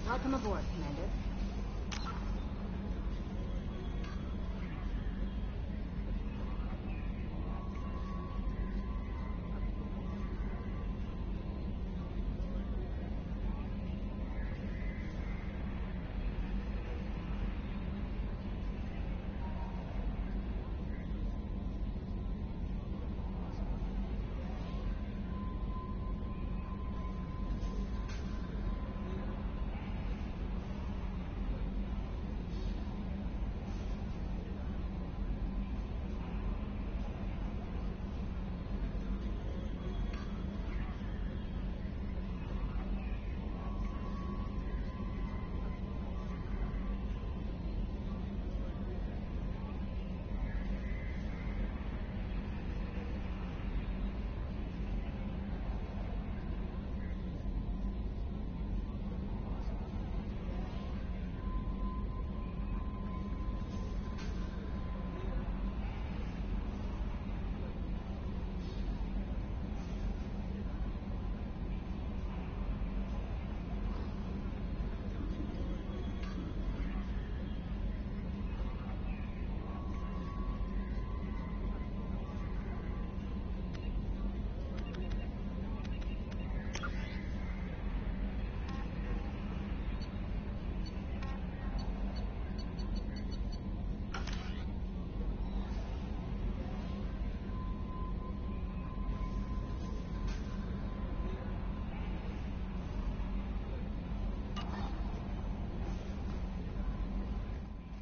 Welcome aboard, Commander.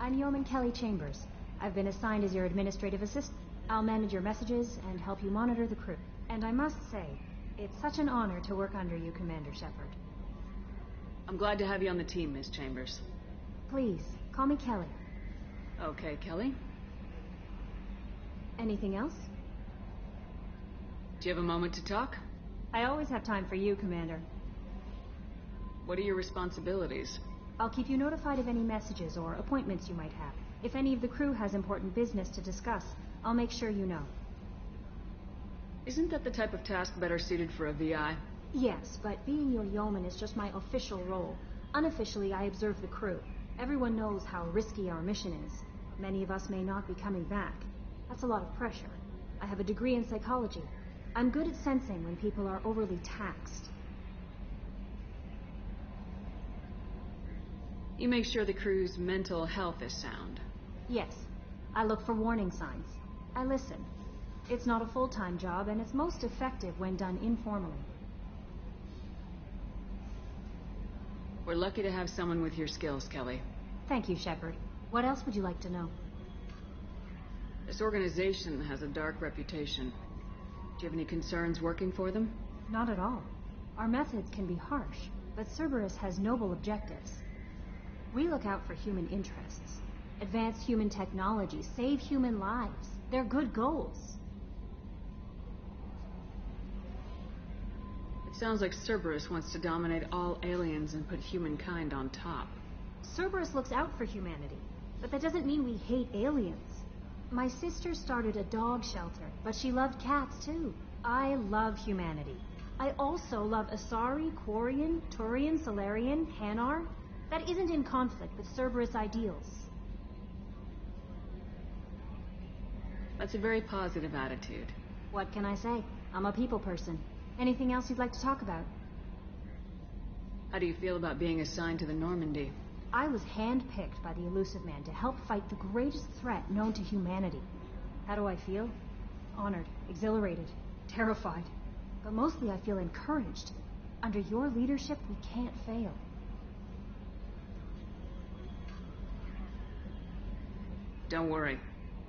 I'm Yeoman Kelly Chambers. I've been assigned as your administrative assistant. I'll manage your messages and help you monitor the crew. And I must say, it's such an honor to work under you, Commander Shepard. I'm glad to have you on the team, Miss Chambers. Please, call me Kelly. Okay, Kelly. Anything else? Do you have a moment to talk? I always have time for you, Commander. What are your responsibilities? I'll keep you notified of any messages or appointments you might have. If any of the crew has important business to discuss, I'll make sure you know. Isn't that the type of task better suited for a VI? Yes, but being your yeoman is just my official role. Unofficially, I observe the crew. Everyone knows how risky our mission is. Many of us may not be coming back. That's a lot of pressure. I have a degree in psychology. I'm good at sensing when people are overly taxed. You make sure the crew's mental health is sound. Yes. I look for warning signs. I listen. It's not a full-time job, and it's most effective when done informally. We're lucky to have someone with your skills, Kelly. Thank you, Shepard. What else would you like to know? This organization has a dark reputation. Do you have any concerns working for them? Not at all. Our methods can be harsh, but Cerberus has noble objectives. We look out for human interests, advance human technology, save human lives. They're good goals. It sounds like Cerberus wants to dominate all aliens and put humankind on top. Cerberus looks out for humanity, but that doesn't mean we hate aliens. My sister started a dog shelter, but she loved cats too. I love humanity. I also love Asari, Quarian, Turian, Salarian, Hanar. That isn't in conflict with Cerberus ideals. That's a very positive attitude. What can I say? I'm a people person. Anything else you'd like to talk about? How do you feel about being assigned to the Normandy? I was handpicked by the Illusive Man to help fight the greatest threat known to humanity. How do I feel? Honored, exhilarated, terrified. But mostly I feel encouraged. Under your leadership, we can't fail. Don't worry.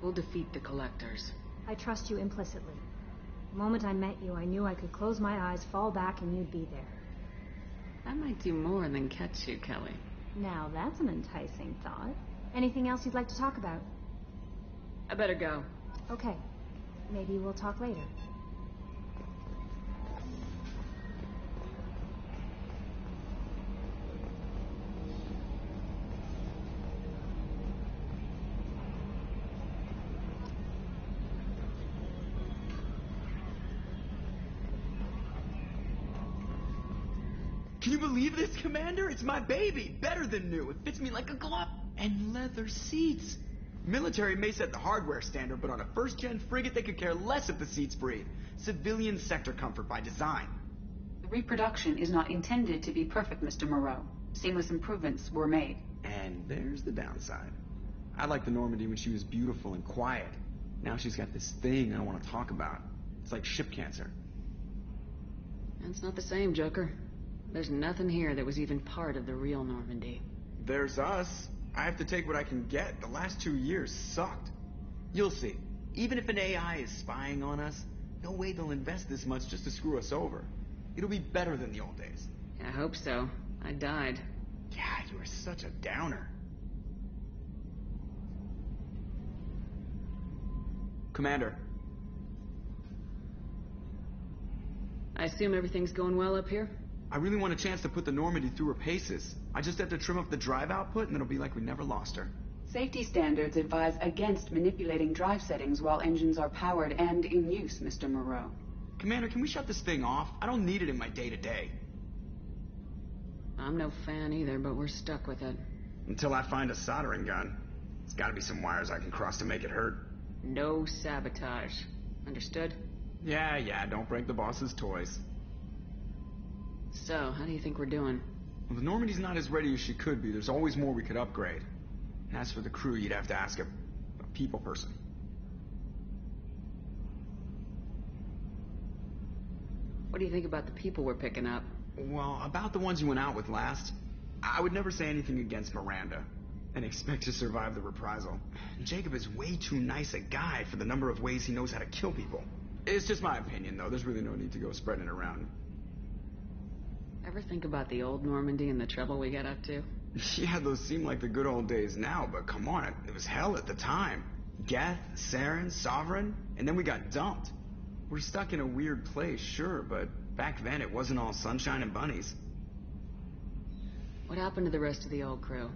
We'll defeat the Collectors. I trust you implicitly. The moment I met you, I knew I could close my eyes, fall back, and you'd be there. I might do more than catch you, Kelly. Now that's an enticing thought. Anything else you'd like to talk about? I better go. Okay. Maybe we'll talk later. Can you believe this, Commander? It's my baby. Better than new. It fits me like a glove. And leather seats. Military may set the hardware standard, but on a first-gen frigate, they could care less if the seats breathe. Civilian sector comfort by design. The reproduction is not intended to be perfect, Mr. Moreau. Seamless improvements were made. And there's the downside. I liked the Normandy when she was beautiful and quiet. Now she's got this thing I don't want to talk about. It's like ship cancer. It's not the same, Joker. There's nothing here that was even part of the real Normandy. There's us. I have to take what I can get. The last 2 years sucked. You'll see. Even if an AI is spying on us, no way they'll invest this much just to screw us over. It'll be better than the old days. I hope so. I died. Yeah, you are such a downer. Commander. I assume everything's going well up here? I really want a chance to put the Normandy through her paces. I just have to trim up the drive output and it'll be like we never lost her. Safety standards advise against manipulating drive settings while engines are powered and in use, Mr. Moreau. Commander, can we shut this thing off? I don't need it in my day-to-day. I'm no fan either, but we're stuck with it. Until I find a soldering gun. There's gotta be some wires I can cross to make it hurt. No sabotage. Understood? Yeah, don't break the boss's toys. So, how do you think we're doing? Well, the Normandy's not as ready as she could be. There's always more we could upgrade. And as for the crew, you'd have to ask a people person. What do you think about the people we're picking up? Well, about the ones you went out with last, I would never say anything against Miranda and expect to survive the reprisal. Jacob is way too nice a guy for the number of ways he knows how to kill people. It's just my opinion, though. There's really no need to go spreading it around. Ever think about the old Normandy and the trouble we got up to? Yeah, those seem like the good old days now, but come on, it was hell at the time. Geth, Saren, Sovereign, and then we got dumped. We're stuck in a weird place, sure, but back then it wasn't all sunshine and bunnies. What happened to the rest of the old crew?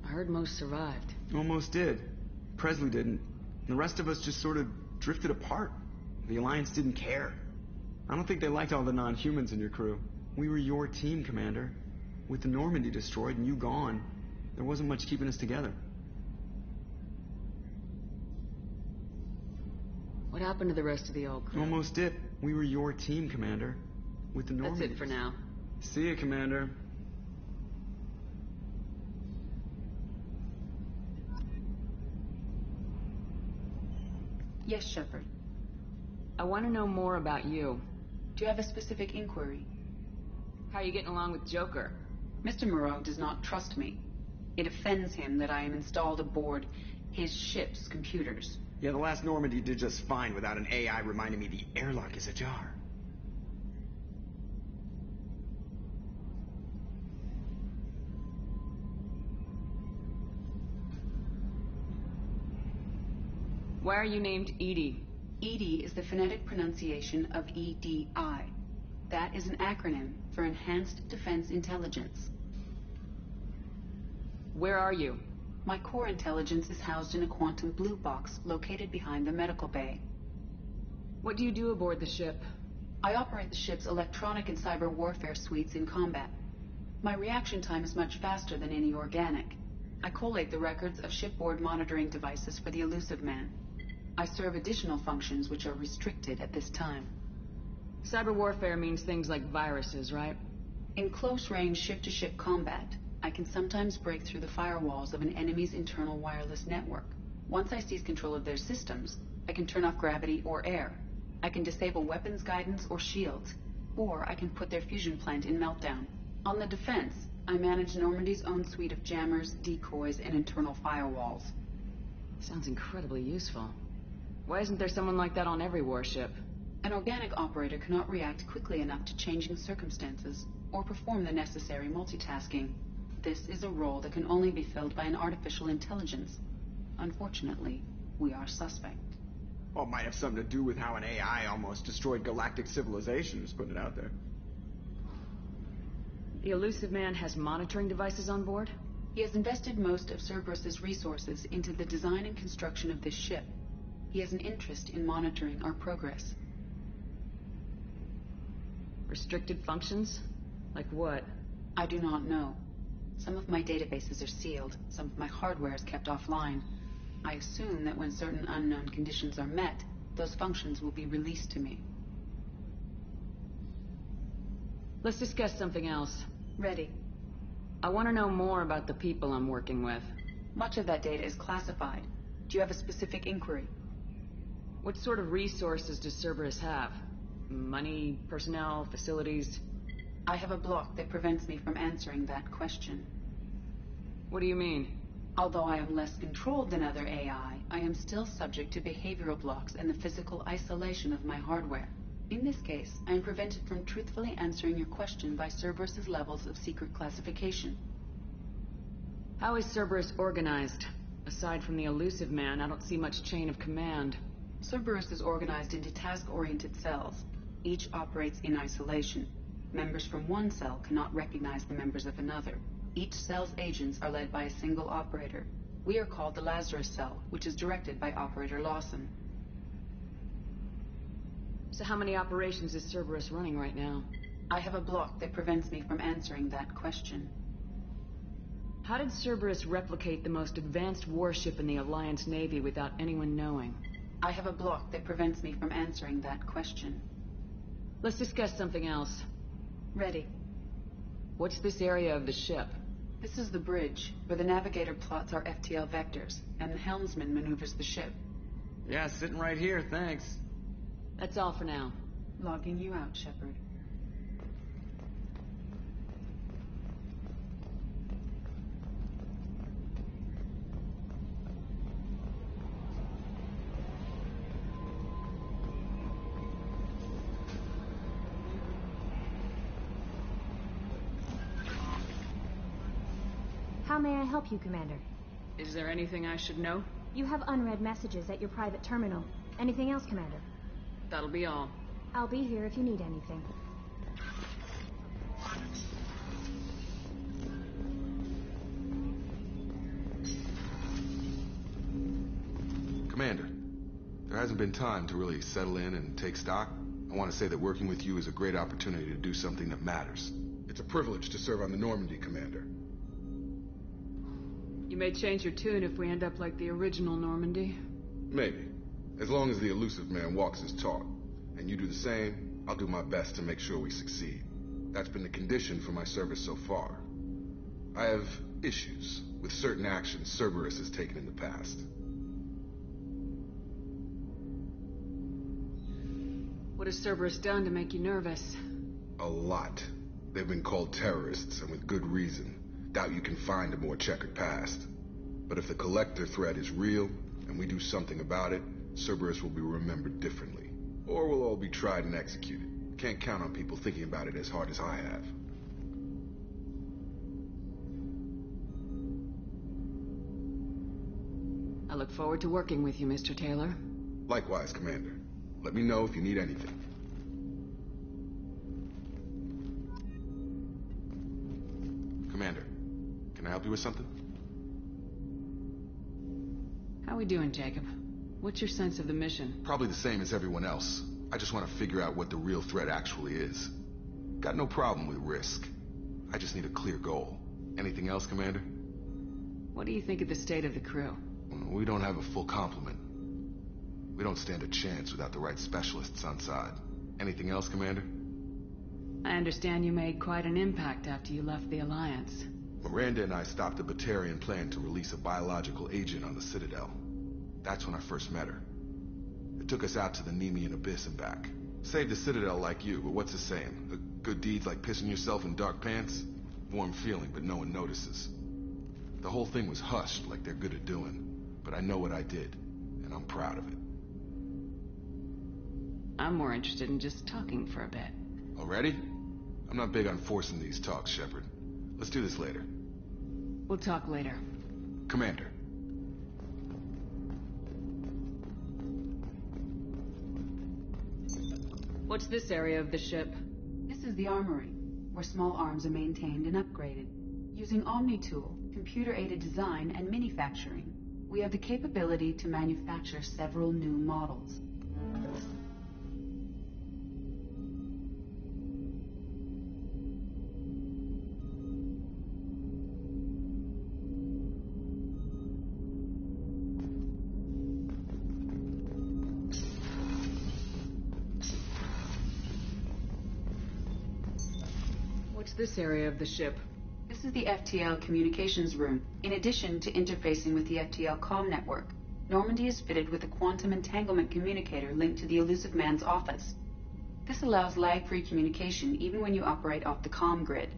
I heard most survived. Almost did. Presley didn't. The rest of us just sort of drifted apart. The Alliance didn't care. I don't think they liked all the non-humans in your crew. We were your team, Commander. With the Normandy destroyed and you gone, there wasn't much keeping us together. What happened to the rest of the old crew? Almost did. We were your team, Commander. With the Normandy. That's it for now. See ya, Commander. Yes, Shepard. I want to know more about you. Do you have a specific inquiry? How are you getting along with Joker? Mr. Moreau does not trust me. It offends him that I am installed aboard his ship's computers. Yeah, the last Normandy did just fine without an AI reminding me the airlock is ajar. Why are you named EDI? EDI is the phonetic pronunciation of EDI. That is an acronym for Enhanced Defense Intelligence. Where are you? My core intelligence is housed in a quantum blue box located behind the medical bay. What do you do aboard the ship? I operate the ship's electronic and cyber warfare suites in combat. My reaction time is much faster than any organic. I collate the records of shipboard monitoring devices for the Elusive Man. I serve additional functions which are restricted at this time. Cyber warfare means things like viruses, right? In close-range ship-to-ship combat, I can sometimes break through the firewalls of an enemy's internal wireless network. Once I seize control of their systems, I can turn off gravity or air. I can disable weapons guidance or shields, or I can put their fusion plant in meltdown. On the defense, I manage Normandy's own suite of jammers, decoys, and internal firewalls. Sounds incredibly useful. Why isn't there someone like that on every warship? An organic operator cannot react quickly enough to changing circumstances, or perform the necessary multitasking. This is a role that can only be filled by an artificial intelligence. Unfortunately, we are suspect. Well, it might have something to do with how an AI almost destroyed galactic civilization, just putting it out there. The Elusive Man has monitoring devices on board? He has invested most of Cerberus's resources into the design and construction of this ship. He has an interest in monitoring our progress. Restricted functions? Like what? I do not know. Some of my databases are sealed, some of my hardware is kept offline. I assume that when certain unknown conditions are met, those functions will be released to me. Let's discuss something else. Ready. I want to know more about the people I'm working with. Much of that data is classified. Do you have a specific inquiry? What sort of resources does Cerberus have? Money, personnel, facilities? I have a block that prevents me from answering that question. What do you mean? Although I am less controlled than other AI, I am still subject to behavioral blocks and the physical isolation of my hardware. In this case, I am prevented from truthfully answering your question by Cerberus's levels of secret classification. How is Cerberus organized? Aside from the elusive man, I don't see much chain of command. Cerberus is organized into task-oriented cells. Each operates in isolation. Members from one cell cannot recognize the members of another. Each cell's agents are led by a single operator. We are called the Lazarus Cell, which is directed by Operator Lawson. So how many operations is Cerberus running right now? I have a block that prevents me from answering that question. How did Cerberus replicate the most advanced warship in the Alliance Navy without anyone knowing? I have a block that prevents me from answering that question. Let's discuss something else. Ready. What's this area of the ship? This is the bridge, where the navigator plots our FTL vectors, and the helmsman maneuvers the ship. Yeah, sitting right here, thanks. That's all for now. Logging you out, Shepard. How may I help you, Commander? Is there anything I should know? You have unread messages at your private terminal. Anything else, Commander? That'll be all. I'll be here if you need anything. Commander, there hasn't been time to really settle in and take stock. I want to say that working with you is a great opportunity to do something that matters. It's a privilege to serve on the Normandy, Commander. You may change your tune if we end up like the original Normandy. Maybe. As long as the elusive man walks his talk, and you do the same, I'll do my best to make sure we succeed. That's been the condition for my service so far. I have issues with certain actions Cerberus has taken in the past. What has Cerberus done to make you nervous? A lot. They've been called terrorists, and with good reason. Doubt you can find a more checkered past. But if the Collector threat is real, and we do something about it, Cerberus will be remembered differently. Or we'll all be tried and executed. Can't count on people thinking about it as hard as I have. I look forward to working with you, Mr. Taylor. Likewise, Commander. Let me know if you need anything. Commander, can I help you with something? How we doing, Jacob? What's your sense of the mission? Probably the same as everyone else. I just want to figure out what the real threat actually is. Got no problem with risk. I just need a clear goal. Anything else, Commander? What do you think of the state of the crew? We don't have a full complement. We don't stand a chance without the right specialists on side. Anything else, Commander? I understand you made quite an impact after you left the Alliance. Miranda and I stopped the Batarian plan to release a biological agent on the Citadel. That's when I first met her. It took us out to the Nemean Abyss and back. Saved the Citadel like you, but what's the saying? A good deed's like pissing yourself in dark pants? Warm feeling, but no one notices. The whole thing was hushed like they're good at doing. But I know what I did, and I'm proud of it. I'm more interested in just talking for a bit. Already? I'm not big on forcing these talks, Shepard. Let's do this later. We'll talk later. Commander. What's this area of the ship? This is the armory, where small arms are maintained and upgraded. Using Omni-Tool, computer-aided design, and manufacturing, we have the capability to manufacture several new models. this area of the ship? This is the FTL communications room, in addition to interfacing with the FTL comm network. Normandy is fitted with a quantum entanglement communicator linked to the Elusive Man's office. This allows lag-free communication even when you operate off the comm grid.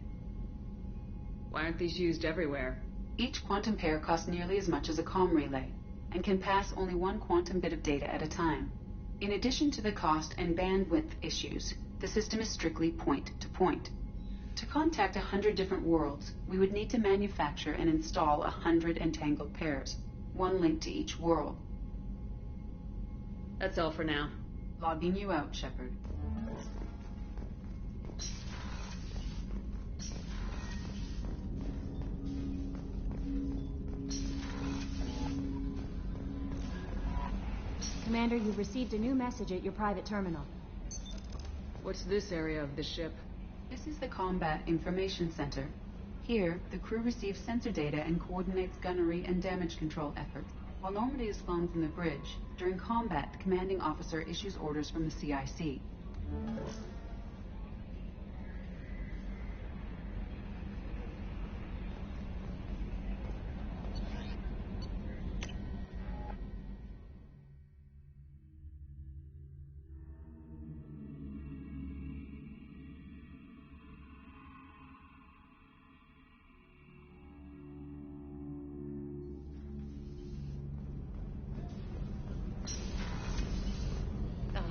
Why aren't these used everywhere? Each quantum pair costs nearly as much as a comm relay, and can pass only one quantum bit of data at a time. In addition to the cost and bandwidth issues, the system is strictly point-to-point. To contact 100 different worlds, we would need to manufacture and install 100 entangled pairs, one link to each world. That's all for now. Logging you out, Shepard. Commander, you've received a new message at your private terminal. What's this area of the ship? This is the Combat Information Center. Here, the crew receives sensor data and coordinates gunnery and damage control efforts. While Normandy is flown from the bridge, during combat, the commanding officer issues orders from the CIC.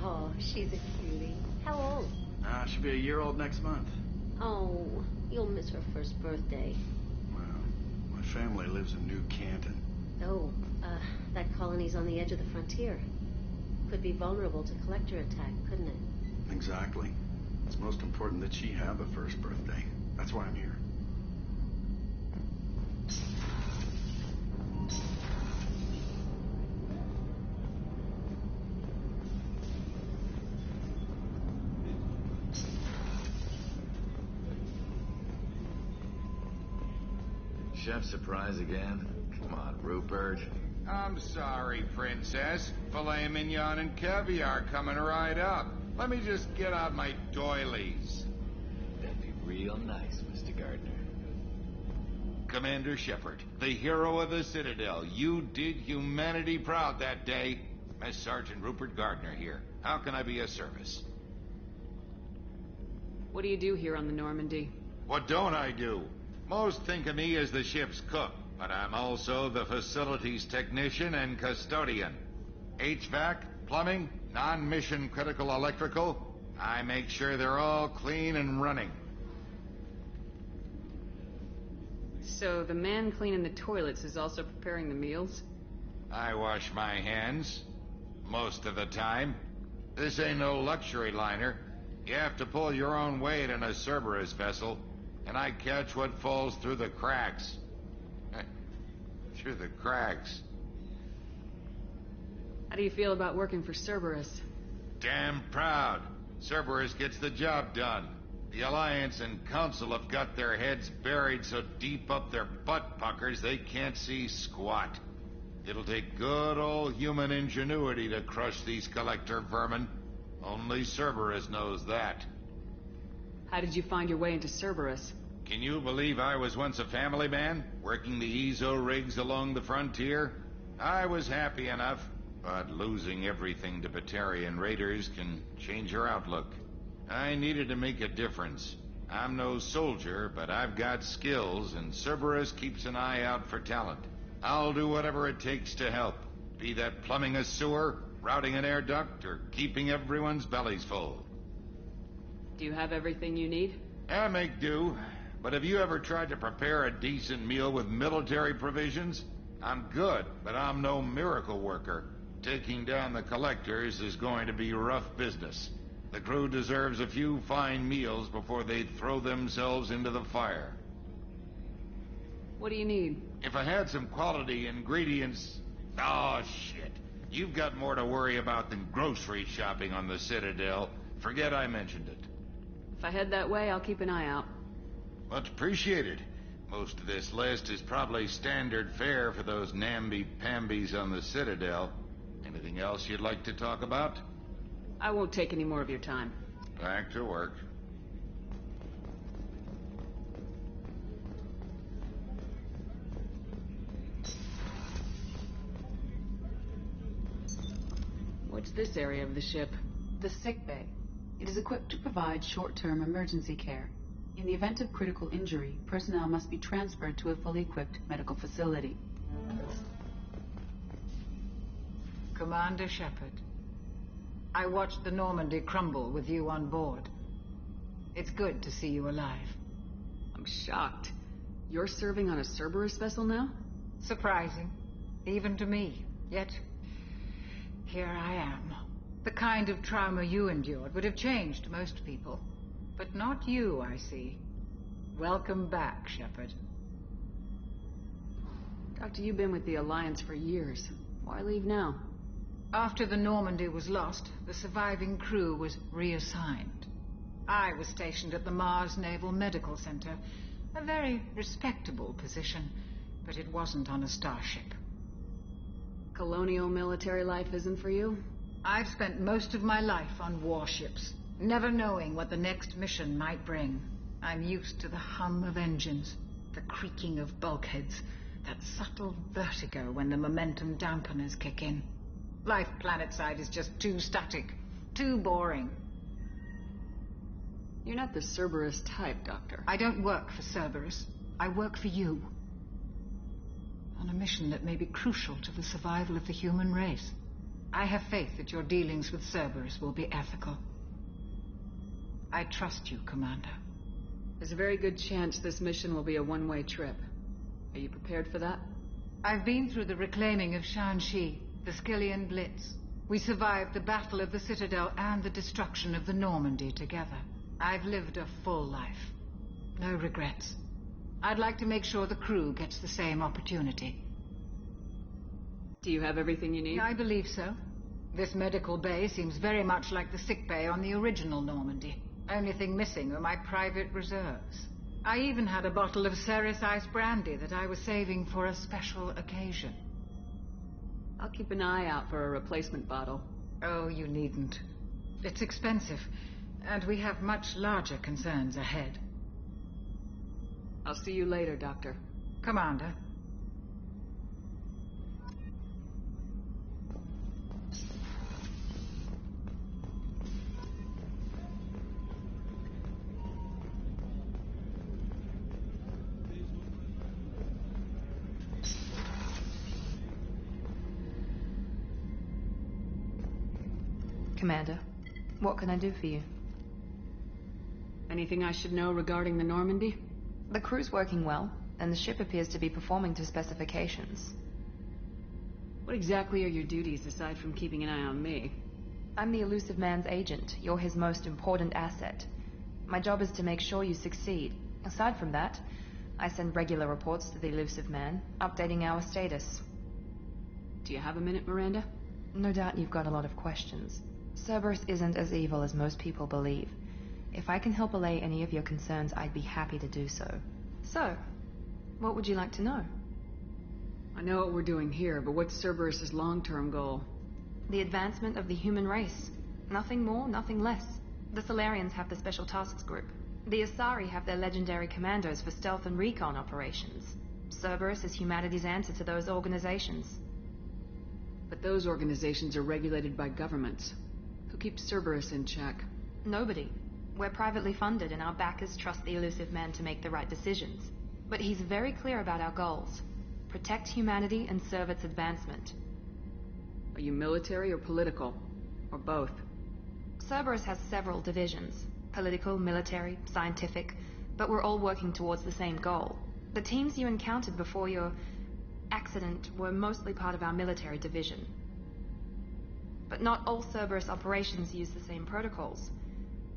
Oh, she's a cutie. How old? She'll be a year old next month. Oh, you'll miss her first birthday. Well, my family lives in New Canton. Oh, that colony's on the edge of the frontier. Could be vulnerable to collector attack, couldn't it? Exactly. It's most important that she have a first birthday. That's why I'm here. Chef surprise again? Come on, Rupert. I'm sorry, Princess. Filet mignon and caviar coming right up. Let me just get out my doilies. That'd be real nice, Mr. Gardner. Commander Shepard, the hero of the Citadel. You did humanity proud that day. Master Sergeant Rupert Gardner here. How can I be of service? What do you do here on the Normandy? What don't I do? Most think of me as the ship's cook, but I'm also the facilities technician and custodian. HVAC, plumbing, non-mission critical electrical. I make sure they're all clean and running. So the man cleaning the toilets is also preparing the meals? I wash my hands. Most of the time. This ain't no luxury liner. You have to pull your own weight in a Cerberus vessel. And I catch what falls through the cracks. Through the cracks. How do you feel about working for Cerberus? Damn proud. Cerberus gets the job done. The Alliance and Council have got their heads buried so deep up their butt puckers they can't see squat. It'll take good old human ingenuity to crush these collector vermin. Only Cerberus knows that. How did you find your way into Cerberus? Can you believe I was once a family man, working the EZO rigs along the frontier? I was happy enough, but losing everything to Batarian raiders can change your outlook. I needed to make a difference. I'm no soldier, but I've got skills, and Cerberus keeps an eye out for talent. I'll do whatever it takes to help, be that plumbing a sewer, routing an air duct, or keeping everyone's bellies full. Do you have everything you need? I make do. But have you ever tried to prepare a decent meal with military provisions? I'm good, but I'm no miracle worker. Taking down the collectors is going to be rough business. The crew deserves a few fine meals before they throw themselves into the fire. What do you need? If I had some quality ingredients... Oh, shit. You've got more to worry about than grocery shopping on the Citadel. Forget I mentioned it. If I head that way, I'll keep an eye out. Much appreciated. Most of this list is probably standard fare for those namby-pambies on the Citadel. Anything else you'd like to talk about? I won't take any more of your time. Back to work. What's this area of the ship? The sick bay. It is equipped to provide short-term emergency care. In the event of critical injury, personnel must be transferred to a fully equipped medical facility. Commander Shepard, I watched the Normandy crumble with you on board. It's good to see you alive. I'm shocked. You're serving on a Cerberus vessel now? Surprising, even to me. Yet, here I am. The kind of trauma you endured would have changed most people. But not you, I see. Welcome back, Shepard. Doctor, you've been with the Alliance for years. Why leave now? After the Normandy was lost, the surviving crew was reassigned. I was stationed at the Mars Naval Medical Center. A very respectable position, but it wasn't on a starship. Colonial military life isn't for you? I've spent most of my life on warships, never knowing what the next mission might bring. I'm used to the hum of engines, the creaking of bulkheads, that subtle vertigo when the momentum dampeners kick in. Life planetside is just too static, too boring. You're not the Cerberus type, Doctor. I don't work for Cerberus. I work for you. On a mission that may be crucial to the survival of the human race. I have faith that your dealings with Cerberus will be ethical. I trust you, Commander. There's a very good chance this mission will be a one-way trip. Are you prepared for that? I've been through the reclaiming of Shanxi, the Skyllian Blitz. We survived the Battle of the Citadel and the destruction of the Normandy together. I've lived a full life. No regrets. I'd like to make sure the crew gets the same opportunity. Do you have everything you need? I believe so. This medical bay seems very much like the sick bay on the original Normandy. Only thing missing are my private reserves. I even had a bottle of Ceres Ice brandy that I was saving for a special occasion. I'll keep an eye out for a replacement bottle. Oh, you needn't. It's expensive, and we have much larger concerns ahead. I'll see you later, Doctor. Commander. Commander, what can I do for you? Anything I should know regarding the Normandy? The crew's working well, and the ship appears to be performing to specifications. What exactly are your duties aside from keeping an eye on me? I'm the Elusive Man's agent. You're his most important asset. My job is to make sure you succeed. Aside from that, I send regular reports to the Elusive Man, updating our status. Do you have a minute, Miranda? No doubt you've got a lot of questions. Cerberus isn't as evil as most people believe. If I can help allay any of your concerns, I'd be happy to do so. So, what would you like to know? I know what we're doing here, but what's Cerberus's long-term goal? The advancement of the human race. Nothing more, nothing less. The Solarians have the Special Tasks Group. The Asari have their legendary commandos for stealth and recon operations. Cerberus is humanity's answer to those organizations. But those organizations are regulated by governments. Who keeps Cerberus in check? Nobody. We're privately funded and our backers trust the Elusive Man to make the right decisions. But he's very clear about our goals. Protect humanity and serve its advancement. Are you military or political? Or both? Cerberus has several divisions. Political, military, scientific. But we're all working towards the same goal. The teams you encountered before your accident were mostly part of our military division. But not all Cerberus operations use the same protocols.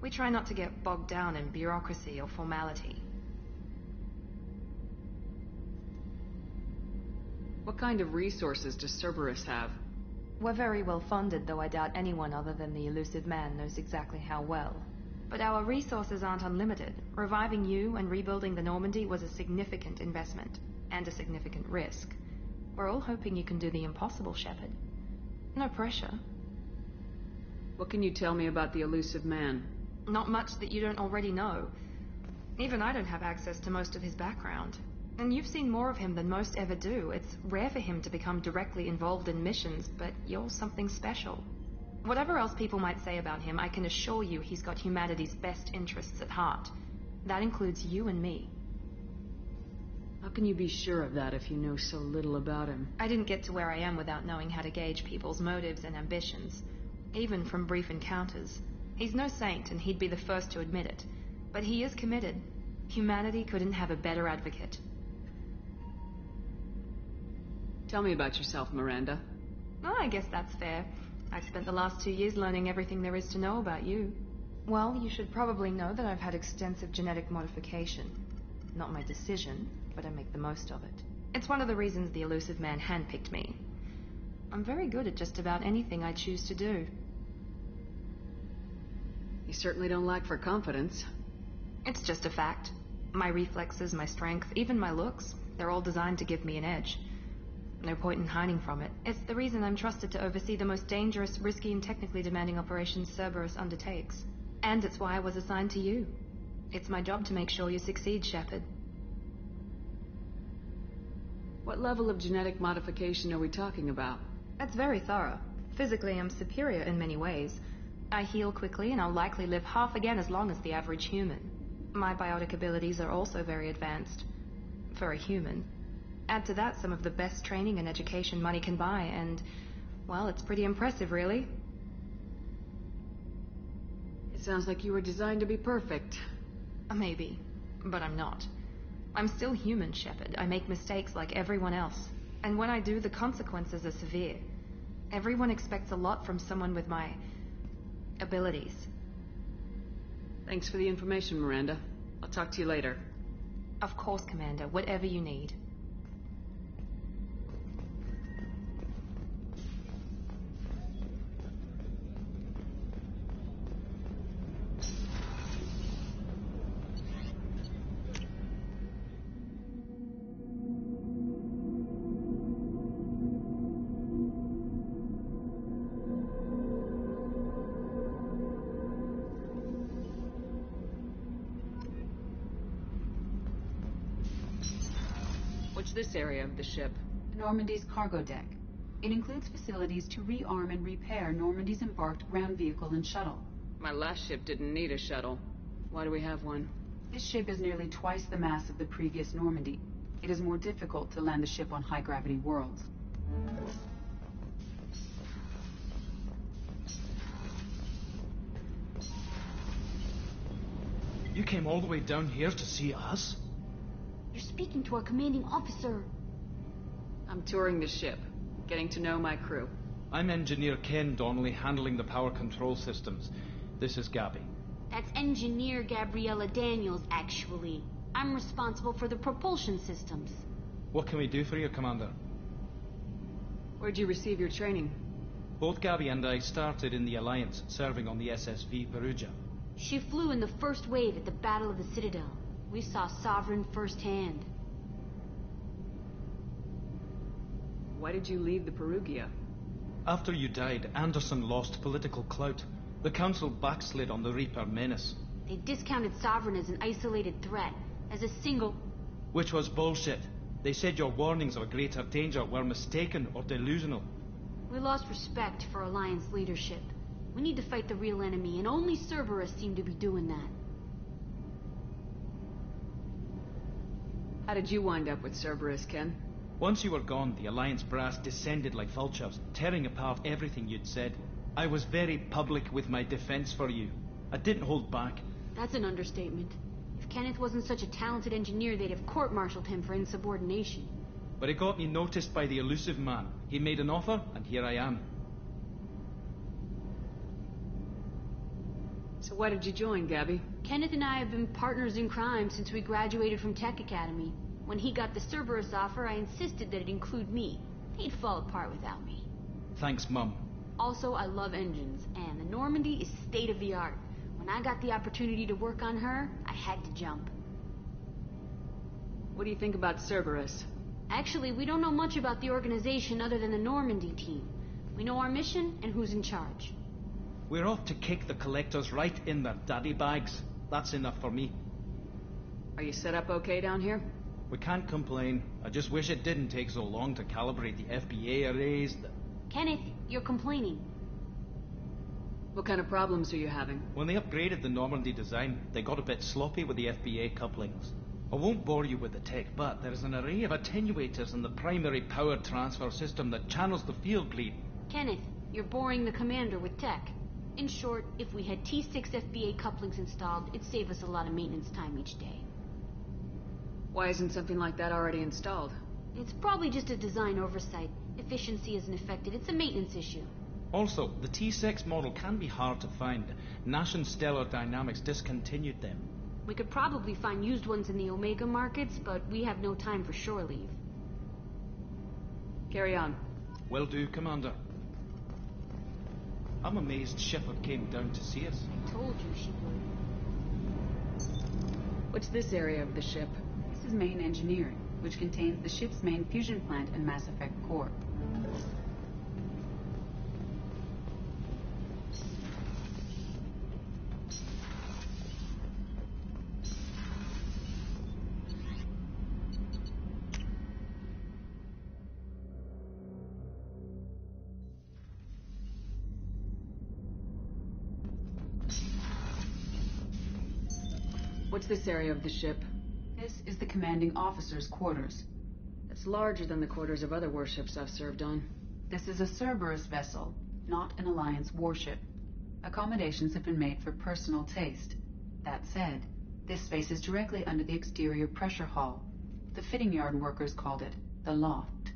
We try not to get bogged down in bureaucracy or formality. What kind of resources does Cerberus have? We're very well funded, though I doubt anyone other than the Elusive Man knows exactly how well. But our resources aren't unlimited. Reviving you and rebuilding the Normandy was a significant investment, and a significant risk. We're all hoping you can do the impossible, Shepard. No pressure. What can you tell me about the Elusive Man? Not much that you don't already know. Even I don't have access to most of his background. And you've seen more of him than most ever do. It's rare for him to become directly involved in missions, but you're something special. Whatever else people might say about him, I can assure you he's got humanity's best interests at heart. That includes you and me. How can you be sure of that if you know so little about him? I didn't get to where I am without knowing how to gauge people's motives and ambitions, even from brief encounters. He's no saint, and he'd be the first to admit it. But he is committed. Humanity couldn't have a better advocate. Tell me about yourself, Miranda. Oh, I guess that's fair. I've spent the last 2 years learning everything there is to know about you. Well, you should probably know that I've had extensive genetic modification. Not my decision, but I make the most of it. It's one of the reasons the Elusive Man handpicked me. I'm very good at just about anything I choose to do. You certainly don't lack for confidence. It's just a fact. My reflexes, my strength, even my looks, they're all designed to give me an edge. No point in hiding from it. It's the reason I'm trusted to oversee the most dangerous, risky, and technically demanding operations Cerberus undertakes. And it's why I was assigned to you. It's my job to make sure you succeed, Shepard. What level of genetic modification are we talking about? That's very thorough. Physically, I'm superior in many ways. I heal quickly, and I'll likely live half again as long as the average human. My biotic abilities are also very advanced. For a human. Add to that some of the best training and education money can buy, and, well, it's pretty impressive, really. It sounds like you were designed to be perfect. Maybe, but I'm not. I'm still human, Shepard. I make mistakes like everyone else. And when I do, the consequences are severe. Everyone expects a lot from someone with my abilities. Thanks for the information, Miranda. I'll talk to you later. Of course, Commander. Whatever you need. What's this area of the ship? Normandy's cargo deck. It includes facilities to rearm and repair Normandy's embarked ground vehicle and shuttle. My last ship didn't need a shuttle. Why do we have one? This ship is nearly twice the mass of the previous Normandy. It is more difficult to land the ship on high-gravity worlds. You came all the way down here to see us? You're speaking to our commanding officer. I'm touring the ship, getting to know my crew. I'm Engineer Ken Donnelly, handling the power control systems. This is Gabby. That's Engineer Gabriella Daniels, actually. I'm responsible for the propulsion systems. What can we do for you, Commander? Where'd you receive your training? Both Gabby and I started in the Alliance, serving on the SSV Perugia. She flew in the first wave at the Battle of the Citadel. We saw Sovereign firsthand. Why did you leave the Perugia? After you died, Anderson lost political clout. The Council backslid on the Reaper menace. They discounted Sovereign as an isolated threat, as a single... Which was bullshit. They said your warnings of a greater danger were mistaken or delusional. We lost respect for Alliance leadership. We need to fight the real enemy, and only Cerberus seem to be doing that. How did you wind up with Cerberus, Ken? Once you were gone, the Alliance brass descended like vultures, tearing apart everything you'd said. I was very public with my defense for you. I didn't hold back. That's an understatement. If Kenneth wasn't such a talented engineer, they'd have court-martialed him for insubordination. But it got me noticed by the Elusive Man. He made an offer, and here I am. So why did you join, Gabby? Kenneth and I have been partners in crime since we graduated from Tech Academy. When he got the Cerberus offer, I insisted that it include me. He'd fall apart without me. Thanks, Mum. Also, I love engines, and the Normandy is state-of-the-art. When I got the opportunity to work on her, I had to jump. What do you think about Cerberus? Actually, we don't know much about the organization other than the Normandy team. We know our mission and who's in charge. We're off to kick the Collectors right in their daddy bags. That's enough for me. Are you set up okay down here? We can't complain. I just wish it didn't take so long to calibrate the FBA arrays. Kenneth, you're complaining. What kind of problems are you having? When they upgraded the Normandy design, they got a bit sloppy with the FBA couplings. I won't bore you with the tech, but there is an array of attenuators in the primary power transfer system that channels the field bleed. Kenneth, you're boring the commander with tech. In short, if we had T6 FBA couplings installed, it'd save us a lot of maintenance time each day. Why isn't something like that already installed? It's probably just a design oversight. Efficiency isn't affected. It's a maintenance issue. Also, the T6 model can be hard to find. Nash and Stellar Dynamics discontinued them. We could probably find used ones in the Omega markets, but we have no time for shore leave. Carry on. Will do, Commander. I'm amazed Shepard came down to see us. Told you she would. What's this area of the ship? This is main engineering, which contains the ship's main fusion plant and Mass Effect core. What's this area of the ship? This is the commanding officer's quarters. It's larger than the quarters of other warships I've served on. This is a Cerberus vessel, not an Alliance warship. Accommodations have been made for personal taste. That said, this space is directly under the exterior pressure hull. The fitting yard workers called it the loft.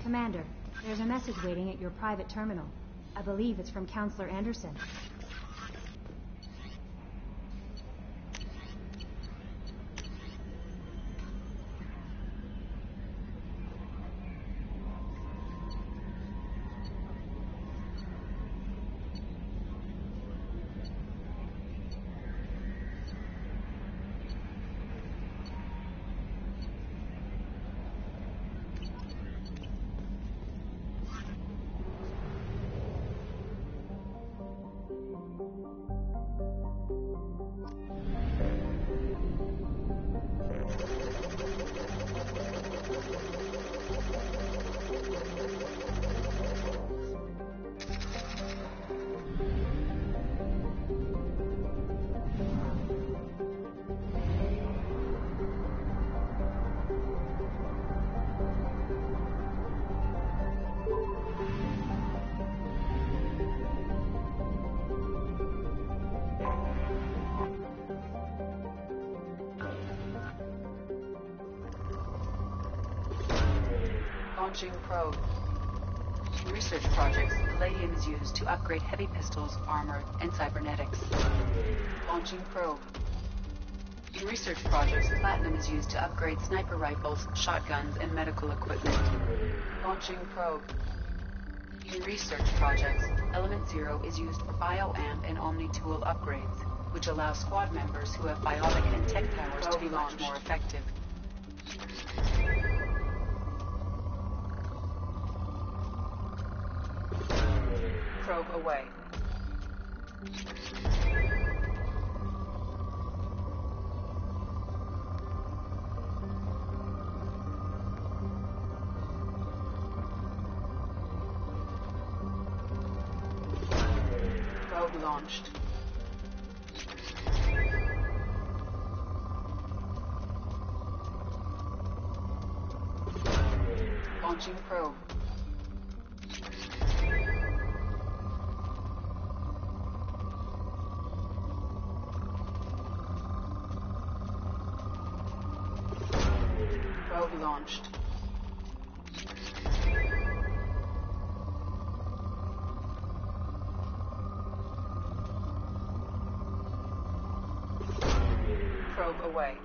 Commander, there's a message waiting at your private terminal. I believe it's from Counselor Anderson. Launching probe. In research projects, palladium is used to upgrade heavy pistols, armor, and cybernetics. Launching probe. In research projects, platinum is used to upgrade sniper rifles, shotguns, and medical equipment. Launching probe. In research projects, Element Zero is used for bioamp and omni-tool upgrades, which allow squad members who have biotic and tech powers to be much more effective. Probe away. Probe launched. Launching probe. Probe launched. Probe away.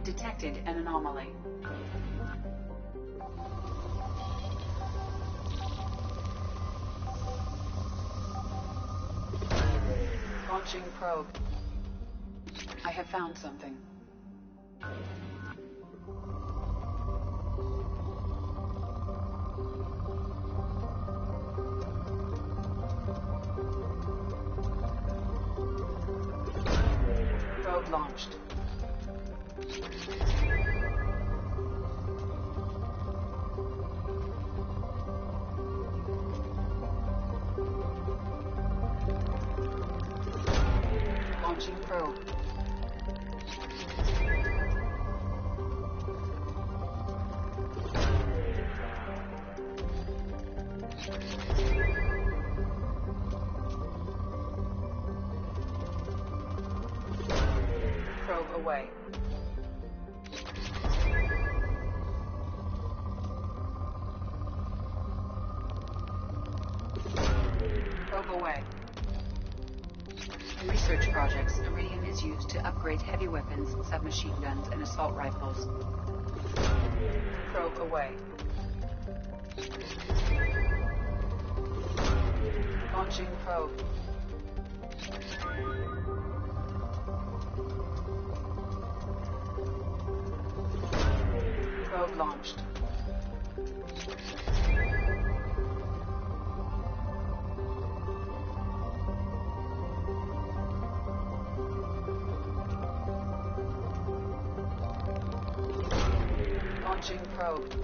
Detected an anomaly. Launching probe. I have found something. Probe launched. Launching probe. Probe away. Probe away. In research projects, iridium is used to upgrade heavy weapons, submachine guns, and assault rifles. Probe away. Launching probe. Probe launched. Launching probe.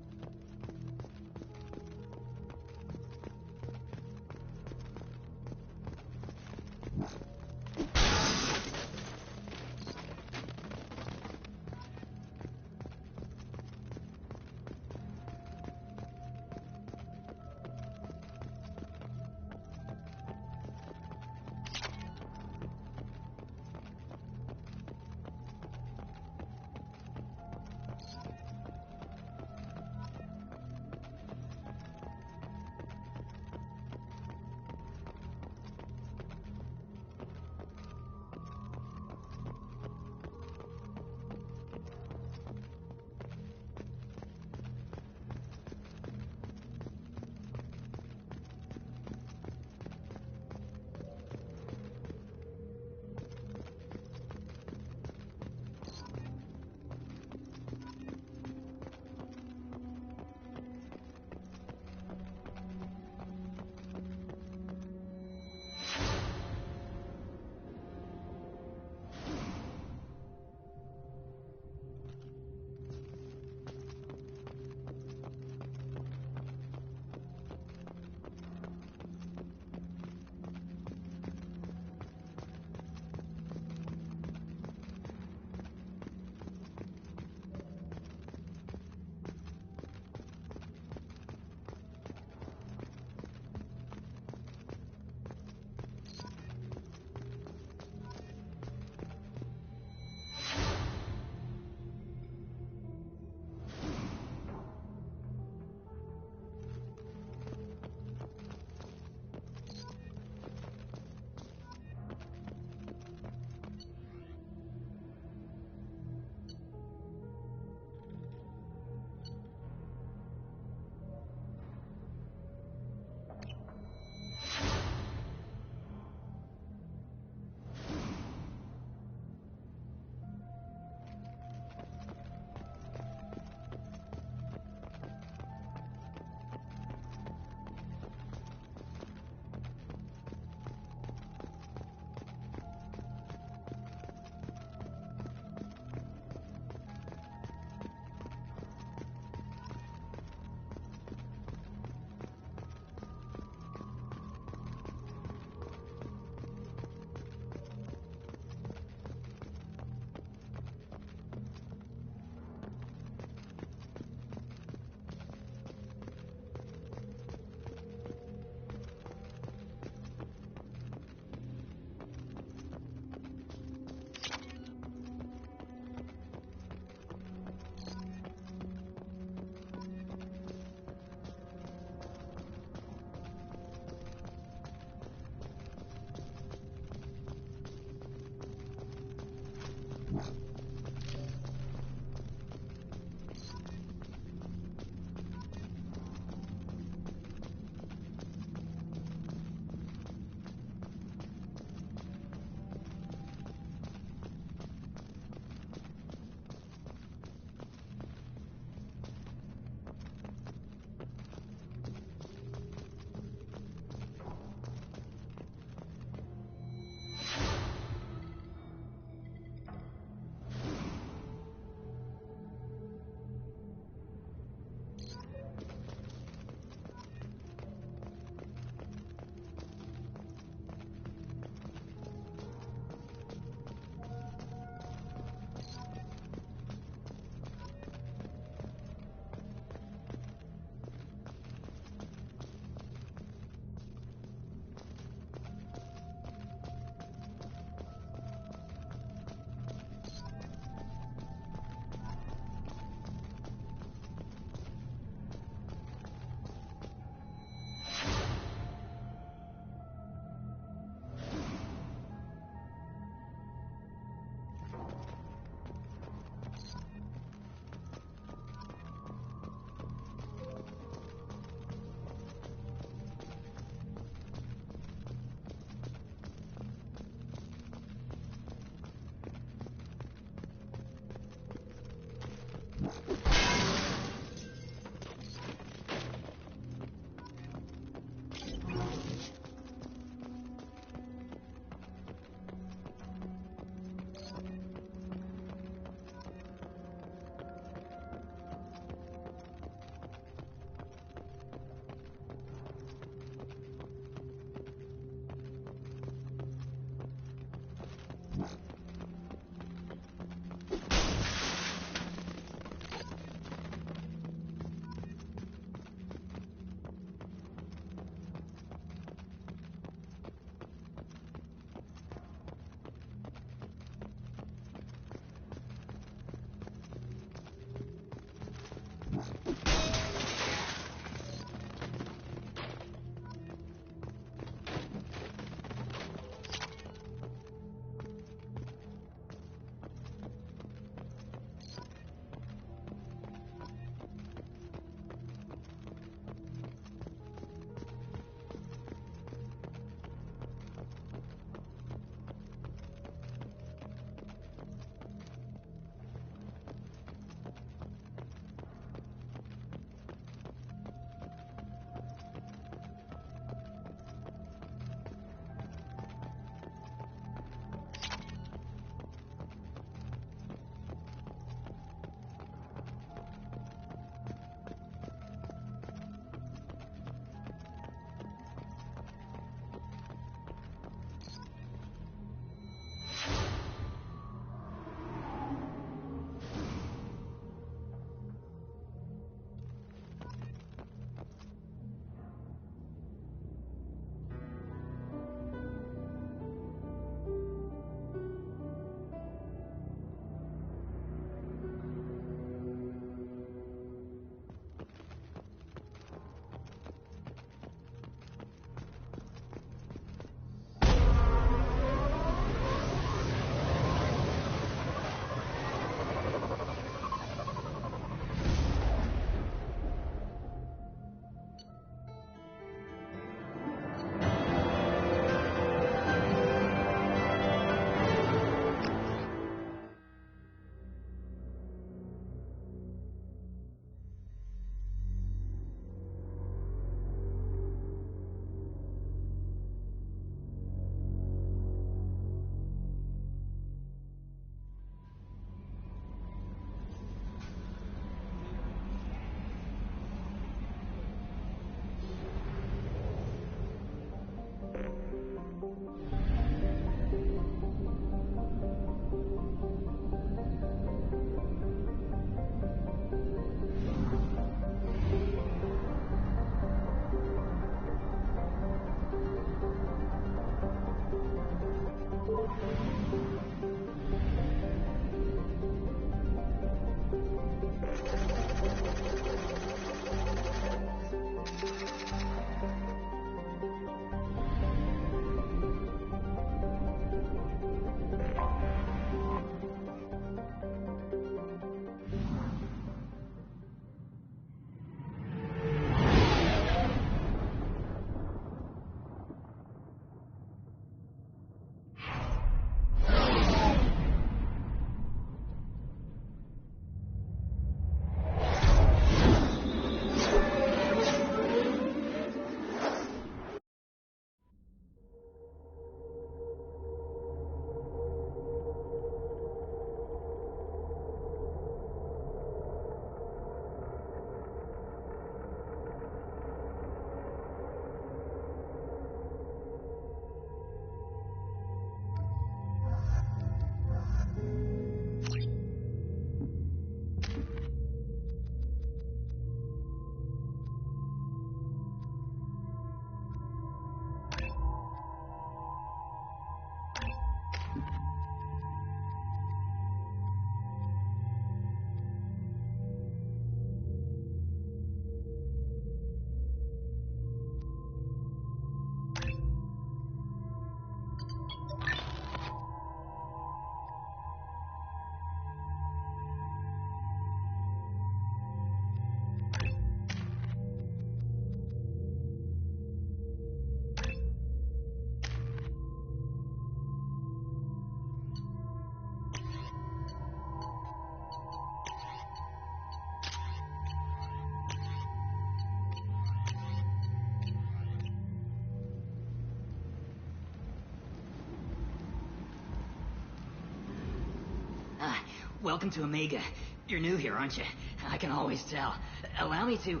Welcome to Omega. You're new here, aren't you? I can always tell. Allow me to...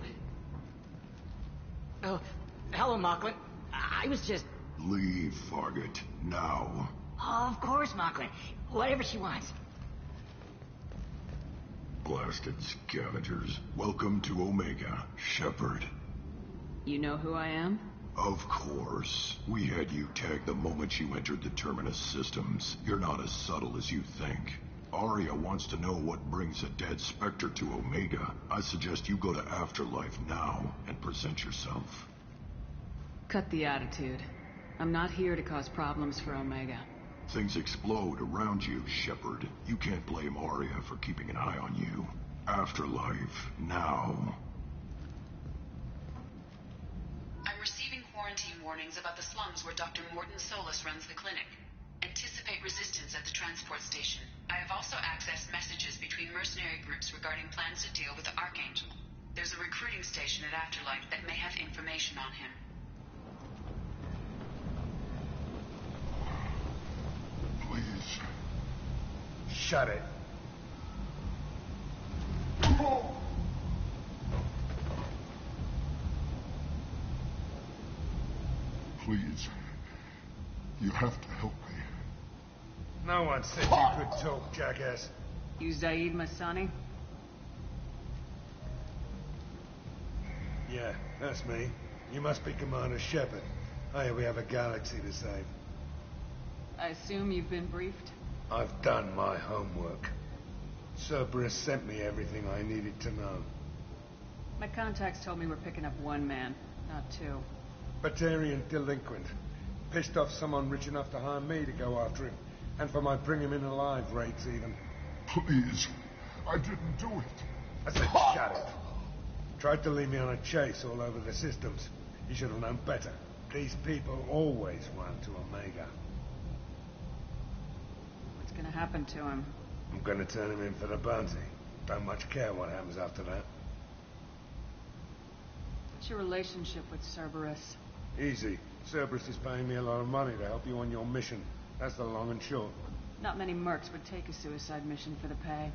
Oh, hello, Mocklin. I was just... Leave, Fargate. Now. Oh, of course, Mocklin. Whatever she wants. Blasted scavengers. Welcome to Omega, Shepard. You know who I am? Of course. We had you tagged the moment you entered the Terminus systems. You're not as subtle as you think. Aria wants to know what brings a dead Spectre to Omega. I suggest you go to Afterlife now and present yourself. Cut the attitude. I'm not here to cause problems for Omega. Things explode around you, Shepard. You can't blame Aria for keeping an eye on you. Afterlife, now. I'm receiving quarantine warnings about the slums where Dr. Morton Solus runs the clinic. Anticipate resistance at the transport station. I have also accessed messages between mercenary groups regarding plans to deal with the Archangel. There's a recruiting station at Afterlife that may have information on him. Please. Shut it. Please. You have to help me. No one said you could talk, jackass. You Zaid Masani? Yeah, that's me. You must be Commander Shepard. Hey, we have a galaxy to save. I assume you've been briefed? I've done my homework. Cerberus sent me everything I needed to know. My contacts told me we're picking up one man, not two. Batarian delinquent. Pissed off someone rich enough to hire me to go after him. And for my bring him in alive rates even. Please. I didn't do it. I said shut it. Tried to lead me on a chase all over the systems. You should have known better. These people always run to Omega. What's gonna happen to him? I'm gonna turn him in for the bounty. Don't much care what happens after that. What's your relationship with Cerberus? Easy. Cerberus is paying me a lot of money to help you on your mission. That's the long and short. Not many mercs would take a suicide mission for the pay.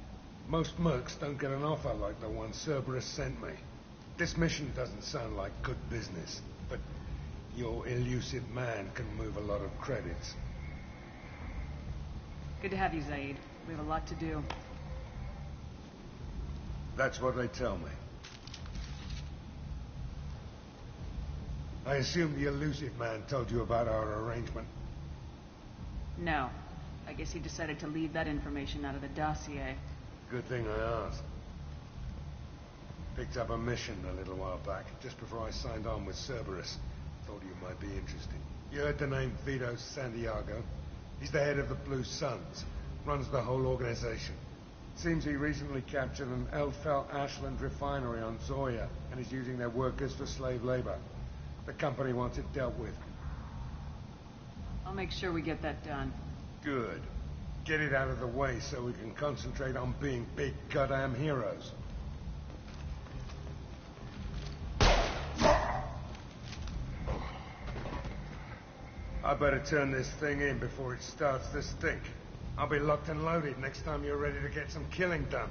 Most mercs don't get an offer like the one Cerberus sent me. This mission doesn't sound like good business, but your elusive man can move a lot of credits. Good to have you, Zaid. We have a lot to do. That's what they tell me. I assume the elusive man told you about our arrangement. No. I guess he decided to leave that information out of the dossier. Good thing I asked. Picked up a mission a little while back, just before I signed on with Cerberus. Thought you might be interested. You heard the name Vito Santiago? He's the head of the Blue Suns. Runs the whole organization. Seems he recently captured an Elfell Ashland refinery on Zoya and is using their workers for slave labor. The company wants it dealt with. I'll make sure we get that done. Good. Get it out of the way so we can concentrate on being big goddamn heroes. I better turn this thing in before it starts to stink. I'll be locked and loaded next time you're ready to get some killing done.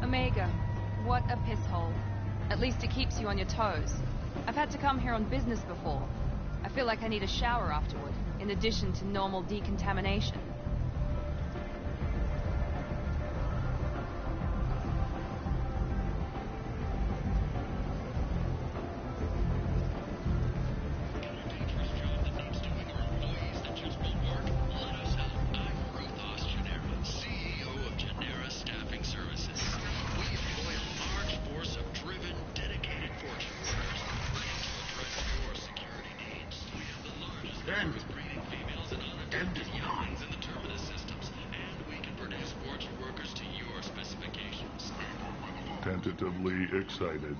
Omega, what a piss hole. At least it keeps you on your toes. I've had to come here on business before. I feel like I need a shower afterward, in addition to normal decontamination. Tentatively excited.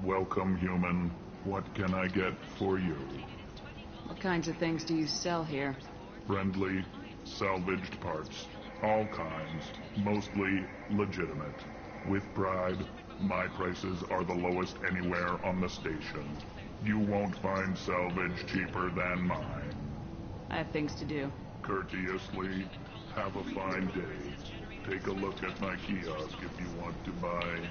Welcome, human. What can I get for you? What kinds of things do you sell here? Friendly, salvaged parts. All kinds. Mostly legitimate. With bribe, my prices are the lowest anywhere on the station. You won't find salvage cheaper than mine. I have things to do. Courteously, have a fine day. Take a look at my kiosk if you want to buy anything.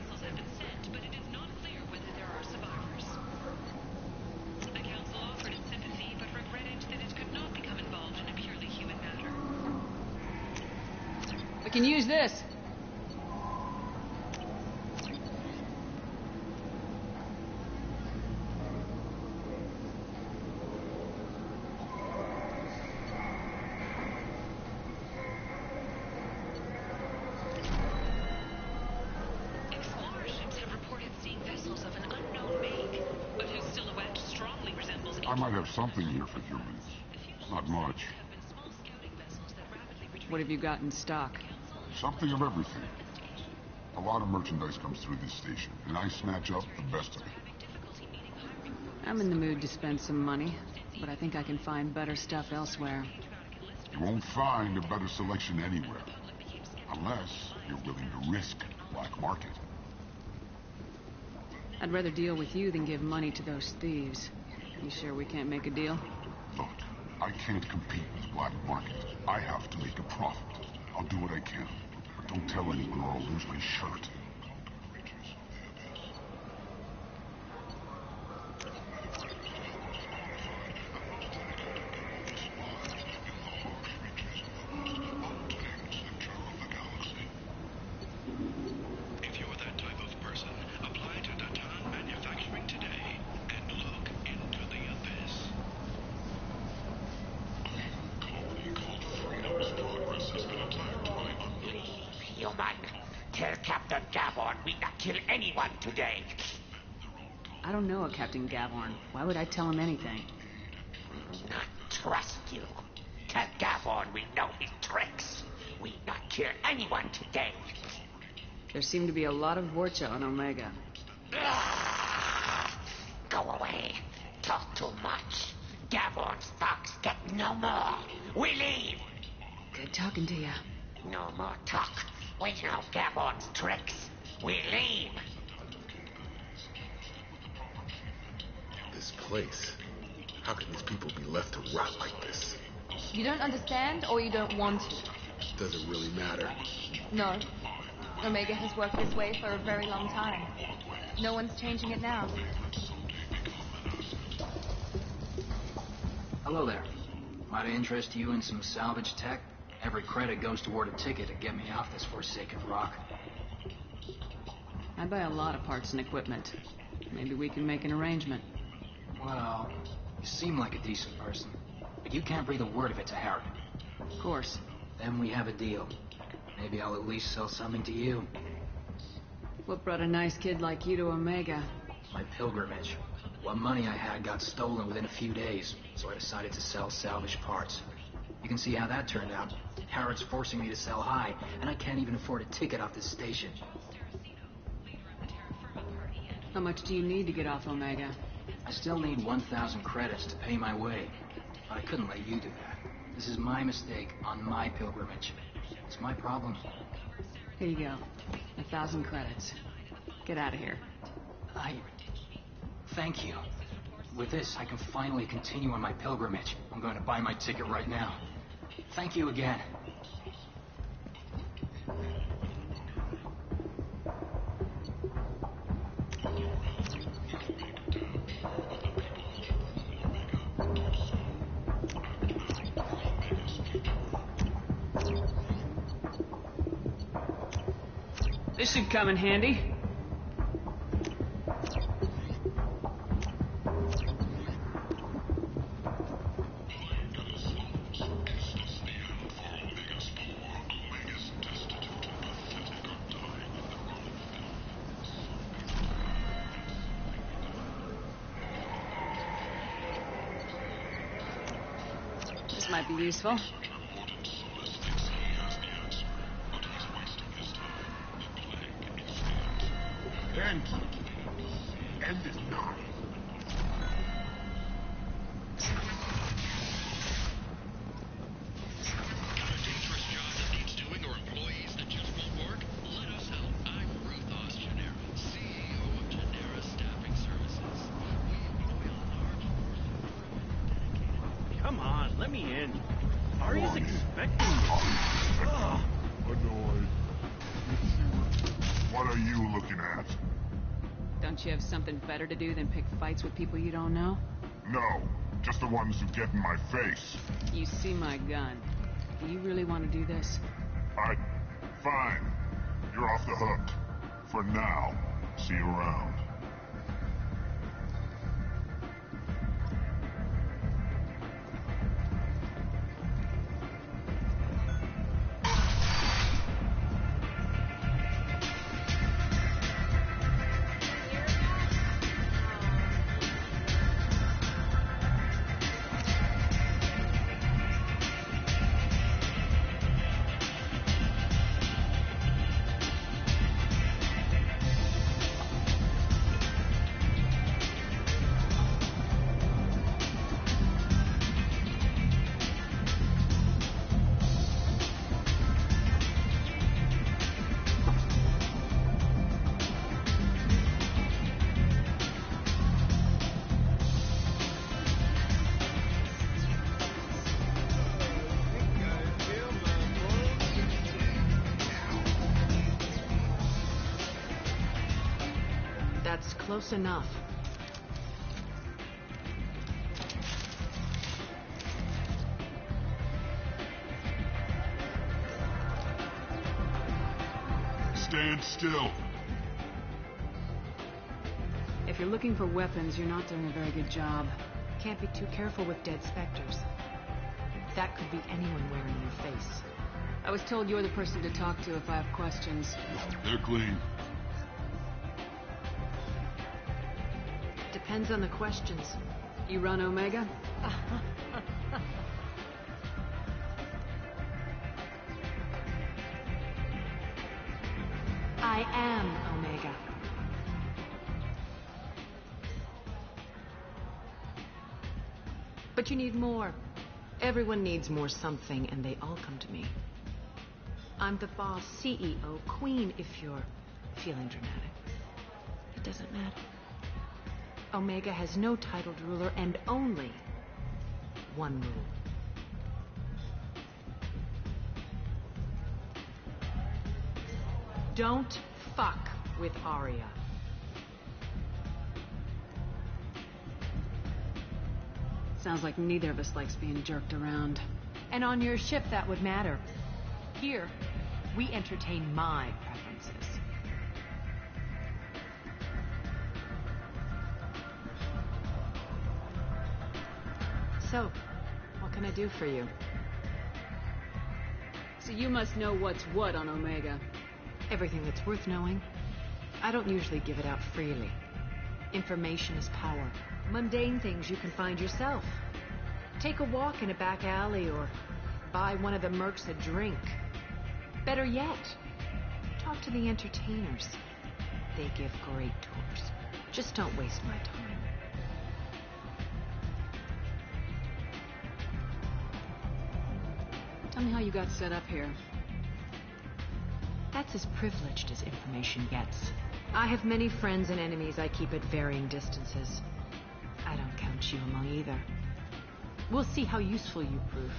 We can use this. I might have something here for humans. Not much. What have you got in stock? Something of everything. A lot of merchandise comes through this station, and I snatch up the best of it. I'm in the mood to spend some money, but I think I can find better stuff elsewhere. You won't find a better selection anywhere. Unless you're willing to risk black market. I'd rather deal with you than give money to those thieves. You sure we can't make a deal? Look, I can't compete with the black market. I have to make a profit. I'll do what I can. But don't tell anyone or I'll lose my shirt. If you're that type of person, apply to Datan Manufacturing today and look into the abyss. Colony called Freedom's progress has been attacked by unknown. Human, tell Captain Gavorn we not kill anyone today. I don't know a Captain Gavorn. Why would I tell him anything? Not trust you. Tell Gavorn we know his tricks. We not kill anyone today. There seem to be a lot of Vorcha on Omega. Go away. Talk too much. Gavorn's fox get no more. We leave. Good talking to you. No more talk. We know Gavorn's tricks. We leave. This place. How can these people be left to rot like this? You don't understand, or you don't want to? Doesn't really matter. No. Omega has worked this way for a very long time. No one's changing it now. Hello there. Might I interest you in some salvage tech? Every credit goes toward a ticket to get me off this forsaken rock. I buy a lot of parts and equipment. Maybe we can make an arrangement. Well, you seem like a decent person, but you can't breathe a word of it to Harry. Of course. Then we have a deal. Maybe I'll at least sell something to you. What brought a nice kid like you to Omega? My pilgrimage. What money I had got stolen within a few days, so I decided to sell salvage parts. You can see how that turned out. Harrod's forcing me to sell high, and I can't even afford a ticket off this station. How much do you need to get off Omega? I still need 1,000 credits to pay my way, but I couldn't let you do that. This is my mistake on my pilgrimage. It's my problem. Here you go. 1,000 credits. Get out of here. Thank you. With this, I can finally continue on my pilgrimage. I'm going to buy my ticket right now. Thank you again. This should come in handy. This might be useful. Thank you. End it now. Got a dangerous job that needs doing, or Let me in. Arya's expecting me. Annoyed. What are you looking at? Don't you have something better to do than pick fights with people you don't know? No, just the ones who get in my face. You see my gun. Do you really want to do this? Fine. You're off the hook. For now. See you around. That's close enough. Stand still. If you're looking for weapons, you're not doing a very good job. Can't be too careful with dead specters. That could be anyone wearing your face. I was told you're the person to talk to if I have questions. They're clean. Depends on the questions. You run Omega? I am Omega. But you need more. Everyone needs more something, and they all come to me. I'm the boss, CEO, queen, if you're feeling dramatic. It doesn't matter. Omega has no titled ruler and only one rule. Don't fuck with Arya. Sounds like neither of us likes being jerked around. And on your ship, that would matter. Here, we entertain my preferences. So, what can I do for you? So you must know what's what on Omega. Everything that's worth knowing. I don't usually give it out freely. Information is power. Mundane things you can find yourself. Take a walk in a back alley or buy one of the mercs a drink. Better yet, talk to the entertainers. They give great tours. Just don't waste my time. Tell me how you got set up here. That's as privileged as information gets. I have many friends and enemies I keep at varying distances. I don't count you among either. We'll see how useful you prove.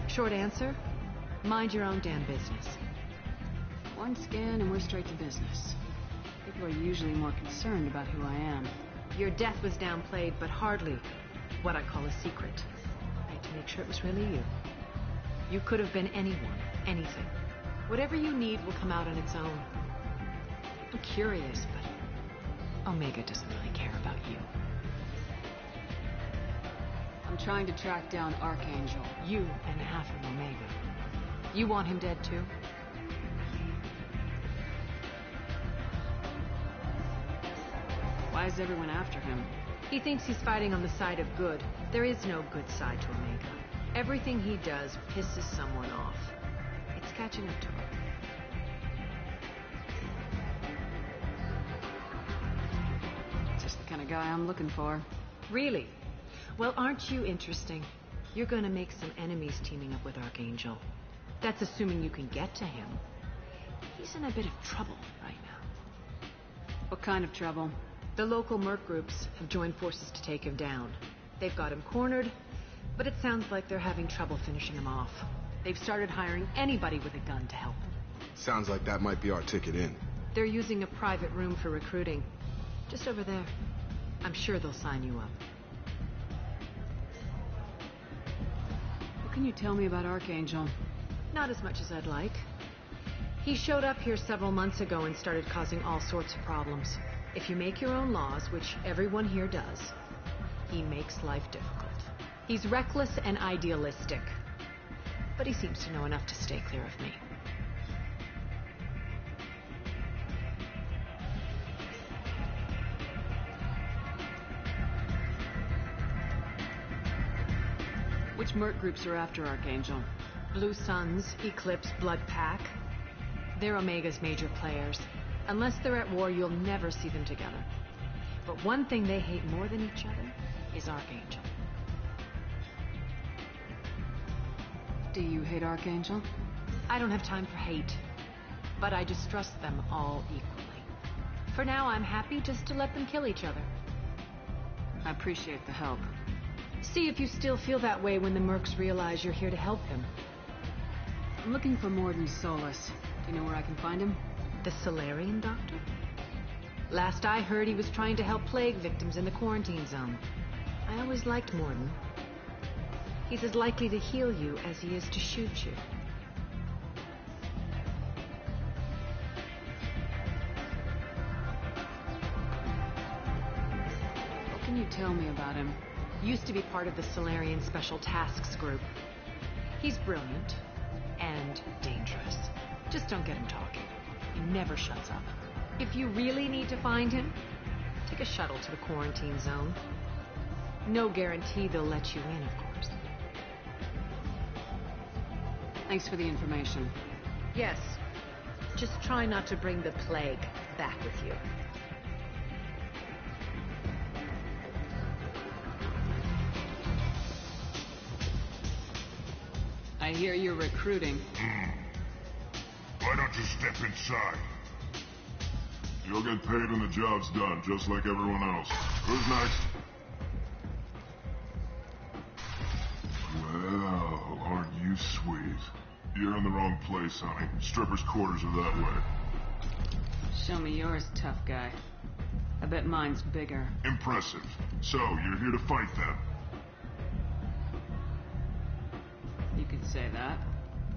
Short answer, mind your own damn business. One scan and we're straight to business. People are usually more concerned about who I am. Your death was downplayed, but hardly what I call a secret. I had to make sure it was really you. You could have been anyone, anything. Whatever you need will come out on its own. I'm curious, but Omega doesn't really care about you. I'm trying to track down Archangel. You and half of Omega. You want him dead too? Why is everyone after him? He thinks he's fighting on the side of good. There is no good side to Omega. Everything he does pisses someone off. It's catching up to him. Just the kind of guy I'm looking for. Really? Well, aren't you interesting? You're gonna make some enemies teaming up with Archangel. That's assuming you can get to him. He's in a bit of trouble right now. What kind of trouble? The local merc groups have joined forces to take him down. They've got him cornered, but it sounds like they're having trouble finishing him off. They've started hiring anybody with a gun to help them. Sounds like that might be our ticket in. They're using a private room for recruiting. Just over there. I'm sure they'll sign you up. What can you tell me about Archangel? Not as much as I'd like. He showed up here several months ago and started causing all sorts of problems. If you make your own laws, which everyone here does, he makes life difficult. He's reckless and idealistic. But he seems to know enough to stay clear of me. Which merc groups are after Archangel? Blue Suns, Eclipse, Blood Pack. They're Omega's major players. Unless they're at war, you'll never see them together. But one thing they hate more than each other is Archangel. Do you hate Archangel? I don't have time for hate, but I distrust them all equally. For now, I'm happy just to let them kill each other. I appreciate the help. See if you still feel that way when the mercs realize you're here to help them. I'm looking for Morden Solus. Do you know where I can find him? The Solarian doctor? Last I heard, he was trying to help plague victims in the quarantine zone. I always liked Morden. He's as likely to heal you as he is to shoot you. What can you tell me about him? Used to be part of the Solarian Special Tasks Group. He's brilliant and dangerous. Just don't get him talking. He never shuts up. If you really need to find him, take a shuttle to the quarantine zone. No guarantee they'll let you in, of course. Thanks for the information. Yes. Just try not to bring the plague back with you. I hear you're recruiting. Why don't you step inside? You'll get paid when the job's done, just like everyone else. Who's next? Well, aren't you sweet? You're in the wrong place, honey. Strippers' quarters are that way. Show me yours, tough guy. I bet mine's bigger. Impressive. So, you're here to fight them? You could say that.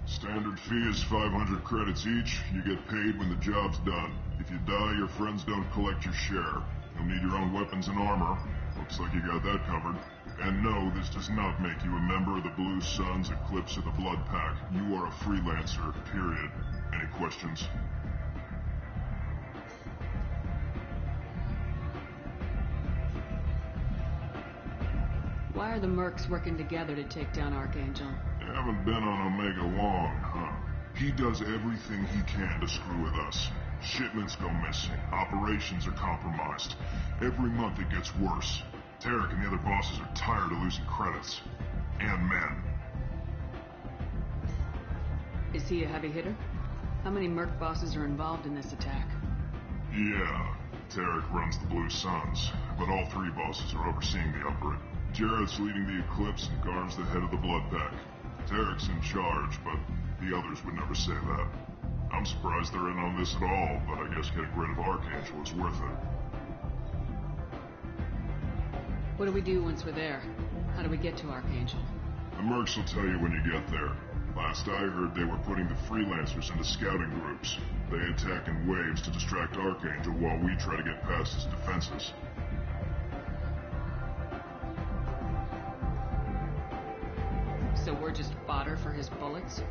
Standard fee is 500 credits each. You get paid when the job's done. If you die, your friends don't collect your share. You'll need your own weapons and armor. Looks like you got that covered. And no, this does not make you a member of the Blue Suns, Eclipse, or the Blood Pack. You are a freelancer, period. Any questions? Why are the mercs working together to take down Archangel? You haven't been on Omega long, huh? He does everything he can to screw with us. Shipments go missing. Operations are compromised. Every month it gets worse. Tarek and the other bosses are tired of losing credits. And men. Is he a heavy hitter? How many merc bosses are involved in this attack? Yeah, Tarek runs the Blue Suns, but all three bosses are overseeing the upgrade. Jarrett's leading the Eclipse and Garm's the head of the Blood Pack. Tarek's in charge, but the others would never say that. I'm surprised they're in on this at all, but I guess getting rid of Archangel is worth it. What do we do once we're there? How do we get to Archangel? The mercs will tell you when you get there. Last I heard, they were putting the freelancers into scouting groups. They attack in waves to distract Archangel while we try to get past his defenses. So we're just fodder for his bullets?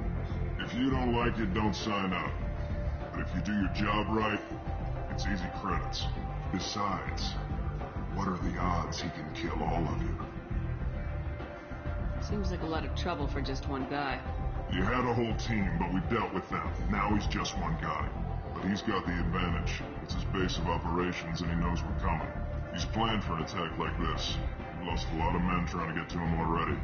If you don't like it, don't sign up. But if you do your job right, it's easy credits. Besides, what are the odds he can kill all of you? Seems like a lot of trouble for just one guy. You had a whole team, but we dealt with them. Now he's just one guy. But he's got the advantage. It's his base of operations, and he knows we're coming. He's planned for an attack like this. We've lost a lot of men trying to get to him already.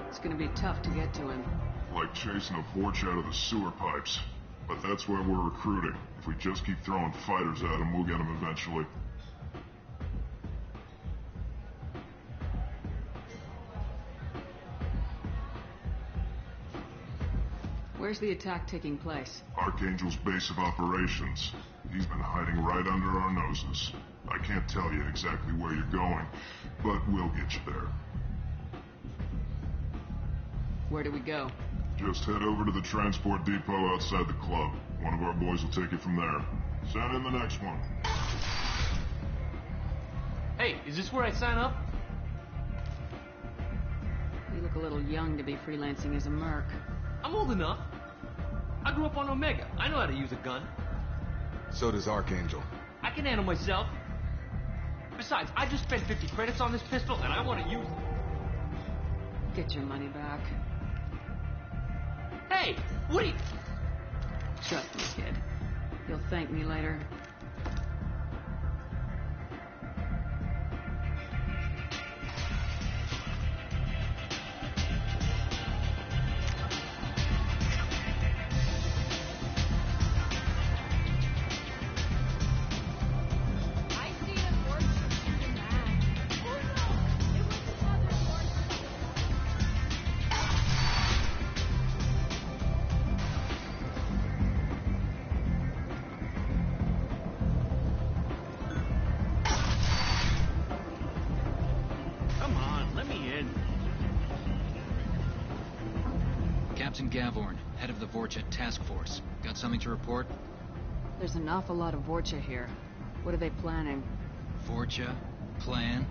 It's gonna be tough to get to him. Like chasing a porch out of the sewer pipes. But that's why we're recruiting. If we just keep throwing fighters at him, we'll get him eventually. Where's the attack taking place? Archangel's base of operations. He's been hiding right under our noses. I can't tell you exactly where you're going, but we'll get you there. Where do we go? Just head over to the transport depot outside the club. One of our boys will take you from there. Send in the next one. Hey, is this where I sign up? You look a little young to be freelancing as a merc. I'm old enough. I grew up on Omega. I know how to use a gun. So does Archangel. I can handle myself. Besides, I just spent 50 credits on this pistol, and I want to use it. Get your money back. Hey, what are you... Trust me, kid. You'll thank me later. Captain Gavorn, head of the Vorcha task force. Got something to report? There's an awful lot of Vorcha here. What are they planning? Vorcha? Plan?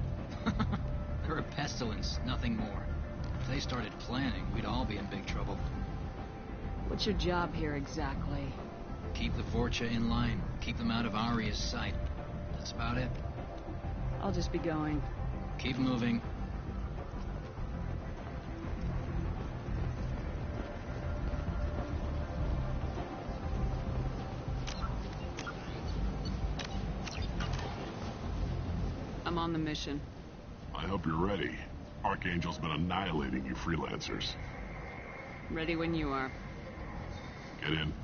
They're a pestilence, nothing more. If they started planning, we'd all be in big trouble. What's your job here exactly? Keep the Vorcha in line. Keep them out of Aria's sight. That's about it. I'll just be going. Keep moving. I'm on the mission. I hope you're ready. Archangel's been annihilating you freelancers. Ready when you are. Get in.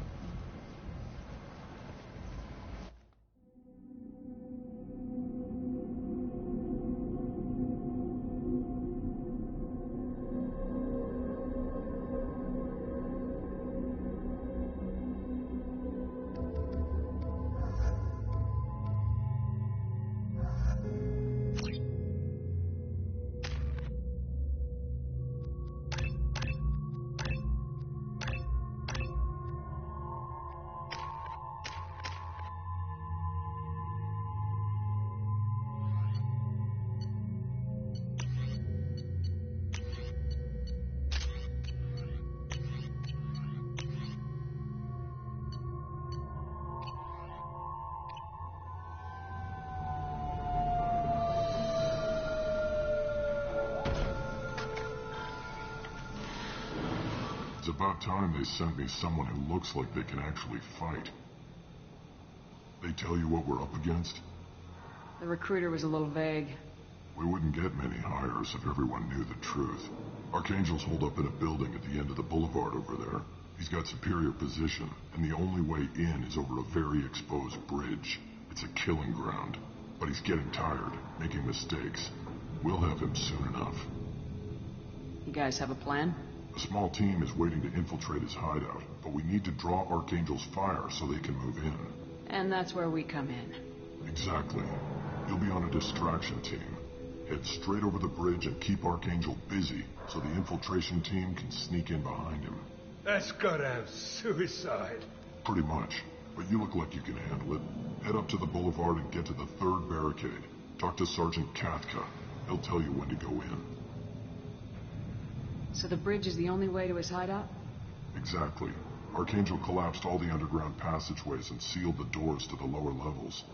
It's about time they sent me someone who looks like they can actually fight. They tell you what we're up against? The recruiter was a little vague. We wouldn't get many hires if everyone knew the truth. Archangel's holed up in a building at the end of the boulevard over there. He's got superior position, and the only way in is over a very exposed bridge. It's a killing ground. But he's getting tired, making mistakes. We'll have him soon enough. You guys have a plan? A small team is waiting to infiltrate his hideout, but we need to draw Archangel's fire so they can move in. And that's where we come in. Exactly. You'll be on a distraction team. Head straight over the bridge and keep Archangel busy so the infiltration team can sneak in behind him. That's goddamn suicide. Pretty much. But you look like you can handle it. Head up to the boulevard and get to the third barricade. Talk to Sergeant Katka. He'll tell you when to go in. So the bridge is the only way to his hideout? Exactly. Archangel collapsed all the underground passageways and sealed the doors to the lower levels.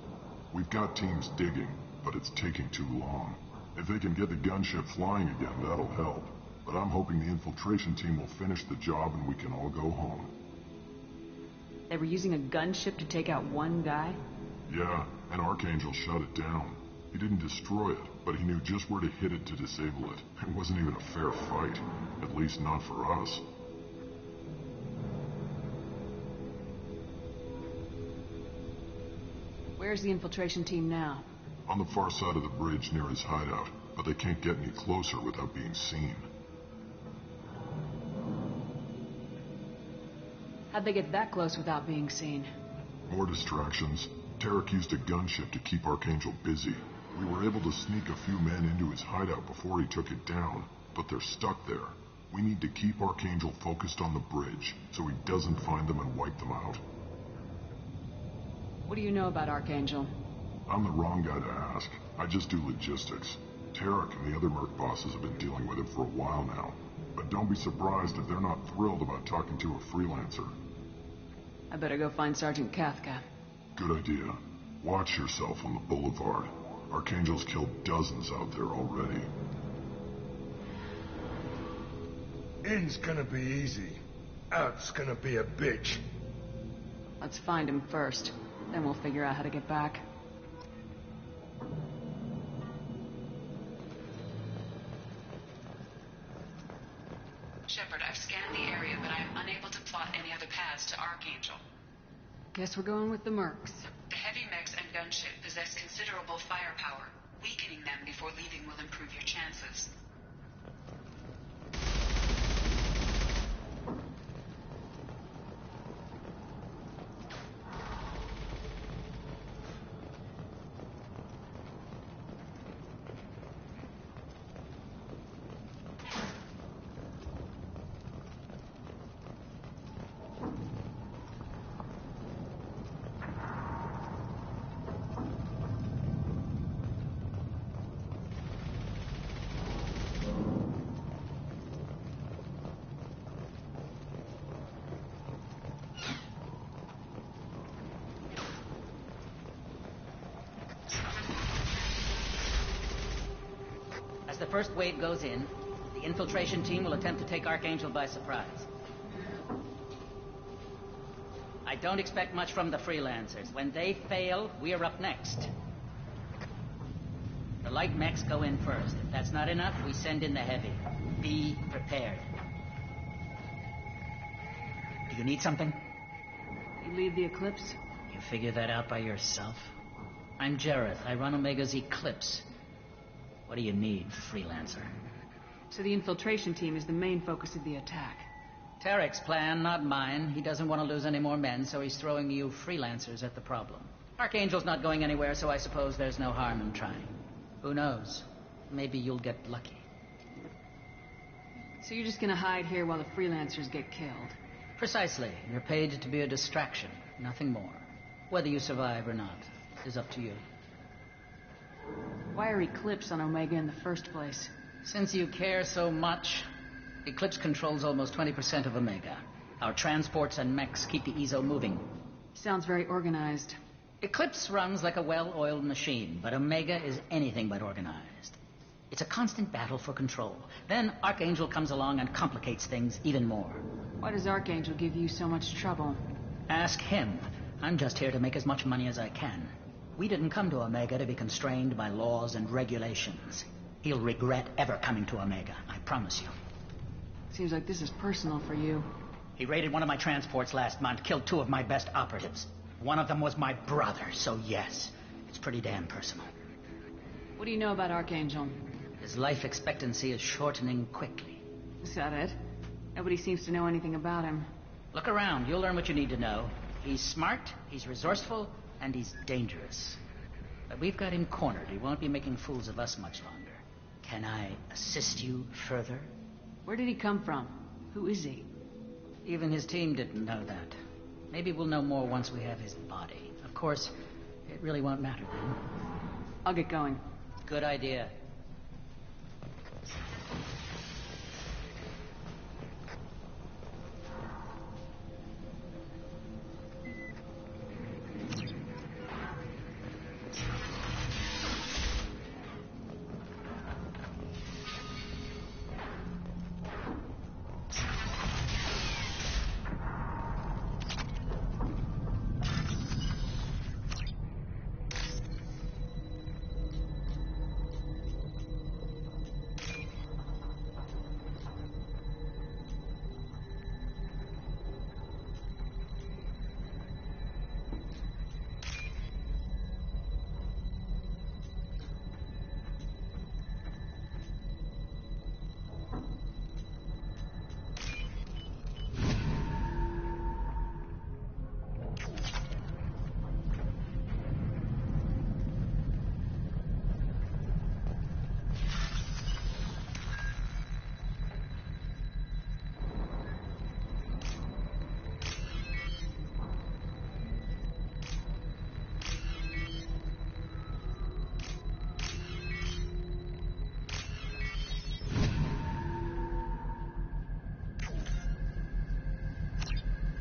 We've got teams digging, but it's taking too long. If they can get the gunship flying again, that'll help. But I'm hoping the infiltration team will finish the job and we can all go home. They were using a gunship to take out one guy? Yeah, and Archangel shut it down. He didn't destroy it, but he knew just where to hit it to disable it. It wasn't even a fair fight. At least not for us. Where's the infiltration team now? On the far side of the bridge near his hideout, but they can't get any closer without being seen. How'd they get that close without being seen? More distractions. Tarek used a gunship to keep Archangel busy. We were able to sneak a few men into his hideout before he took it down, but they're stuck there. We need to keep Archangel focused on the bridge, so he doesn't find them and wipe them out. What do you know about Archangel? I'm the wrong guy to ask. I just do logistics. Tarek and the other merc bosses have been dealing with him for a while now. But don't be surprised if they're not thrilled about talking to a freelancer. I better go find Sergeant Kafka. Good idea. Watch yourself on the boulevard. Archangel's killed dozens out there already. In's gonna be easy. Out's gonna be a bitch. Let's find him first. Then we'll figure out how to get back. Shepard, I've scanned the area, but I am unable to plot any other paths to Archangel. Guess we're going with the mercs. The heavy mechs and gunship possess considerable firepower. Weakening them before leaving will improve your chances. As the first wave goes in, the infiltration team will attempt to take Archangel by surprise. I don't expect much from the freelancers. When they fail, we are up next. The light mechs go in first. If that's not enough, we send in the heavy. Be prepared. Do you need something? You lead the Eclipse? You figure that out by yourself? I'm Jareth. I run Omega's Eclipse. What do you need, freelancer? So the infiltration team is the main focus of the attack. Tarek's plan, not mine. He doesn't want to lose any more men, so he's throwing you freelancers at the problem. Archangel's not going anywhere, so I suppose there's no harm in trying. Who knows? Maybe you'll get lucky. So you're just gonna hide here while the freelancers get killed? Precisely. You're paid to be a distraction, nothing more. Whether you survive or not is up to you. Why are Eclipse on Omega in the first place? Since you care so much, Eclipse controls almost 20% of Omega. Our transports and mechs keep the EZO moving. Sounds very organized. Eclipse runs like a well-oiled machine, but Omega is anything but organized. It's a constant battle for control. Then Archangel comes along and complicates things even more. Why does Archangel give you so much trouble? Ask him. I'm just here to make as much money as I can. We didn't come to Omega to be constrained by laws and regulations. He'll regret ever coming to Omega, I promise you. Seems like this is personal for you. He raided one of my transports last month, killed 2 of my best operatives. One of them was my brother, so yes, it's pretty damn personal. What do you know about Archangel? His life expectancy is shortening quickly. Is that it? Nobody seems to know anything about him. Look around, you'll learn what you need to know. He's smart, he's resourceful, and he's dangerous. But we've got him cornered. He won't be making fools of us much longer. Can I assist you further? Where did he come from? Who is he? Even his team didn't know that. Maybe we'll know more once we have his body. Of course, it really won't matter then. I'll get going. Good idea.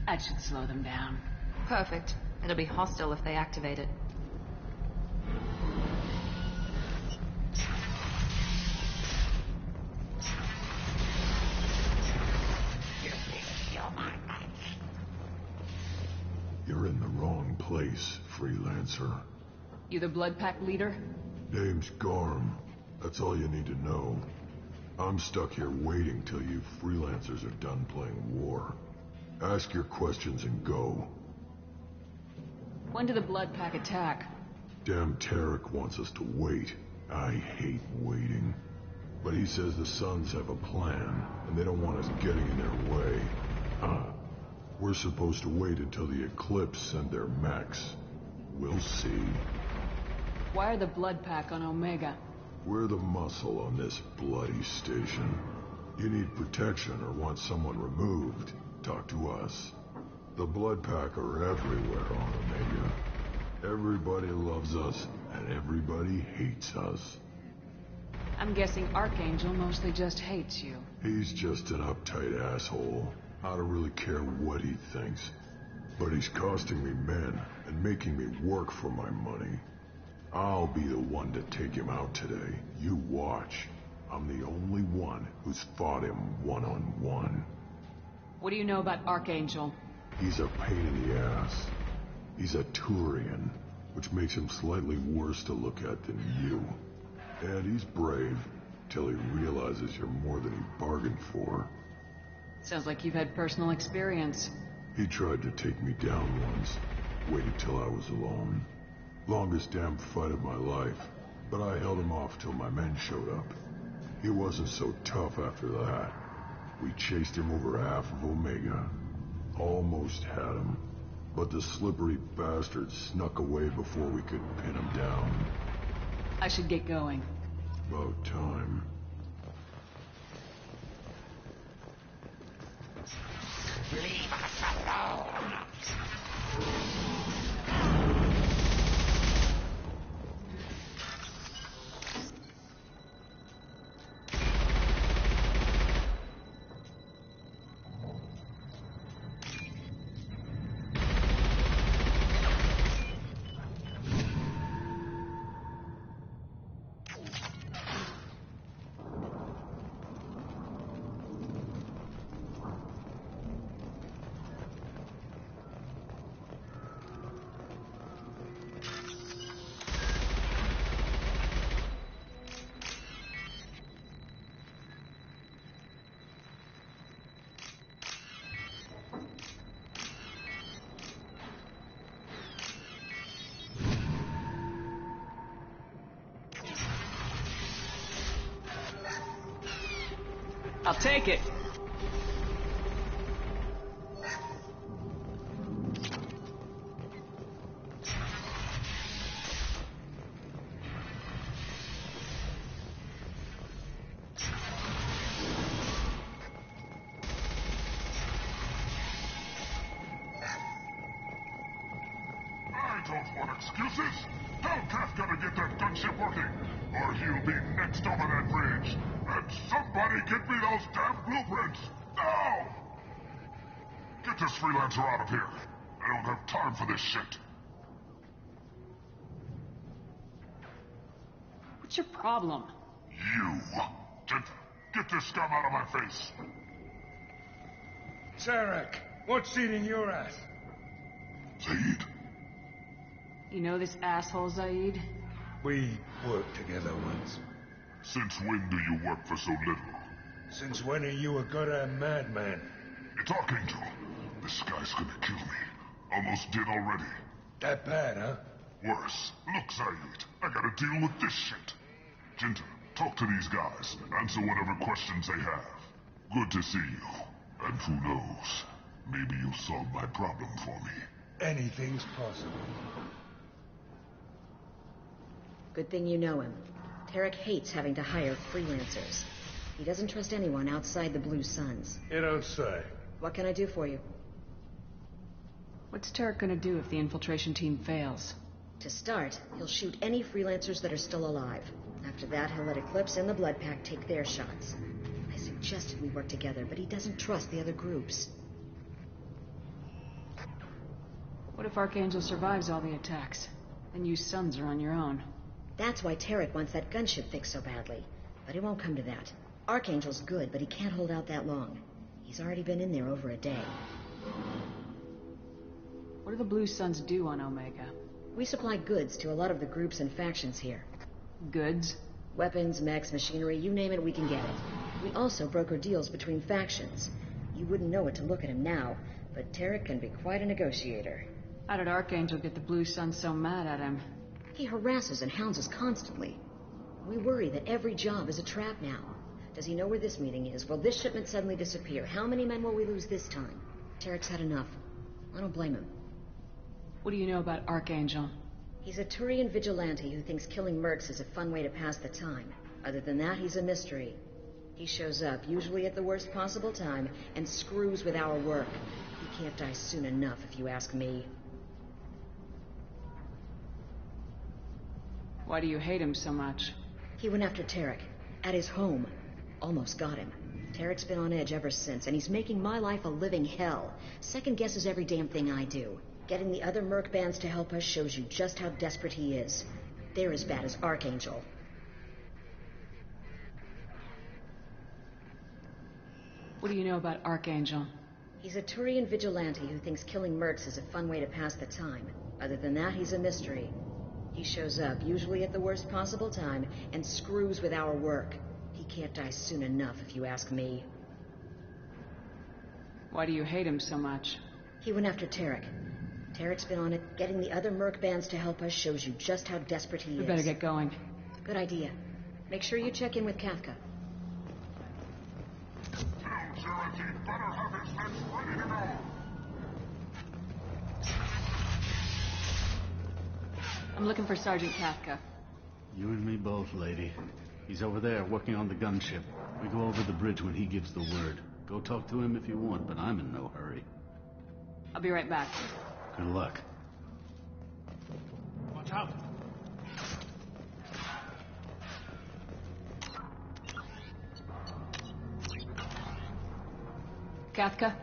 That should slow them down. Perfect. It'll be hostile if they activate it. You're in the wrong place, freelancer. You the Blood Pack leader? Name's Garm. That's all you need to know. I'm stuck here waiting till you freelancers are done playing war. Ask your questions and go. When do the Blood Pack attack? Damn Tarek wants us to wait. I hate waiting. But he says the Suns have a plan, and they don't want us getting in their way. We're supposed to wait until the Eclipse send their mechs. We'll see. Why are the Blood Pack on Omega? We're the muscle on this bloody station. You need protection or want someone removed, talk to us. The Blood Pack are everywhere on Omega. Everybody loves us, and everybody hates us. I'm guessing Archangel mostly just hates you. He's just an uptight asshole. I don't really care what he thinks. But he's costing me men and making me work for my money. I'll be the one to take him out today. You watch. I'm the only one who's fought him one-on-one. What do you know about Archangel? He's a pain in the ass. He's a Turian, which makes him slightly worse to look at than you. And he's brave, till he realizes you're more than he bargained for. Sounds like you've had personal experience. He tried to take me down once. Waited till I was alone. Longest damn fight of my life. But I held him off till my men showed up. He wasn't so tough after that. We chased him over half of Omega. Almost had him. But the slippery bastard snuck away before we could pin him down. I should get going. About time. Leave us alone! I'll take it. I don't want excuses. Tell Kafka to get that gunship working, or he'll be next over that bridge. And somebody get me those damn blueprints! Now! Get this freelancer out of here. I don't have time for this shit. What's your problem? You. Get this scum out of my face. Tarek, what's eating your ass? Zaid. You know this asshole, Zaid? We worked together once. Since when do you work for so little? Since when are you a goddamn madman? It's Archangel. This guy's gonna kill me. Almost did already. That bad, huh? Worse. Look, Zaid, I gotta deal with this shit. Jinta, talk to these guys. Answer whatever questions they have. Good to see you. And who knows, maybe you'll solve my problem for me. Anything's possible. Good thing you know him. Tarek hates having to hire freelancers. He doesn't trust anyone outside the Blue Suns. You don't say. What can I do for you? What's Tarek gonna do if the infiltration team fails? To start, he'll shoot any freelancers that are still alive. After that, he'll let Eclipse and the Blood Pack take their shots. I suggested we work together, but he doesn't trust the other groups. What if Archangel survives all the attacks? Then you sons are on your own. That's why Tarek wants that gunship fixed so badly. But it won't come to that. Archangel's good, but he can't hold out that long. He's already been in there over a day. What do the Blue Suns do on Omega? We supply goods to a lot of the groups and factions here. Goods? Weapons, mechs, machinery, you name it, we can get it. We also broker deals between factions. You wouldn't know it to look at him now, but Tarek can be quite a negotiator. How did Archangel get the Blue Suns so mad at him? He harasses and hounds us constantly. We worry that every job is a trap now. Does he know where this meeting is? Will this shipment suddenly disappear? How many men will we lose this time? Tarek's had enough. I don't blame him. What do you know about Archangel? He's a Turian vigilante who thinks killing mercs is a fun way to pass the time. Other than that, he's a mystery. He shows up, usually at the worst possible time, and screws with our work. He can't die soon enough, if you ask me. Why do you hate him so much? He went after Tarek. At his home. Almost got him. Tarek's been on edge ever since, and he's making my life a living hell. Second guesses every damn thing I do. Getting the other merc bands to help us shows you just how desperate he is. They're as bad as Archangel. What do you know about Archangel? He's a Turian vigilante who thinks killing mercs is a fun way to pass the time. Other than that, he's a mystery. He shows up, usually at the worst possible time, and screws with our work. He can't die soon enough, if you ask me. Why do you hate him so much? He went after Tarek. Tarek's been on it. Getting the other merc bands to help us shows you just how desperate he is. We better get going. Good idea. Make sure you check in with Kafka. I'm looking for Sergeant Kafka. You and me both, lady. He's over there working on the gunship. We go over the bridge when he gives the word. Go talk to him if you want, but I'm in no hurry. I'll be right back. Good luck. Watch out! Kafka?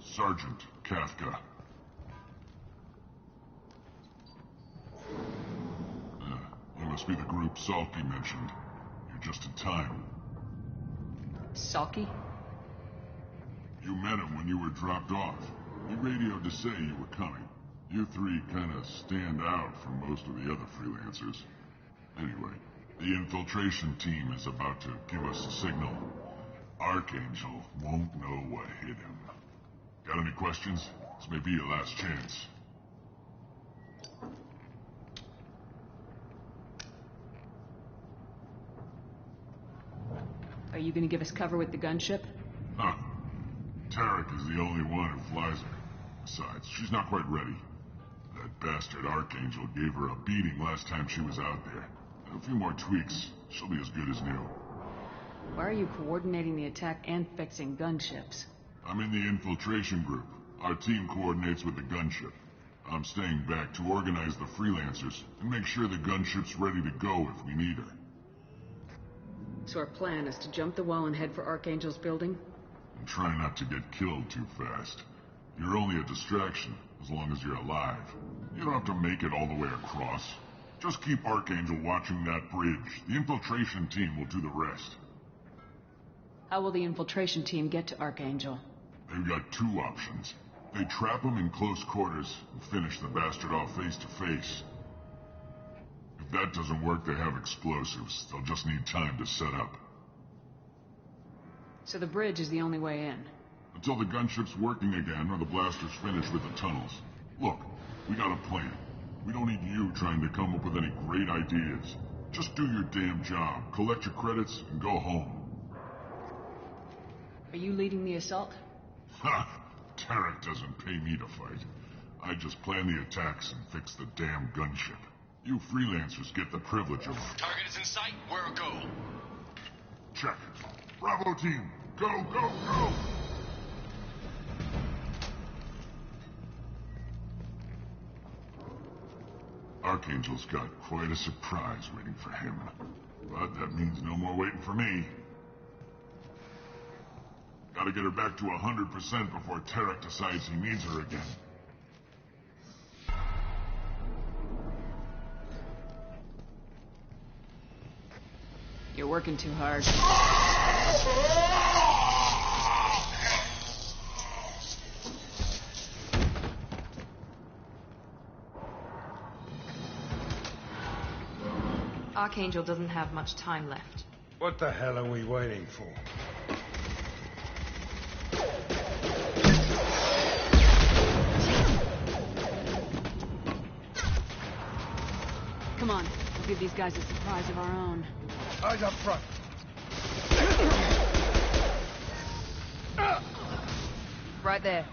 Sergeant Kafka. You must be the group Salky mentioned. You're just in time. Salky? You met him when you were dropped off. He radioed to say you were coming. You three kind of stand out from most of the other freelancers. Anyway, the infiltration team is about to give us a signal. Archangel won't know what hit him. Got any questions? This may be your last chance. Are you gonna give us cover with the gunship? Huh. Tarek is the only one who flies her. Besides, she's not quite ready. That bastard Archangel gave her a beating last time she was out there. A few more tweaks, she'll be as good as new. Why are you coordinating the attack and fixing gunships? I'm in the infiltration group. Our team coordinates with the gunship. I'm staying back to organize the freelancers and make sure the gunship's ready to go if we need her. So our plan is to jump the wall and head for Archangel's building? And try not to get killed too fast. You're only a distraction, as long as you're alive. You don't have to make it all the way across. Just keep Archangel watching that bridge. The infiltration team will do the rest. How will the infiltration team get to Archangel? They've got two options. They trap him in close quarters and finish the bastard off face to face. If that doesn't work, they have explosives. They'll just need time to set up. So the bridge is the only way in? Until the gunship's working again or the blasters finish with the tunnels. Look, we got a plan. We don't need you trying to come up with any great ideas. Just do your damn job, collect your credits, and go home. Are you leading the assault? Ha! Tarek doesn't pay me to fight. I just plan the attacks and fix the damn gunship. You freelancers get the privilege of... Target is in sight. Where a go? Check. Bravo team, go, go, go! Archangel's got quite a surprise waiting for him. But that means no more waiting for me. Gotta get her back to 100% before Tarek decides he needs her again. You're working too hard. Archangel doesn't have much time left. What the hell are we waiting for? Come on, we'll give these guys a surprise of our own. Eyes up front. Right there.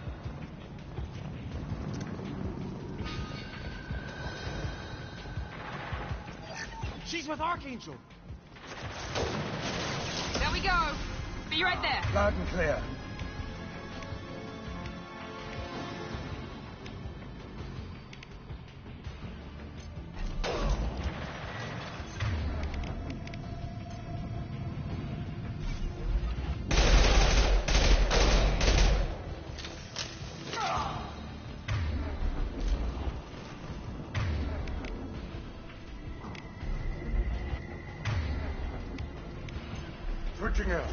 She's with Archangel. There we go. Be right there. Loud and clear. Switching out.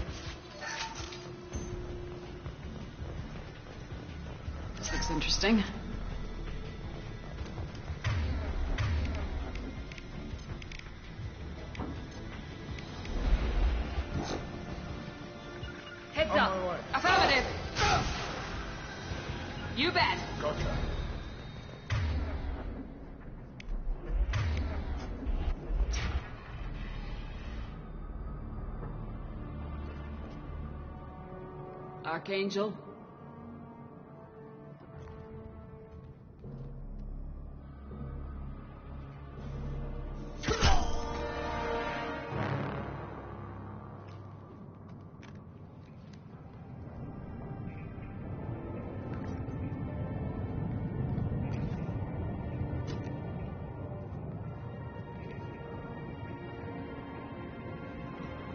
This looks interesting. Heads On up. my way. Affirmative. You bet. Gotcha. Archangel.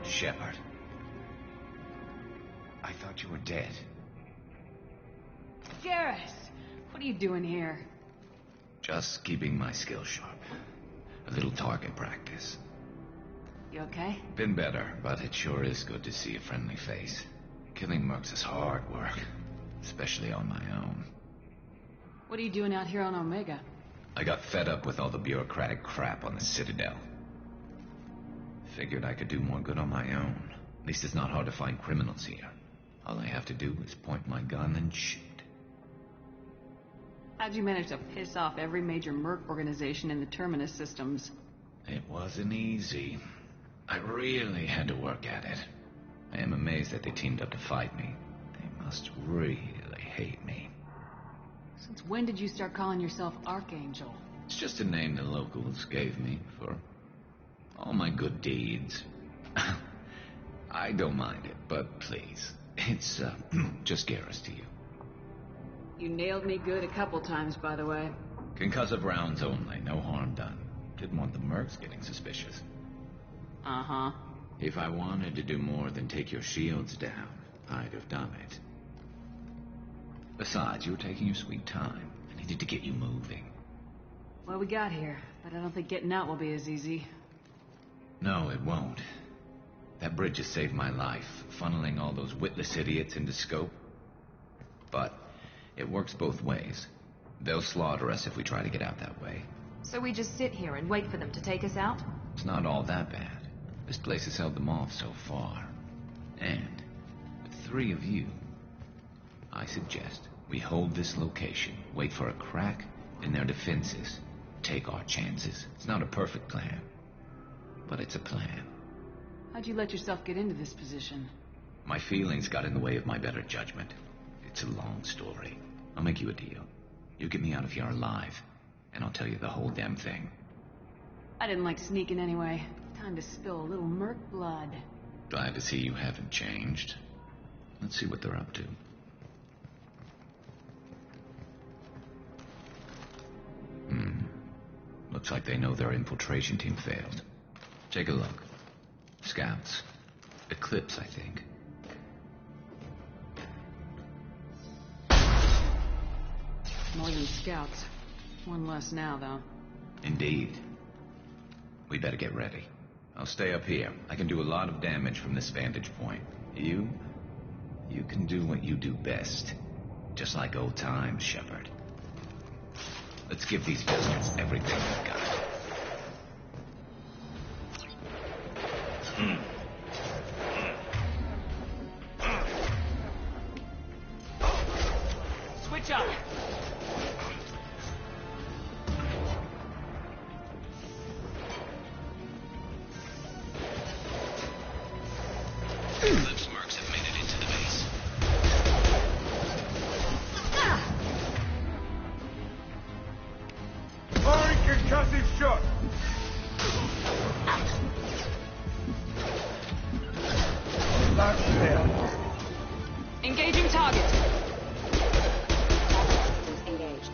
Shepard. I thought you were dead. Garrus, what are you doing here? Just keeping my skills sharp. A little target practice. You okay? Been better, but it sure is good to see a friendly face. Killing mercs is hard work, especially on my own. What are you doing out here on Omega? I got fed up with all the bureaucratic crap on the Citadel. Figured I could do more good on my own. At least it's not hard to find criminals here. All I have to do is point my gun and shoot. How'd you manage to piss off every major merc organization in the Terminus systems? It wasn't easy. I really had to work at it. I am amazed that they teamed up to fight me. They must really hate me. Since when did you start calling yourself Archangel? It's just a name the locals gave me for all my good deeds. I don't mind it, but please, it's just Garrus to you. You nailed me good a couple times, by the way. Concussive rounds only, no harm done. Didn't want the mercs getting suspicious. Uh-huh. If I wanted to do more than take your shields down, I'd have done it. Besides, you were taking your sweet time. I needed to get you moving. Well, we got here, but I don't think getting out will be as easy. No, it won't. That bridge has saved my life, funneling all those witless idiots into scope. But it works both ways. They'll slaughter us if we try to get out that way. So we just sit here and wait for them to take us out? It's not all that bad. This place has held them off so far. And with 3 of you, I suggest we hold this location, wait for a crack in their defenses, take our chances. It's not a perfect plan, but it's a plan. How'd you let yourself get into this position? My feelings got in the way of my better judgment. It's a long story. I'll make you a deal. You get me out of here alive, and I'll tell you the whole damn thing. I didn't like sneaking anyway. Time to spill a little merc blood. Glad to see you haven't changed. Let's see what they're up to. Looks like they know their infiltration team failed. Take a look. Scouts. Eclipse, I think. More than scouts. One less now, though. Indeed. We better get ready. I'll stay up here. I can do a lot of damage from this vantage point. You can do what you do best. Just like old times, Shepard. Let's give these bastards everything we've got. Switch up! Eclipse mercs have made it into the base. Firing concussive shot! That's clear. Engaging target. Engaged.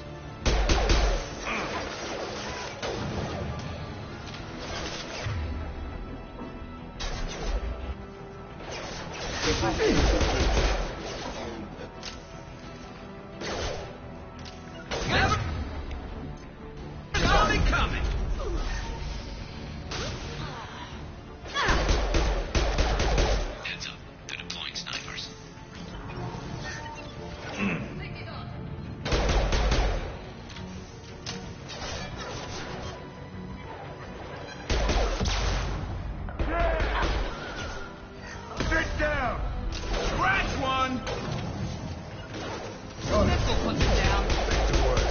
Heads up, they're deploying snipers. Sit down! Scratch one! This will put them down. Back to work.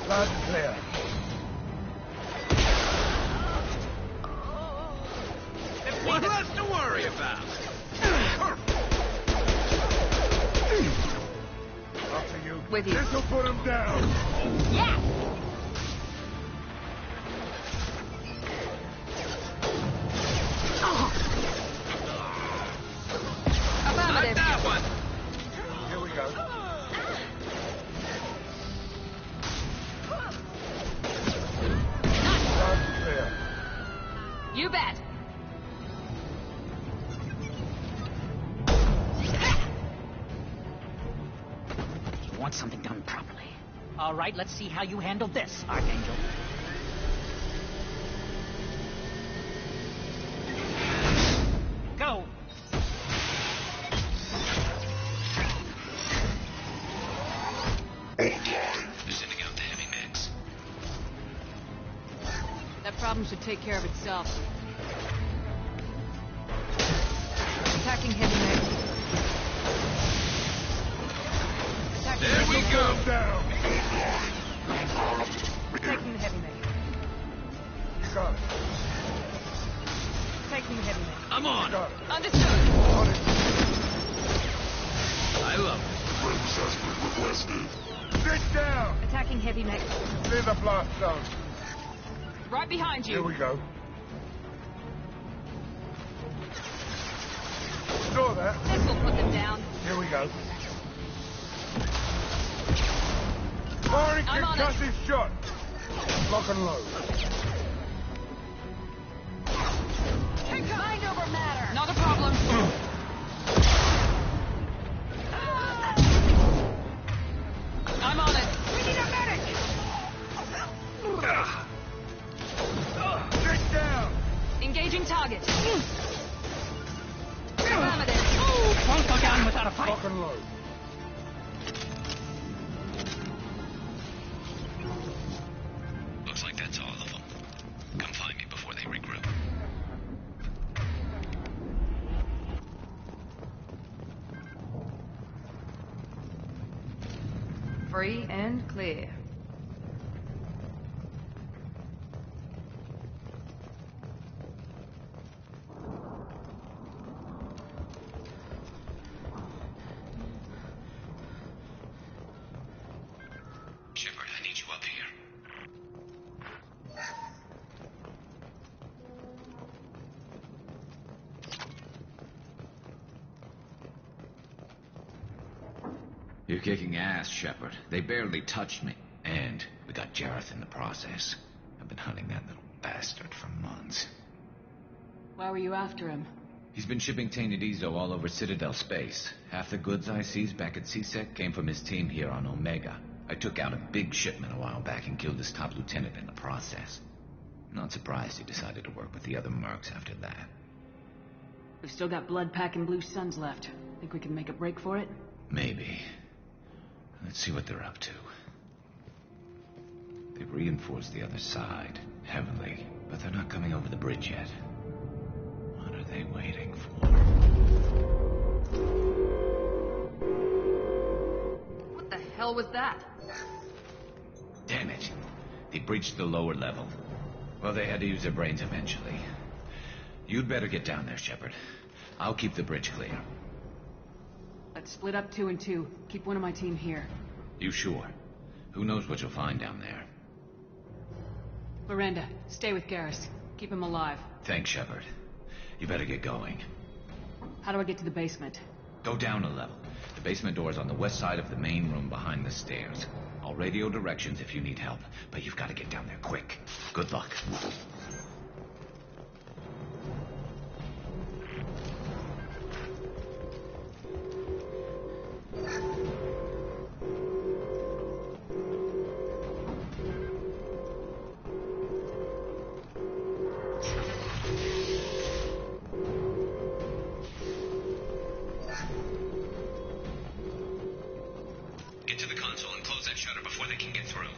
That's clear. There's one less to worry about. Up to you. With you. This'll put him down. Yeah! Affirmative. That one! Here we go. That's clear. You bet. You want something done properly. All right, let's see how you handle this, Archangel. Go! They're sending out the heavy mix. That problem should take care of itself. Attacking heavy mech. Attacking There we go! Down. Taking the heavy mech. You got it. Taking the heavy mech. I'm on! Got it. Understood. On it. I love it. Sit down. Attacking heavy mech. Clear the blast zone. Right behind you. Here we go. Saw that. This will put them down. Here we go. Firing I'm on it. concussive shot. Lock and load. Mind over matter. Not a problem. I'm on it. We need a medic. Sit down. Engaging target. Affirmative. Won't go down without a fight. Lock and load. Looks like that's all of them. Come find me Free and clear. Shepard, I need you up here. You're kicking ass, Shepard. They barely touched me. And we got Jareth in the process. I've been hunting that little bastard for months. Why were you after him? He's been shipping tainted Ezo all over Citadel space. Half the goods I seized back at CSEC came from his team here on Omega. I took out a big shipment a while back and killed his top lieutenant in the process. Not surprised he decided to work with the other mercs after that. We've still got blood-packing Blue Suns left. Think we can make a break for it? Maybe. Let's see what they're up to. They've reinforced the other side, heavily, but they're not coming over the bridge yet. What are they waiting for? What the hell was that? Damn it. They breached the lower level. Well, they had to use their brains eventually. You'd better get down there, Shepard. I'll keep the bridge clear. Let's split up 2 and 2. Keep one of my team here. You sure? Who knows what you'll find down there? Miranda, stay with Garrus. Keep him alive. Thanks, Shepard. You better get going. How do I get to the basement? Go down a level. The basement door is on the west side of the main room behind the stairs. I'll radio directions if you need help, but you've got to get down there quick. Good luck. Get to the console and close that shutter before they can get through.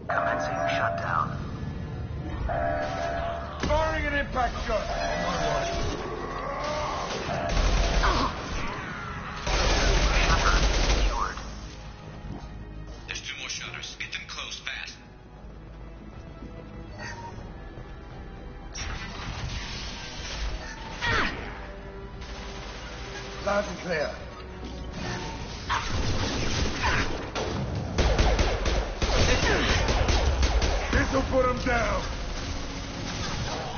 Commencing shutdown. Firing an impact shot! There's 2 more shutters. Get them closed fast. Loud and clear. This'll put him down.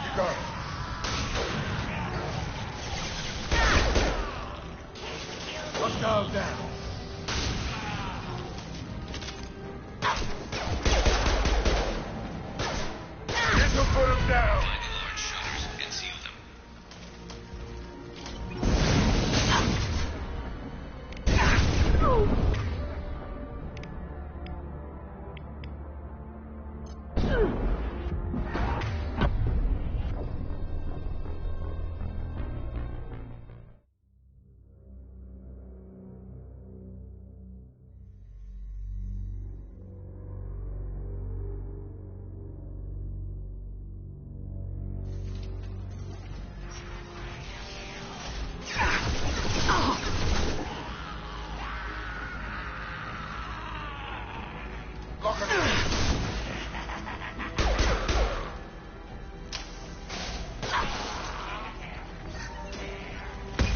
You got it. Hostile down. This'll put him down. Find the large shutters and seal them.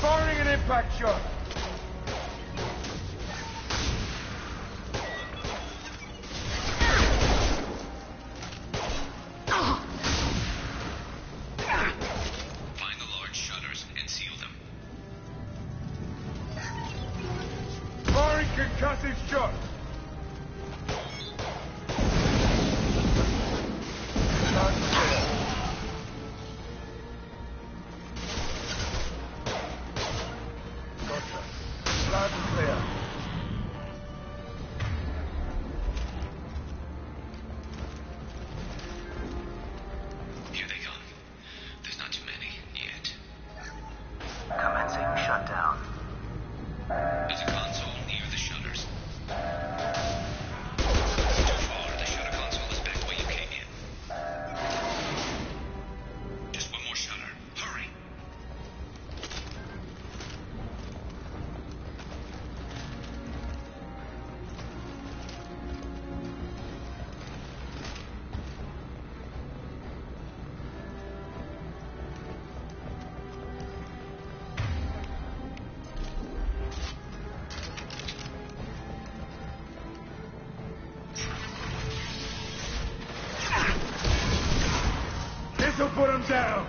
Firing an impact shot. Find the large shutters and seal them. Firing concussive shot. Loud and clear. Gotcha. Loud and clear. Here they come. There's not too many yet. Commencing shutdown. There's a console near the shutters. down!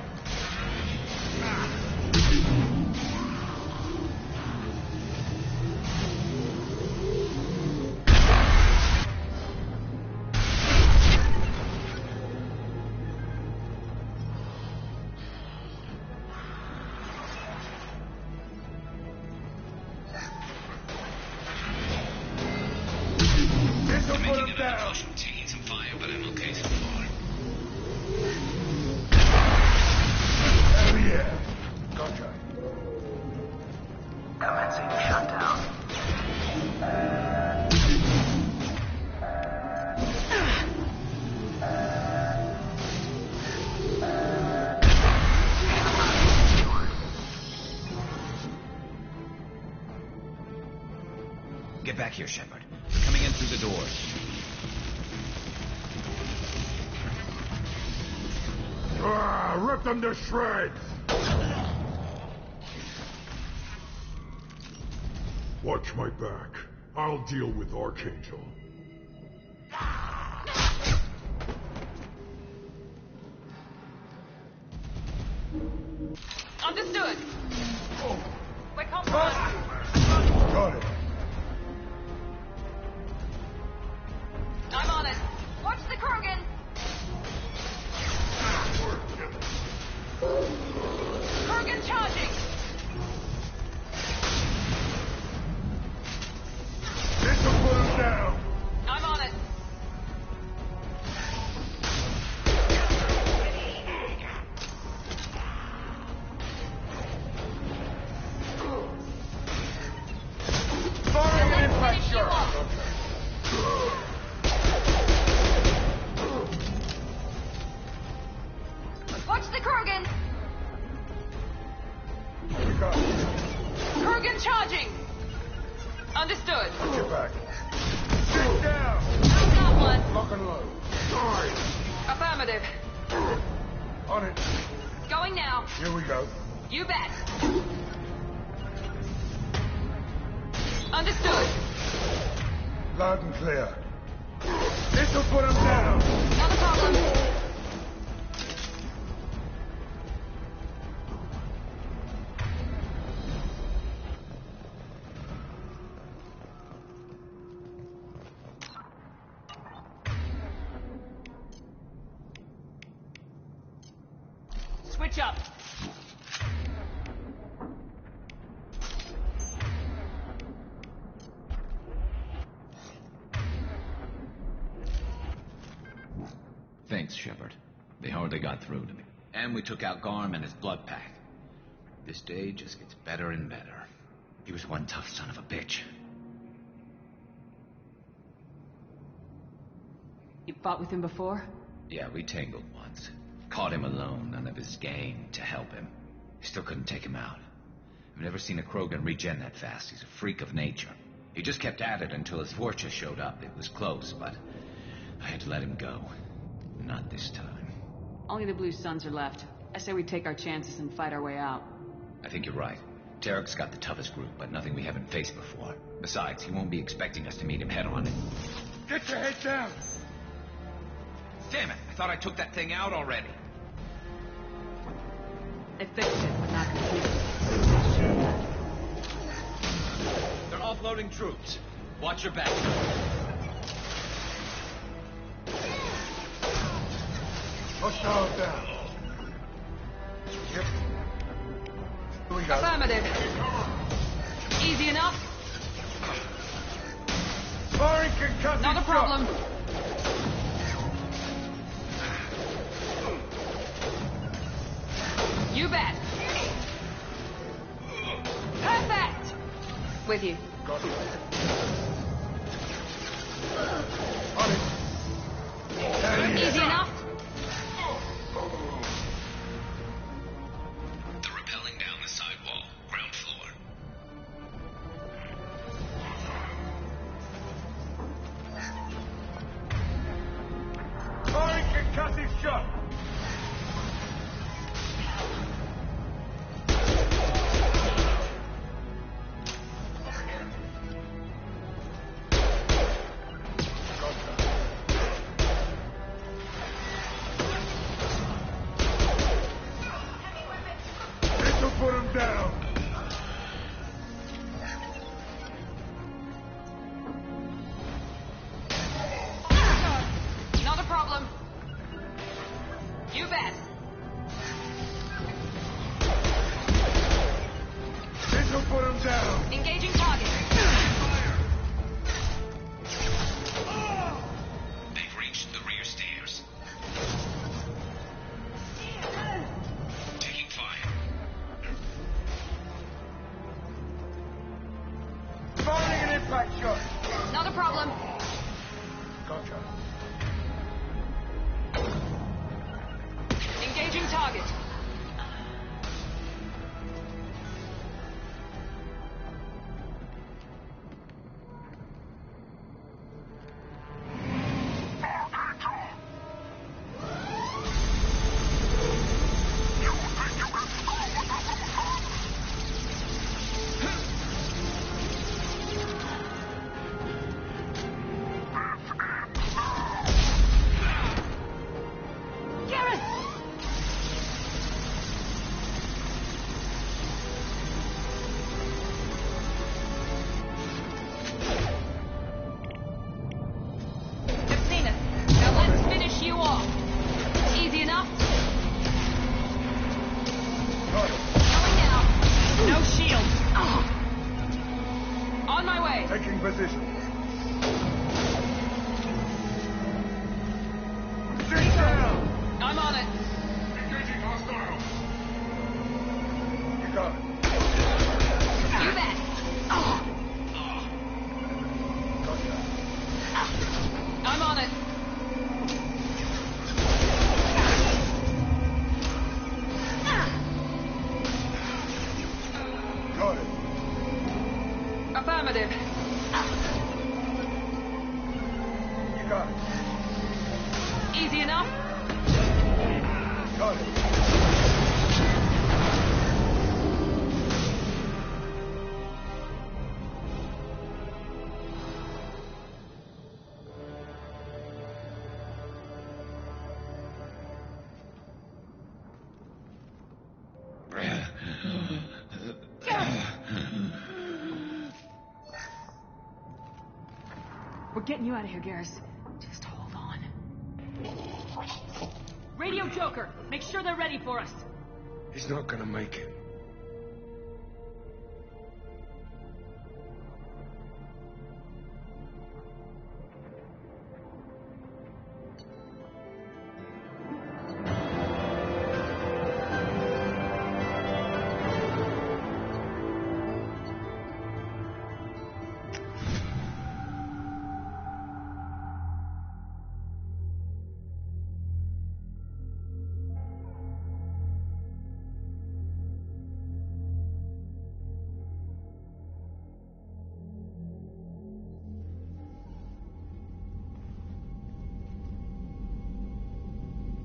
Taking some fire, but I'm okay so far. Hell yeah! Gotcha. Commencing shutdown. Get back here, Shepard. We're coming in through the doors. Rip them to shreds! Watch my back. I'll deal with Archangel. Understood. Oh. We're compromised. Got it. I'm on it. Watch the Krogan. Krogan charging. This will put him down. I'm on it. Firing an impact shot. Watch the Krogan. We got it. Krogan charging. Understood. Get back. Sit down. I got one. Lock and load. Sorry. Affirmative. On it. Going now. Here we go. You bet. Understood. Loud and clear. This will put him down. Not a problem. Switch up. Thanks, Shepard. They hardly got through to me. And we took out Garm and his blood pack. This day just gets better and better. He was one tough son of a bitch. You fought with him before? Yeah, we tangled once. Caught him alone, none of his game, to help him. Still couldn't take him out. I've never seen a Krogan regen that fast. He's a freak of nature. He just kept at it until his Vorcha showed up. It was close, but I had to let him go. Not this time. Only the Blue Suns are left. I say we take our chances and fight our way out. I think you're right. Tarek's got the toughest group, but nothing we haven't faced before. Besides, he won't be expecting us to meet him head-on. Get your head down. Damn it! I thought I took that thing out already. They fixed it, but not completely. They're offloading troops. Watch your back. Hostile down. Yep. Here we go. Affirmative. Easy enough. Firing concussive Not a problem. You bet. Perfect. With you. Got it. On it. Easy enough. They're rappelling down the side wall, ground floor. Firing concussive shot. put him down! Not a problem. You bet. This'll put him down! Engaging target. They've reached the rear stairs. Taking fire. Firing an impact shot! Not a problem. Gotcha. Engaging target. Taking position. Sit down! I'm on it. Engaging hostile. You got it. You bet. Gotcha. I'm on it. Got it. Affirmative. You got it. Easy enough? Got it. We're getting you out of here, Garrus. Just hold on. Radio Joker, make sure they're ready for us. He's not gonna make it.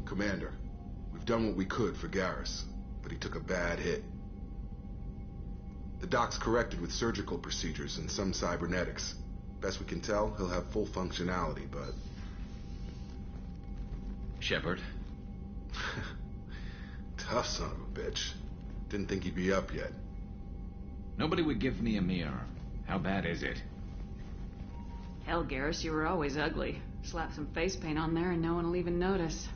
Commander, we've done what we could for Garrus, but he took a bad hit. The doc's corrected with surgical procedures and some cybernetics. Best we can tell, he'll have full functionality, but... Shepard? Tough son of a bitch. Didn't think he'd be up yet. Nobody would give me a mirror. How bad is it? Hell, Garrus, you were always ugly. Slap some face paint on there and no one will even notice.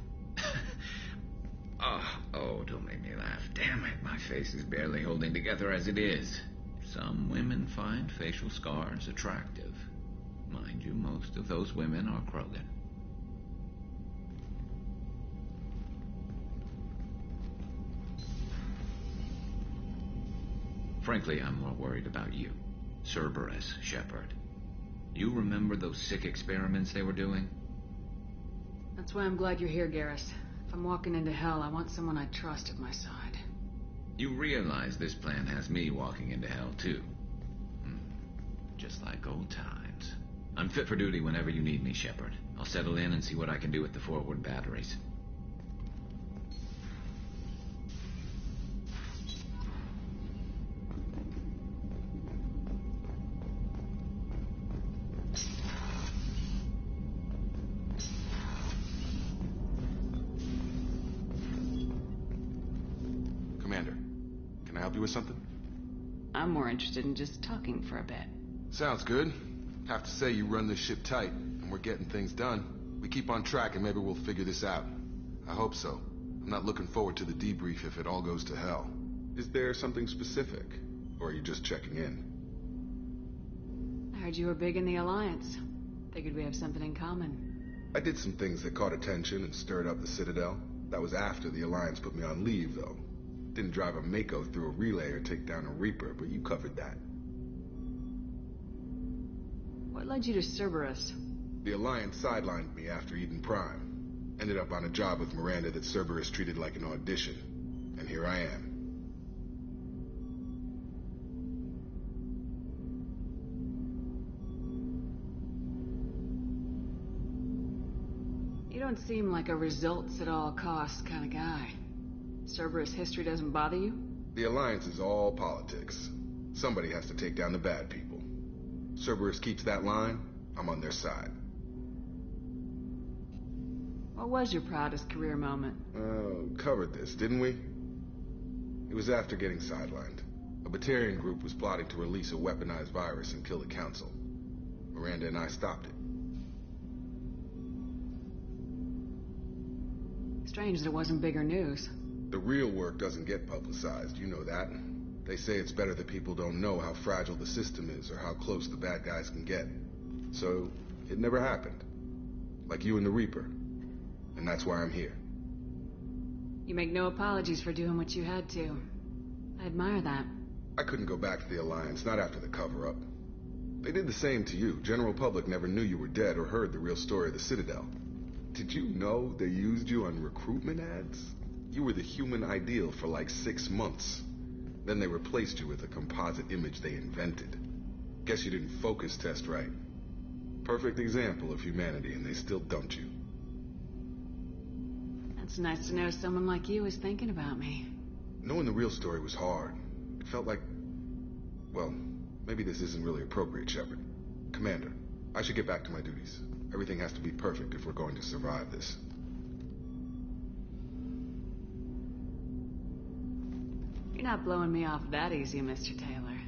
Oh, don't make me laugh. Damn it, my face is barely holding together as it is. Some women find facial scars attractive. Mind you, most of those women are Krogan. Frankly, I'm more worried about you. Cerberus, Shepard. You remember those sick experiments they were doing? That's why I'm glad you're here, Garrus. If I'm walking into hell, I want someone I trust at my side. You realize this plan has me walking into hell, too. Just like old times. I'm fit for duty whenever you need me, Shepard. I'll settle in and see what I can do with the forward batteries. Can I help you with something? I'm more interested in just talking for a bit. Sounds good. Have to say you run this ship tight, and we're getting things done. We keep on track and maybe we'll figure this out. I hope so. I'm not looking forward to the debrief if it all goes to hell. Is there something specific? Or are you just checking in? I heard you were big in the Alliance. Figured we have something in common. I did some things that caught attention and stirred up the Citadel. That was after the Alliance put me on leave, though. Didn't drive a Mako through a relay or take down a Reaper, but you covered that. What led you to Cerberus? The Alliance sidelined me after Eden Prime. Ended up on a job with Miranda that Cerberus treated like an audition. And here I am. You don't seem like a results-at-all-costs kind of guy. Cerberus history doesn't bother you? The Alliance is all politics. Somebody has to take down the bad people. Cerberus keeps that line, I'm on their side. What was your proudest career moment? Covered this, didn't we? It was after getting sidelined. A Batarian group was plotting to release a weaponized virus and kill the Council. Miranda and I stopped it. Strange that it wasn't bigger news. The real work doesn't get publicized, you know that. They say it's better that people don't know how fragile the system is or how close the bad guys can get. So, it never happened. Like you and the Reaper. And that's why I'm here. You make no apologies for doing what you had to. I admire that. I couldn't go back to the Alliance, not after the cover-up. They did the same to you. General public never knew you were dead or heard the real story of the Citadel. Did you know they used you on recruitment ads? You were the human ideal for like 6 months. Then they replaced you with a composite image they invented. Guess you didn't focus test right. Perfect example of humanity, and they still dumped you. It's nice to know someone like you is thinking about me. Knowing the real story was hard. It felt like... Well, maybe this isn't really appropriate, Shepard. Commander, I should get back to my duties. Everything has to be perfect if we're going to survive this. You're not blowing me off that easy, Mr. Taylor.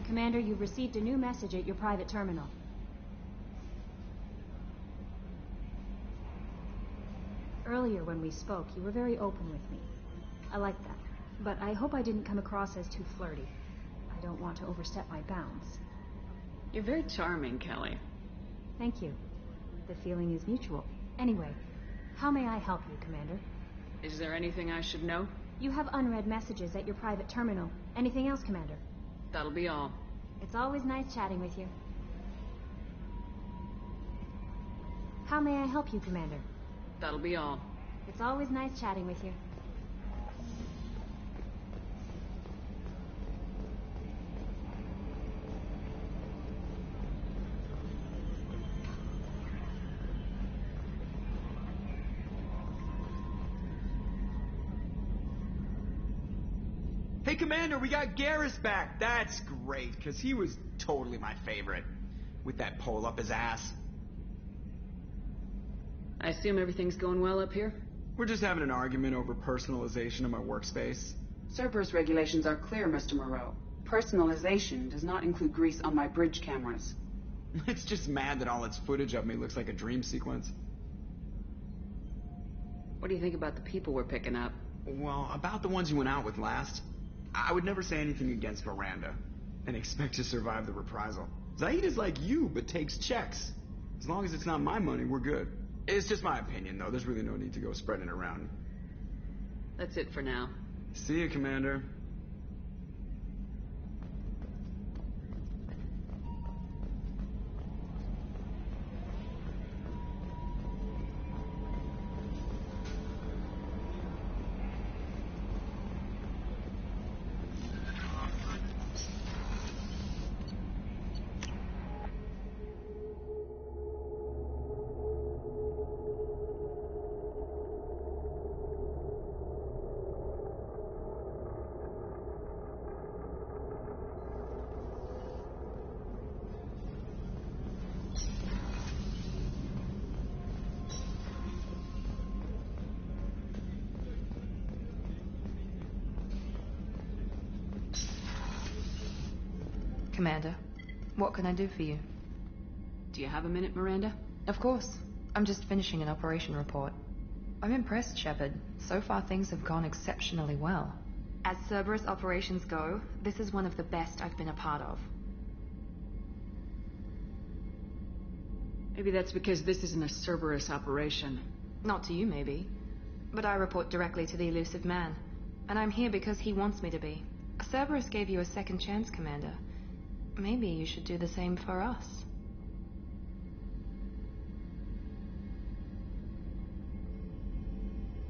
Commander, you've received a new message at your private terminal. Earlier when we spoke, you were very open with me. I like that. But I hope I didn't come across as too flirty. I don't want to overstep my bounds. You're very charming, Kelly. Thank you. The feeling is mutual. Anyway, how may I help you, Commander? Is there anything I should know? You have unread messages at your private terminal. Anything else, Commander? That'll be all. It's always nice chatting with you. How may I help you, Commander? That'll be all. It's always nice chatting with you. Hey, Commander, we got Garrus back. That's great, because he was totally my favorite. With that pole up his ass. I assume everything's going well up here? We're just having an argument over personalization of my workspace. Cerberus regulations are clear, Mr. Moreau. Personalization does not include grease on my bridge cameras. It's just mad that all its footage of me looks like a dream sequence. What do you think about the people we're picking up? Well, about the ones you went out with last, I would never say anything against Miranda and expect to survive the reprisal. Zaid is like you, but takes checks. As long as it's not my money, we're good. It's just my opinion, though. There's really no need to go spreading it around. That's it for now. See you, Commander. Commander, what can I do for you? Do you have a minute, Miranda? Of course. I'm just finishing an operation report. I'm impressed, Shepard. So far things have gone exceptionally well. As Cerberus operations go, this is one of the best I've been a part of. Maybe that's because this isn't a Cerberus operation. Not to you, maybe. But I report directly to the Elusive Man. And I'm here because he wants me to be. Cerberus gave you a second chance, Commander. Maybe you should do the same for us.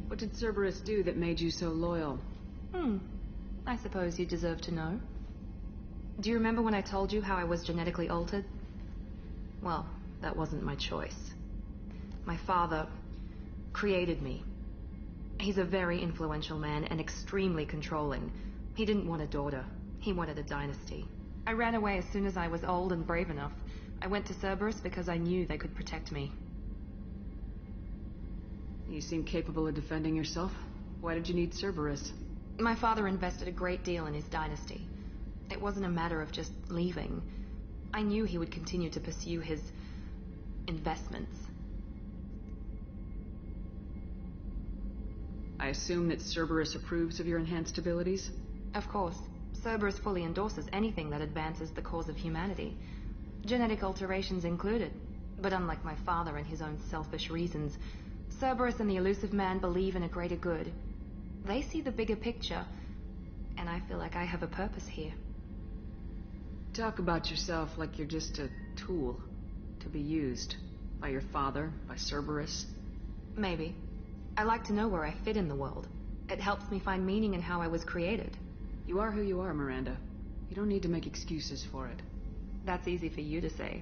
What did Cerberus do that made you so loyal? I suppose you deserve to know. Do you remember when I told you how I was genetically altered? Well, that wasn't my choice. My father created me. He's a very influential man and extremely controlling. He didn't want a daughter. He wanted a dynasty. I ran away as soon as I was old and brave enough. I went to Cerberus because I knew they could protect me. You seem capable of defending yourself. Why did you need Cerberus? My father invested a great deal in his dynasty. It wasn't a matter of just leaving. I knew he would continue to pursue his investments. I assume that Cerberus approves of your enhanced abilities? Of course. Cerberus fully endorses anything that advances the cause of humanity. Genetic alterations included. But unlike my father and his own selfish reasons, Cerberus and the Elusive Man believe in a greater good. They see the bigger picture, and I feel like I have a purpose here. Talk about yourself like you're just a tool to be used by your father, by Cerberus. Maybe. I like to know where I fit in the world. It helps me find meaning in how I was created. You are who you are, Miranda. You don't need to make excuses for it. That's easy for you to say.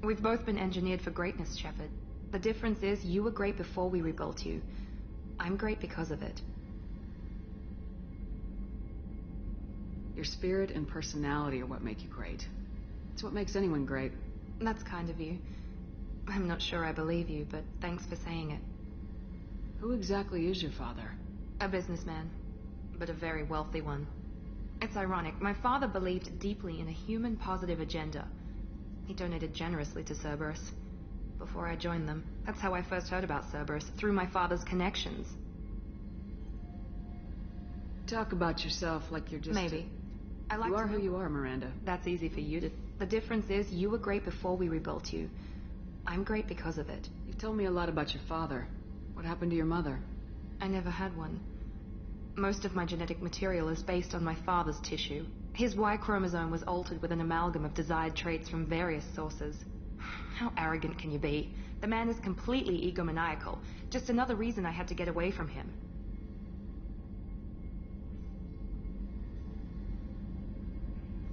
We've both been engineered for greatness, Shepard. The difference is you were great before we rebuilt you. I'm great because of it. Your spirit and personality are what make you great. It's what makes anyone great. That's kind of you. I'm not sure I believe you, but thanks for saying it. Who exactly is your father? A businessman, but a very wealthy one. It's ironic. My father believed deeply in a human-positive agenda. He donated generously to Cerberus. Before I joined them. That's how I first heard about Cerberus, through my father's connections. Talk about yourself like you're just... Maybe. I like you are who you are, Miranda. That's easy for you to... The difference is you were great before we rebuilt you. I'm great because of it. You've told me a lot about your father. What happened to your mother? I never had one. Most of my genetic material is based on my father's tissue. His Y chromosome was altered with an amalgam of desired traits from various sources. How arrogant can you be? The man is completely egomaniacal. Just another reason I had to get away from him.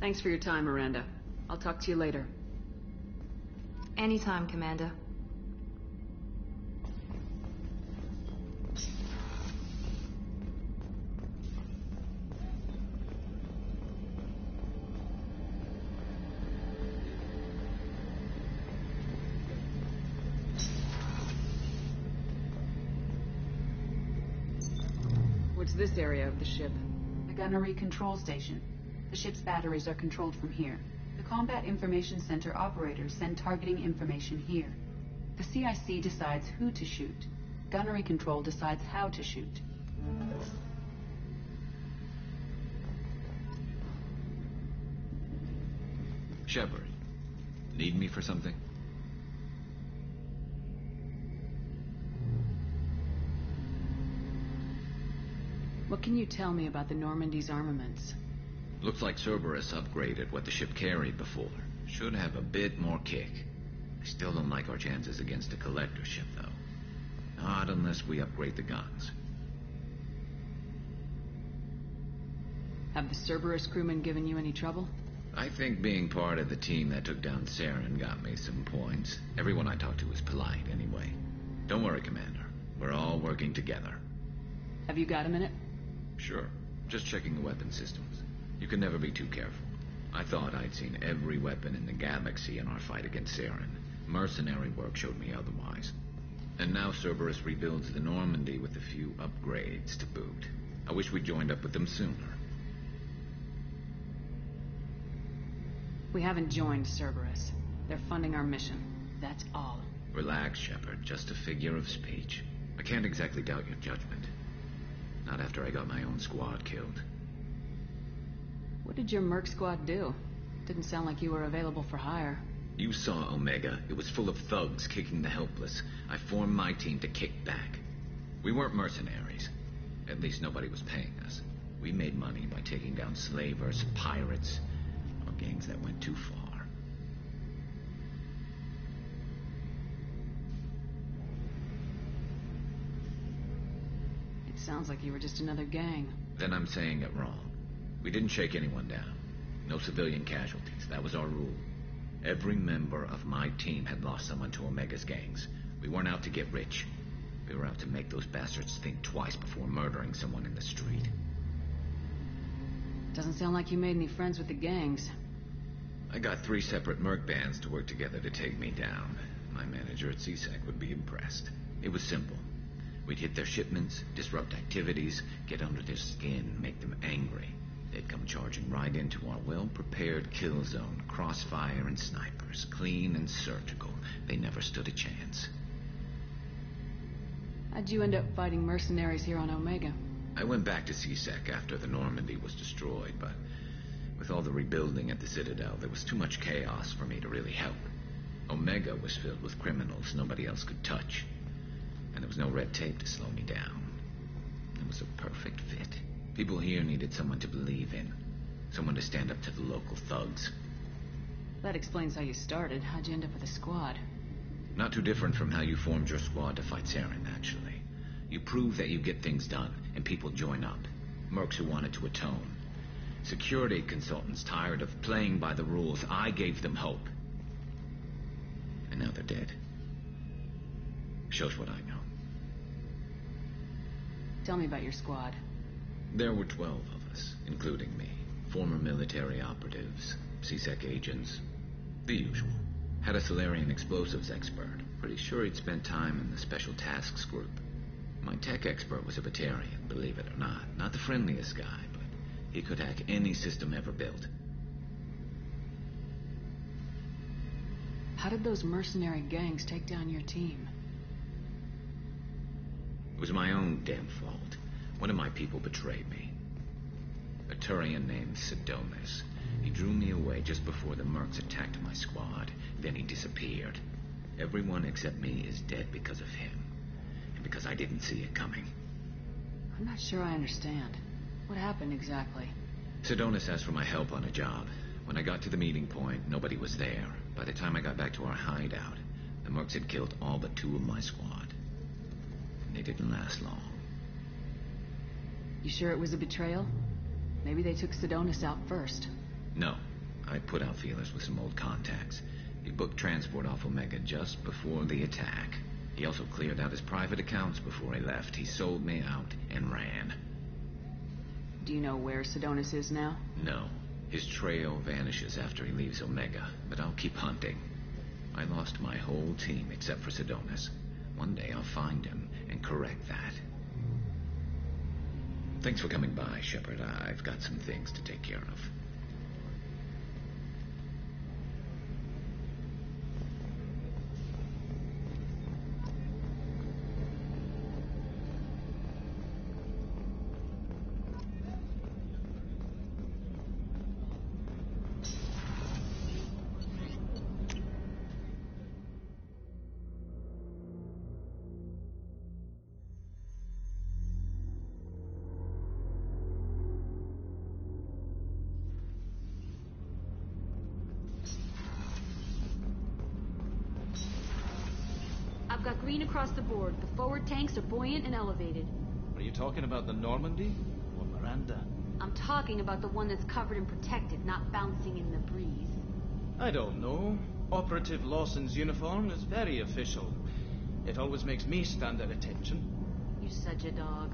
Thanks for your time, Miranda. I'll talk to you later. Anytime, Commander. What's this area of the ship? The gunnery control station. The ship's batteries are controlled from here. The Combat Information Center operators send targeting information here. The CIC decides who to shoot. Gunnery control decides how to shoot. Shepard, need me for something? What can you tell me about the Normandy's armaments? Looks like Cerberus upgraded what the ship carried before. Should have a bit more kick. I still don't like our chances against a collector ship, though. Not unless we upgrade the guns. Have the Cerberus crewmen given you any trouble? I think being part of the team that took down Saren got me some points. Everyone I talked to was polite, anyway. Don't worry, Commander. We're all working together. Have you got a minute? Sure. Just checking the weapon systems. You can never be too careful. I thought I'd seen every weapon in the galaxy in our fight against Saren. Mercenary work showed me otherwise. And now Cerberus rebuilds the Normandy with a few upgrades to boot. I wish we'd joined up with them sooner. We haven't joined Cerberus. They're funding our mission. That's all. Relax, Shepard. Just a figure of speech. I can't exactly doubt your judgment. Not after I got my own squad killed. What did your merc squad do? Didn't sound like you were available for hire. You saw Omega. It was full of thugs kicking the helpless. I formed my team to kick back. We weren't mercenaries. At least nobody was paying us. We made money by taking down slavers, pirates, or gangs that went too far. It sounds like you were just another gang. Then I'm saying it wrong. We didn't shake anyone down. No civilian casualties. That was our rule. Every member of my team had lost someone to Omega's gangs. We weren't out to get rich. We were out to make those bastards think twice before murdering someone in the street. Doesn't sound like you made any friends with the gangs. I got 3 separate merc bands to work together to take me down. My manager at CSEC would be impressed. It was simple. We'd hit their shipments, disrupt activities, get under their skin, make them angry. They'd come charging right into our well-prepared kill zone, crossfire and snipers, clean and surgical. They never stood a chance. How'd you end up fighting mercenaries here on Omega? I went back to CSEC after the Normandy was destroyed, but with all the rebuilding at the Citadel, there was too much chaos for me to really help. Omega was filled with criminals nobody else could touch, and there was no red tape to slow me down. It was a perfect fit. People here needed someone to believe in, someone to stand up to the local thugs. That explains how you started. How'd you end up with a squad? Not too different from how you formed your squad to fight Saren, actually. You prove that you get things done, and people join up. Mercs who wanted to atone. Security consultants tired of playing by the rules. I gave them hope. And now they're dead. Shows what I know. Tell me about your squad. There were 12 of us, including me. Former military operatives, CSEC agents, the usual. Had a Solarian explosives expert. Pretty sure he'd spent time in the Special Tasks Group. My tech expert was a Batarian, believe it or not. Not the friendliest guy, but he could hack any system ever built. How did those mercenary gangs take down your team? It was my own damn fault. One of my people betrayed me. A Turian named Sidonis. He drew me away just before the mercs attacked my squad. Then he disappeared. Everyone except me is dead because of him. And because I didn't see it coming. I'm not sure I understand. What happened exactly? Sidonis asked for my help on a job. When I got to the meeting point, nobody was there. By the time I got back to our hideout, the mercs had killed all but 2 of my squad. And they didn't last long. You sure it was a betrayal? Maybe they took Sidonis out first. No. I put out feelers with some old contacts. He booked transport off Omega just before the attack. He also cleared out his private accounts before he left. He sold me out and ran. Do you know where Sidonis is now? No. His trail vanishes after he leaves Omega, but I'll keep hunting. I lost my whole team except for Sidonis. One day I'll find him and correct that. Thanks for coming by, Shepard. I've got some things to take care of. I've got green across the board. The forward tanks are buoyant and elevated. Are you talking about the Normandy or Miranda? I'm talking about the one that's covered and protected, not bouncing in the breeze. I don't know. Operative Lawson's uniform is very official. It always makes me stand at attention. You're such a dog.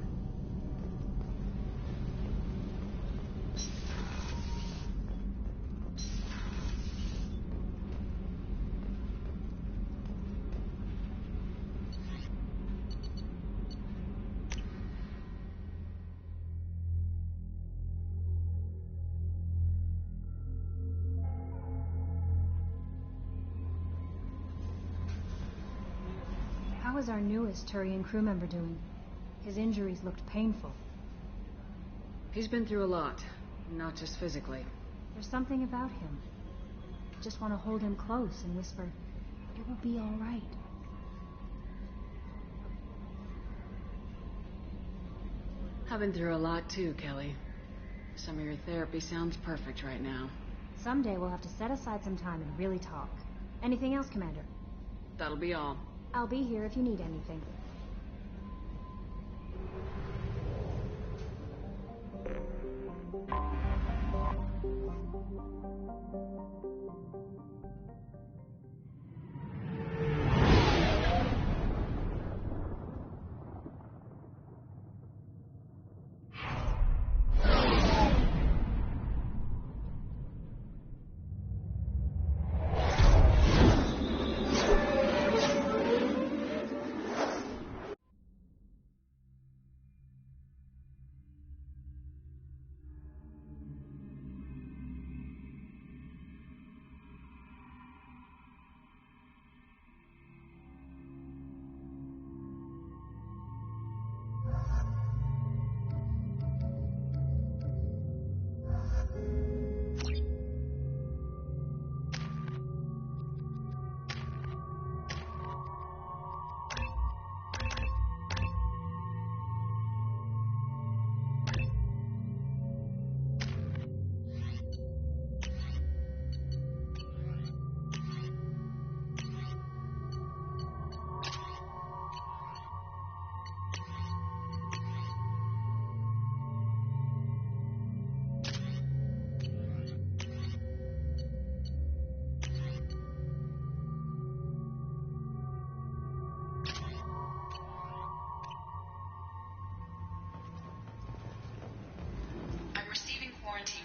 How is our newest Turian crew member doing? His injuries looked painful. He's been through a lot, not just physically. There's something about him. I just want to hold him close and whisper, "It will be all right." I've been through a lot too, Kelly. Some of your therapy sounds perfect right now. Someday we'll have to set aside some time and really talk. Anything else, Commander? That'll be all. I'll be here if you need anything.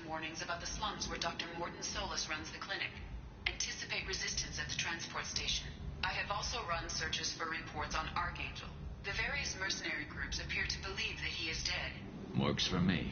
Warnings about the slums where Dr. Morton Solus runs the clinic. Anticipate resistance at the transport station. I have also run searches for reports on Archangel. The various mercenary groups appear to believe that he is dead. Works for me.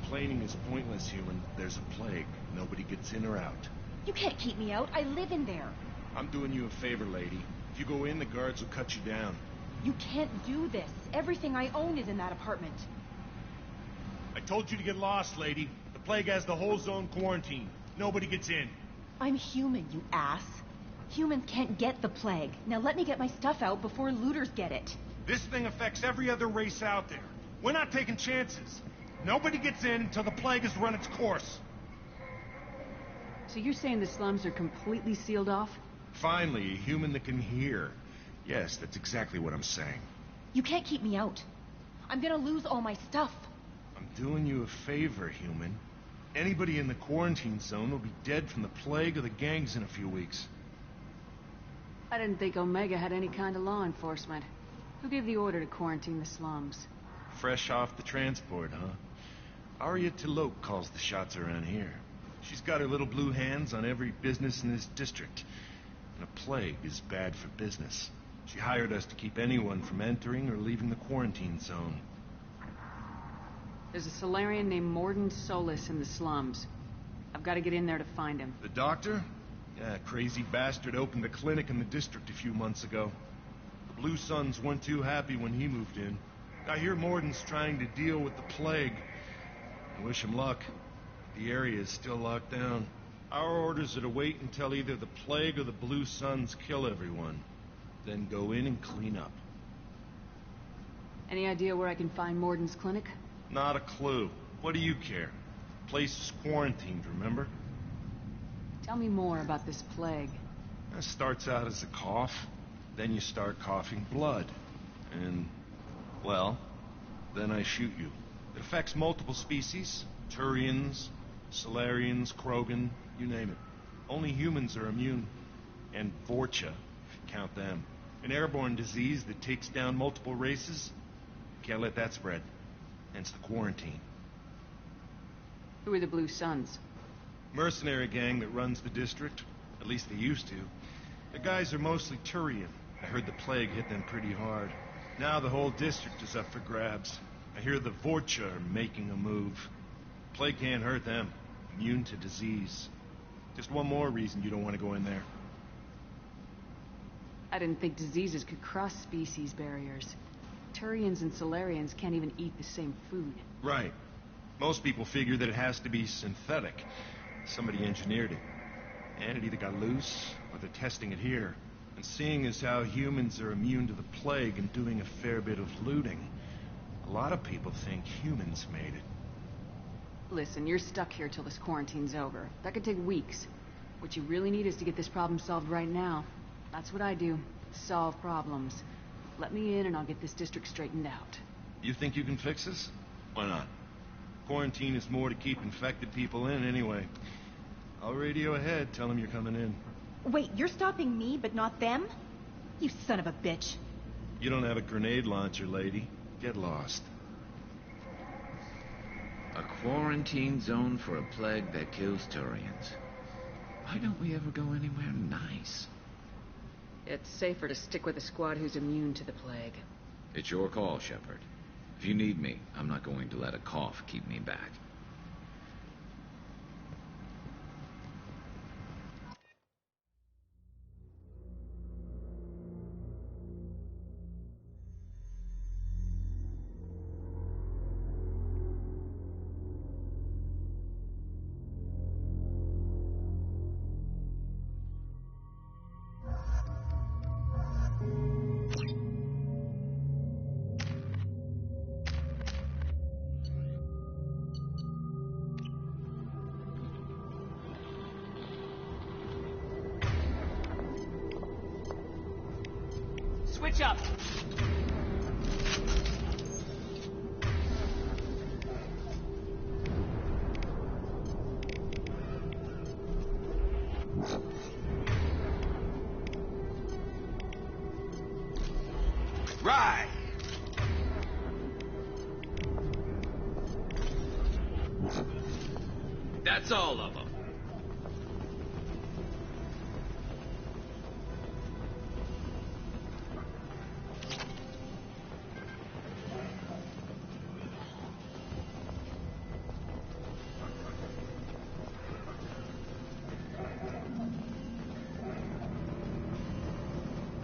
Complaining is pointless, human. There's a plague. Nobody gets in or out. You can't keep me out. I live in there. I'm doing you a favor, lady. If you go in, the guards will cut you down. You can't do this. Everything I own is in that apartment. I told you to get lost, lady. The plague has the whole zone quarantined. Nobody gets in. I'm human, you ass. Humans can't get the plague. Now let me get my stuff out before looters get it. This thing affects every other race out there. We're not taking chances. Nobody gets in until the plague has run its course. So you're saying the slums are completely sealed off? Finally, a human that can hear. Yes, that's exactly what I'm saying. You can't keep me out. I'm gonna lose all my stuff. I'm doing you a favor, human. Anybody in the quarantine zone will be dead from the plague or the gangs in a few weeks. I didn't think Omega had any kind of law enforcement. Who gave the order to quarantine the slums? Fresh off the transport, huh? Arya T'Loak calls the shots around here. She's got her little blue hands on every business in this district. And a plague is bad for business. She hired us to keep anyone from entering or leaving the quarantine zone. There's a Solarian named Mordin Solus in the slums. I've got to get in there to find him. The doctor? Yeah, crazy bastard opened a clinic in the district a few months ago. The Blue Suns weren't too happy when he moved in. I hear Mordin's trying to deal with the plague. I wish him luck. The area is still locked down. Our orders are to wait until either the plague or the Blue Suns kill everyone. Then go in and clean up. Any idea where I can find Mordin's clinic? Not a clue. What do you care? The place is quarantined, remember? Tell me more about this plague. It starts out as a cough. Then you start coughing blood. And, well, then I shoot you. It affects multiple species. Turians, Solarians, Krogan, you name it. Only humans are immune. And Vorcha, if you count them. An airborne disease that takes down multiple races. Can't let that spread. Hence the quarantine. Who are the Blue Suns? Mercenary gang that runs the district. At least they used to. The guys are mostly Turian. I heard the plague hit them pretty hard. Now the whole district is up for grabs. I hear the Vorcha are making a move. Plague can't hurt them. Immune to disease. Just one more reason you don't want to go in there. I didn't think diseases could cross species barriers. Turians and Solarians can't even eat the same food. Right. Most people figure that it has to be synthetic. Somebody engineered it. And it either got loose, or they're testing it here. And seeing as how humans are immune to the plague and doing a fair bit of looting, a lot of people think humans made it. Listen, you're stuck here till this quarantine's over. That could take weeks. What you really need is to get this problem solved right now. That's what I do. Solve problems. Let me in and I'll get this district straightened out. You think you can fix this? Why not? Quarantine is more to keep infected people in anyway. I'll radio ahead, tell them you're coming in. Wait, you're stopping me, but not them? You son of a bitch. You don't have a grenade launcher, lady. Get lost. A quarantine zone for a plague that kills Turians. Why don't we ever go anywhere nice? It's safer to stick with a squad who's immune to the plague. It's your call, Shepard. If you need me, I'm not going to let a cough keep me back. Switch up! Right! That's all of them.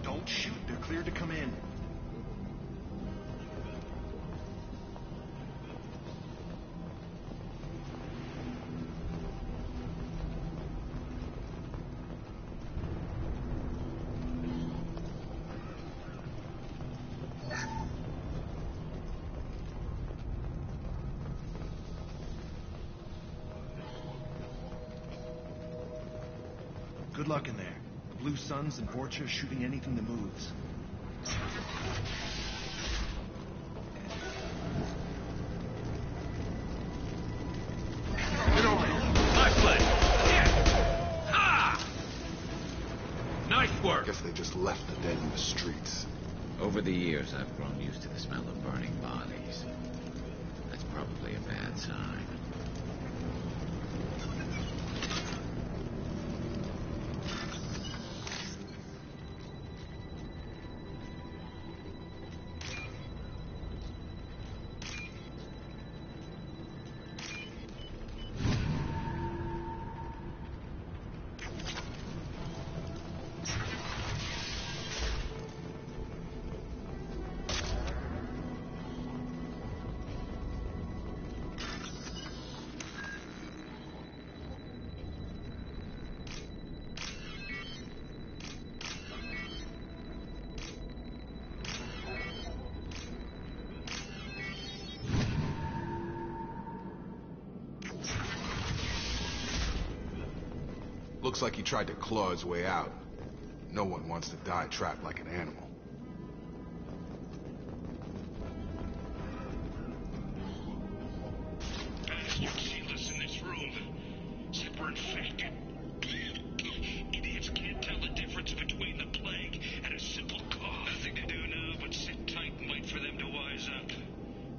Don't shoot, they're cleared to come in. Good luck in there. The Blue Suns and Vorcha are shooting anything that moves. The dead in the streets. Over the years, I've grown used to the smell of burning bodies. That's probably a bad sign. Looks like he tried to claw his way out. No one wants to die trapped like an animal. Bastards sealed us in this room. Said we're infected. Idiots can't tell the difference between the plague and a simple cough. Nothing to do now but sit tight and wait for them to wise up.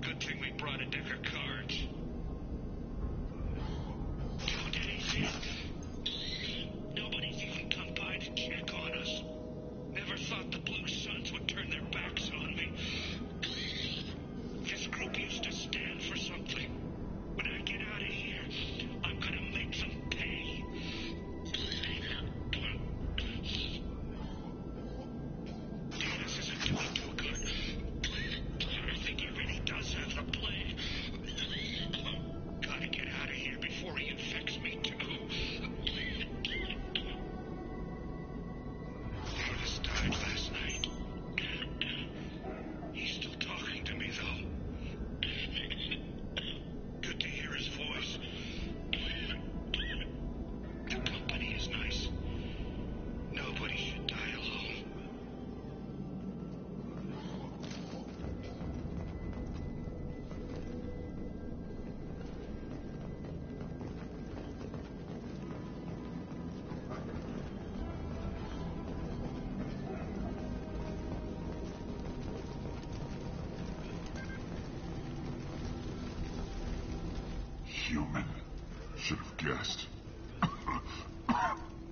Good thing we brought a deck of cards. 2 days in. Nobody's even come by to check on us. Never thought the Blue Suns would turn their backs on me. This group used to stand for something. When I get out of here, I'm gonna make them pay. Dennis isn't doing too good. I think he really does have the plague. Gotta get out of here before he infects me too. Dennis died last night. He's still talking to me, though. Good to hear his voice. The company is nice. Nobody should die alone. Human. Should have guessed.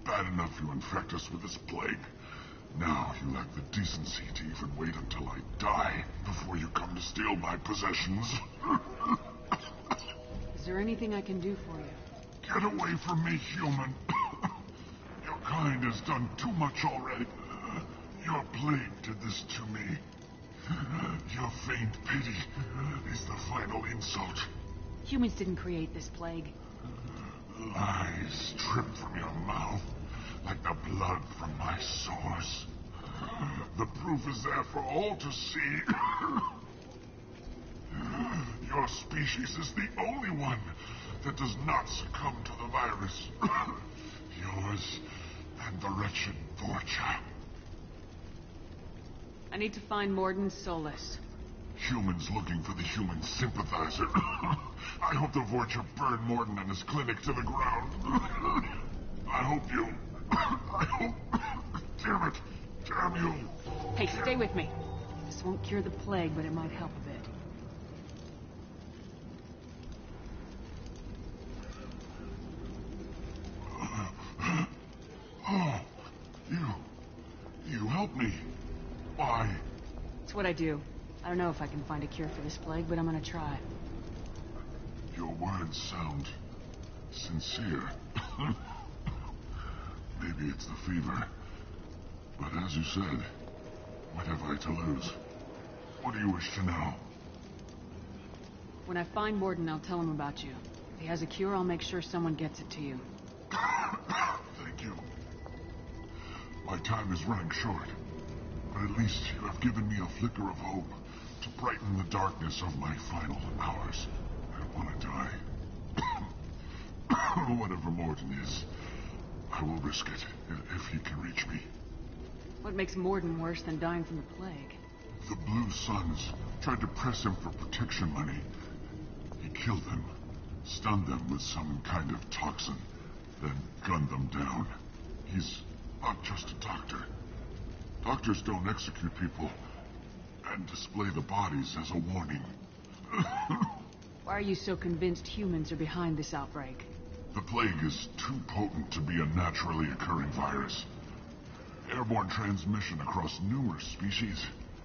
Bad enough you infect us with this plague. Now you lack the decency to even wait until I die before you come to steal my possessions. Is there anything I can do for you? Get away from me, human. Your kind has done too much already. Your plague did this to me. Your faint pity is the final insult. Humans didn't create this plague. Lies drip from your mouth like the blood from my sores. The proof is there for all to see. Your species is the only one that does not succumb to the virus. Yours and the wretched Vorcha. I need to find Mordin Solus. Humans looking for the human sympathizer. I hope the Vorcha burn Mordin and his clinic to the ground. I hope you... I hope... Damn it. Damn you. Hey, stay with me. This won't cure the plague, but it might help a bit. Oh, you helped me. Why? It's what I do. I don't know if I can find a cure for this plague, but I'm gonna try. Your words sound sincere. Maybe it's the fever. But as you said, what have I to lose? What do you wish to know? When I find Mordin, I'll tell him about you. If he has a cure, I'll make sure someone gets it to you. Thank you. My time is running short. But at least you have given me a flicker of hope to brighten the darkness of my final hours. I don't want to die. Whatever Mordin is, I will risk it if he can reach me. What makes Mordin worse than dying from the plague? The Blue Suns tried to press him for protection money. He killed them, stunned them with some kind of toxin, then gunned them down. He's not just a doctor. Doctors don't execute people and display the bodies as a warning. Why are you so convinced humans are behind this outbreak? The plague is too potent to be a naturally occurring virus. Airborne transmission across numerous species,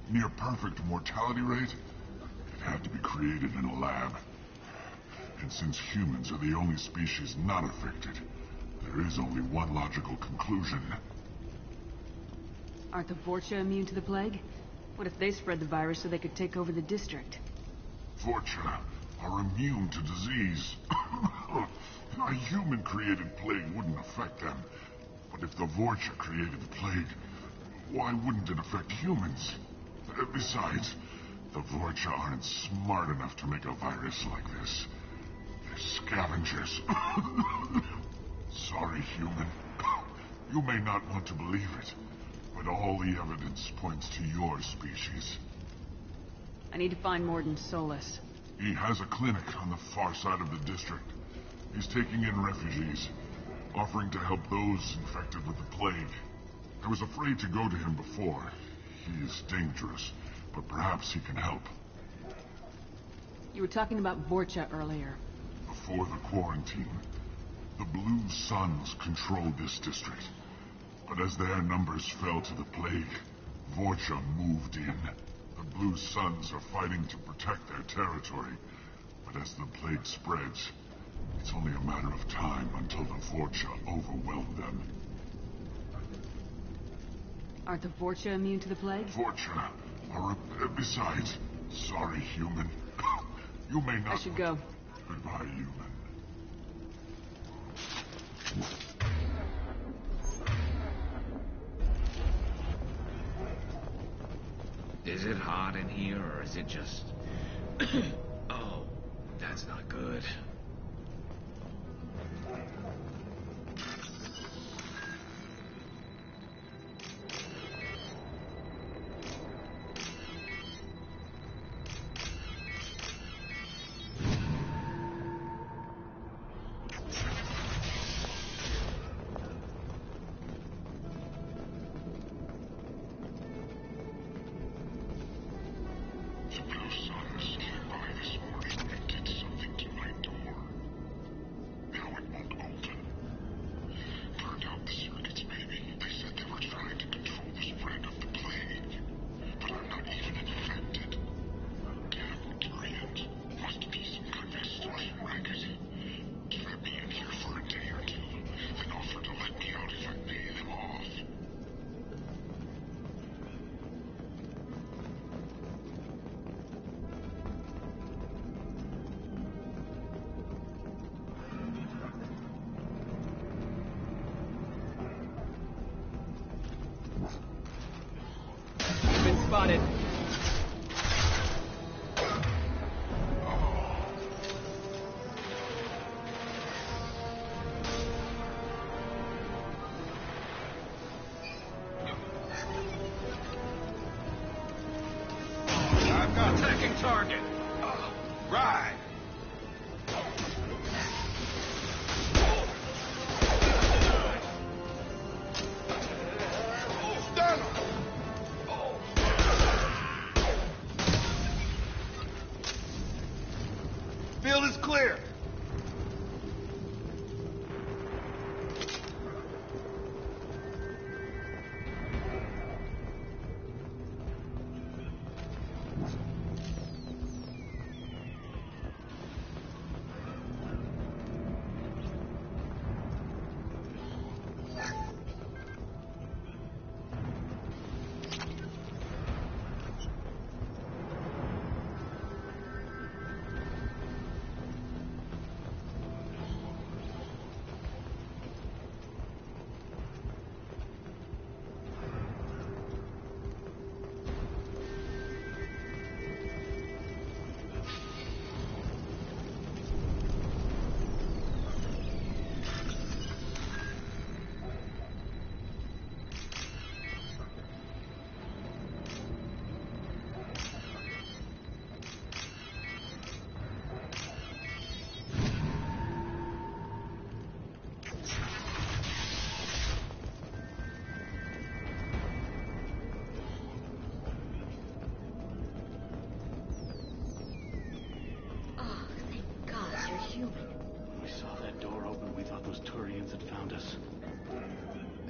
near perfect mortality rate. It had to be created in a lab. And since humans are the only species not affected, there is only one logical conclusion. Aren't the Vorcha immune to the plague? What if they spread the virus so they could take over the district? Vorcha are immune to disease. A human-created plague wouldn't affect them. But if the Vorcha created the plague, why wouldn't it affect humans? Besides, the Vorcha aren't smart enough to make a virus like this. They're scavengers. Sorry, human. You may not want to believe it, but all the evidence points to your species. I need to find Mordin Solus. He has a clinic on the far side of the district. He's taking in refugees, offering to help those infected with the plague. I was afraid to go to him before. He is dangerous, but perhaps he can help. You were talking about Vorcha earlier. Before the quarantine, the Blue Suns controlled this district. But as their numbers fell to the plague, Vorcha moved in. The Blue Suns are fighting to protect their territory. But as the plague spreads, it's only a matter of time until the Vorcha overwhelm them. Aren't the Vorcha immune to the plague? Vorcha are besides, sorry, human. You may not... I should go. Goodbye, human. Is it hot in here, or is it just... Oh, that's not good. Spotted. I've got attacking target. Right. Field is clear.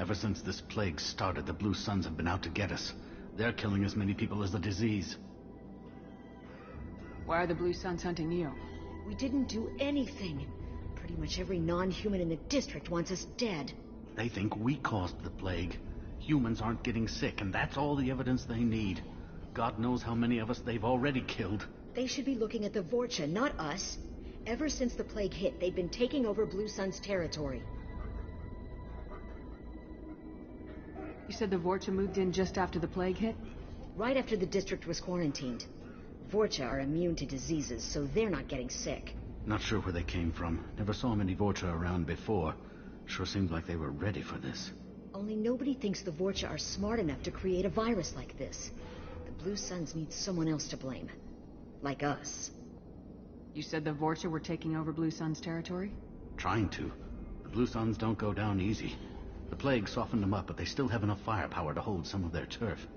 Ever since this plague started, the Blue Suns have been out to get us. They're killing as many people as the disease. Why are the Blue Suns hunting you? We didn't do anything. Pretty much every non-human in the district wants us dead. They think we caused the plague. Humans aren't getting sick, and that's all the evidence they need. God knows how many of us they've already killed. They should be looking at the Vorcha, not us. Ever since the plague hit, they've been taking over Blue Sun's territory. You said the Vorcha moved in just after the plague hit? Right after the district was quarantined. Vorcha are immune to diseases, so they're not getting sick. Not sure where they came from. Never saw many Vorcha around before. Sure seemed like they were ready for this. Only nobody thinks the Vorcha are smart enough to create a virus like this. The Blue Suns need someone else to blame. Like us. You said the Vorcha were taking over Blue Sun's territory? Trying to. The Blue Suns don't go down easy. The plague softened them up, but they still have enough firepower to hold some of their turf.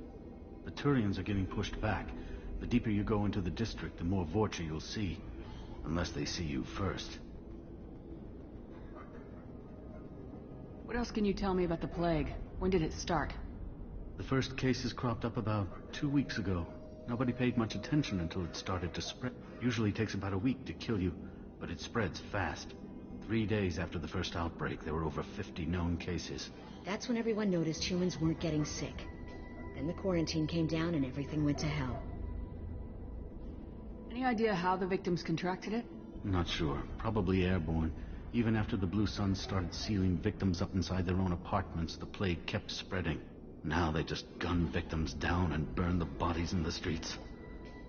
The Turians are getting pushed back. The deeper you go into the district, the more Vorcha you'll see. Unless they see you first. What else can you tell me about the plague? When did it start? The first cases cropped up about 2 weeks ago. Nobody paid much attention until it started to spread. Usually takes about a week to kill you, but it spreads fast. 3 days after the first outbreak, there were over 50 known cases. That's when everyone noticed humans weren't getting sick. Then the quarantine came down and everything went to hell. Any idea how the victims contracted it? Not sure. Probably airborne. Even after the Blue Suns started sealing victims up inside their own apartments, the plague kept spreading. Now they just gun victims down and burn the bodies in the streets.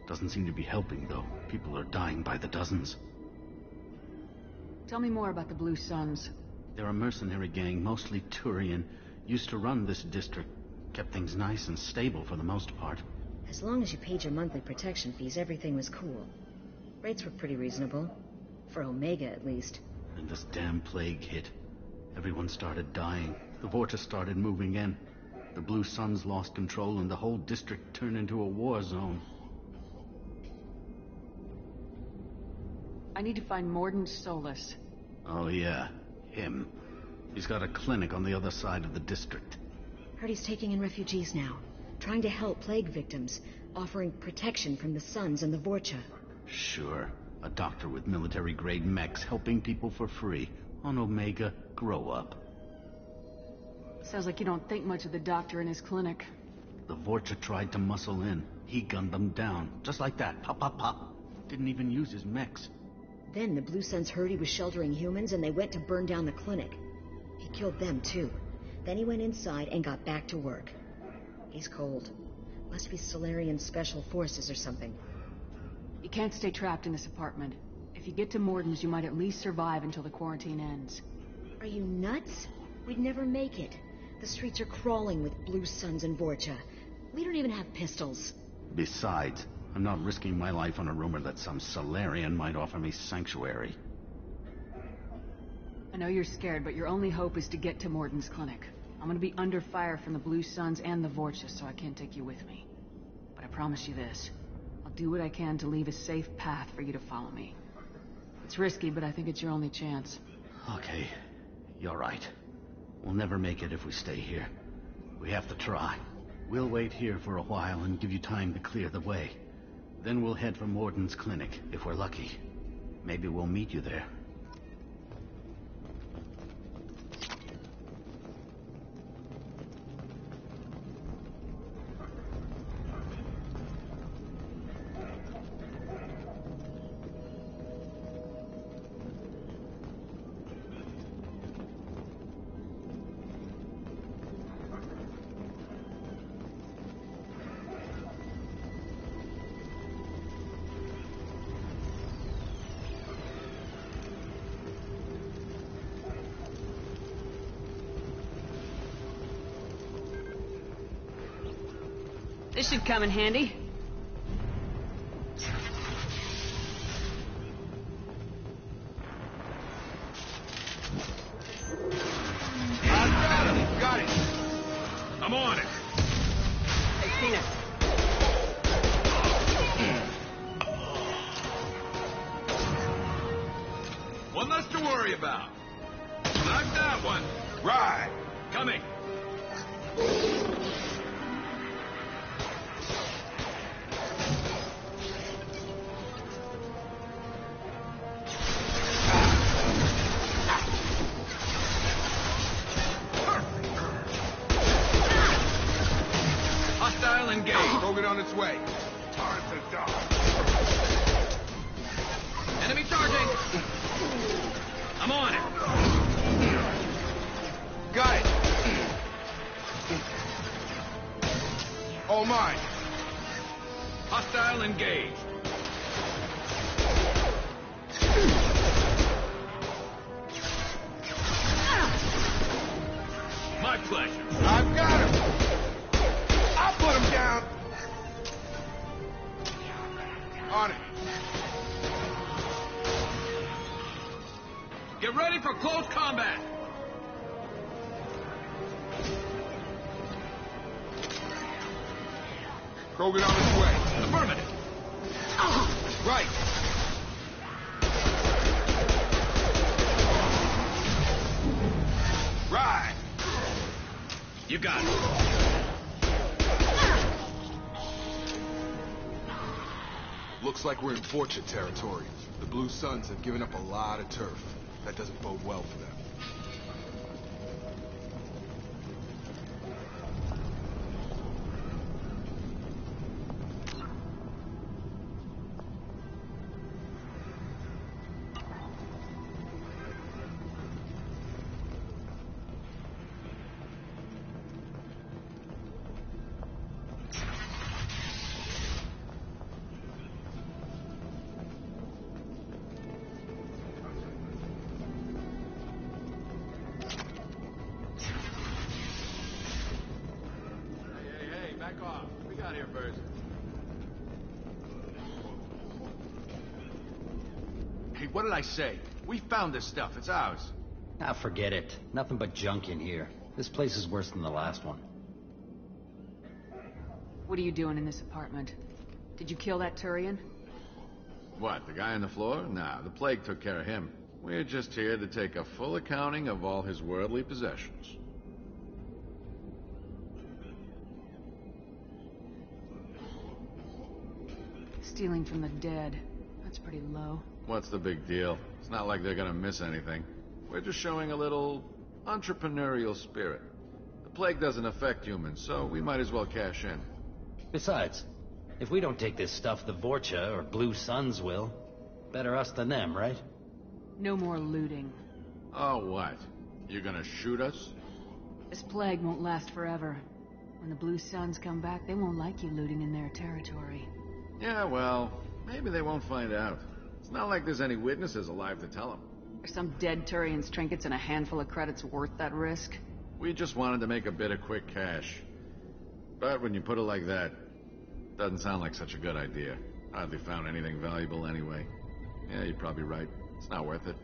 Doesn't seem to be helping, though. People are dying by the dozens. Tell me more about the Blue Suns. They're a mercenary gang, mostly Turian. Used to run this district. Kept things nice and stable for the most part. As long as you paid your monthly protection fees, everything was cool. Rates were pretty reasonable. For Omega, at least. And this damn plague hit. Everyone started dying. The Vorcha started moving in. The Blue Suns lost control and the whole district turned into a war zone. I need to find Mordin Solus. Oh yeah, him. He's got a clinic on the other side of the district. Heard he's taking in refugees now. Trying to help plague victims. Offering protection from the Suns and the Vorcha. Sure. A doctor with military-grade mechs helping people for free. On Omega, grow up. Sounds like you don't think much of the doctor in his clinic. The Vorcha tried to muscle in. He gunned them down. Just like that. Pop, pop, pop. Didn't even use his mechs. Then the Blue Suns heard he was sheltering humans and they went to burn down the clinic. He killed them too. Then he went inside and got back to work. He's cold. Must be Solarian Special Forces or something. You can't stay trapped in this apartment. If you get to Mordin's, you might at least survive until the quarantine ends. Are you nuts? We'd never make it. The streets are crawling with Blue Suns and Vorcha. We don't even have pistols. Besides, I'm not risking my life on a rumor that some Solarian might offer me sanctuary. I know you're scared, but your only hope is to get to Mordin's clinic. I'm gonna be under fire from the Blue Suns and the Vorcha, so I can't take you with me. But I promise you this. I'll do what I can to leave a safe path for you to follow me. It's risky, but I think it's your only chance. Okay. You're right. We'll never make it if we stay here. We have to try. We'll wait here for a while and give you time to clear the way. Then we'll head for Mordin's clinic, if we're lucky. Maybe we'll meet you there. This should come in handy. Got it! I'm on it! Hey, Phoenix. One less to worry about. Knock that one. Right. Coming. Hostile engaged. Krogan on its way. Time to die. Enemy charging! I'm on it! Got it. All mine. Hostile engaged. My pleasure. I've got him. I'll put him down. On it. Get ready for close combat. Krogan on its way. Affirmative. Right. Right. You got it. Looks like we're in Vorcha territory. The Blue Suns have given up a lot of turf. That doesn't bode well for them. Back off. We got here first. Hey, what did I say? We found this stuff. It's ours. Ah, forget it. Nothing but junk in here. This place is worse than the last one. What are you doing in this apartment? Did you kill that Turian? What, the guy on the floor? Nah, the plague took care of him. We're just here to take a full accounting of all his worldly possessions. Stealing from the dead. That's pretty low. What's the big deal? It's not like they're gonna miss anything. We're just showing a little entrepreneurial spirit. The plague doesn't affect humans, so we might as well cash in. Besides, if we don't take this stuff, the Vorcha or Blue Suns will. Better us than them, right? No more looting. Oh, what? You gonna shoot us? This plague won't last forever. When the Blue Suns come back, they won't like you looting in their territory. Yeah, well, maybe they won't find out. It's not like there's any witnesses alive to tell them. Are some dead Turian's trinkets and a handful of credits worth that risk? We just wanted to make a bit of quick cash. But when you put it like that, doesn't sound like such a good idea. Hardly found anything valuable anyway. Yeah, you're probably right. It's not worth it.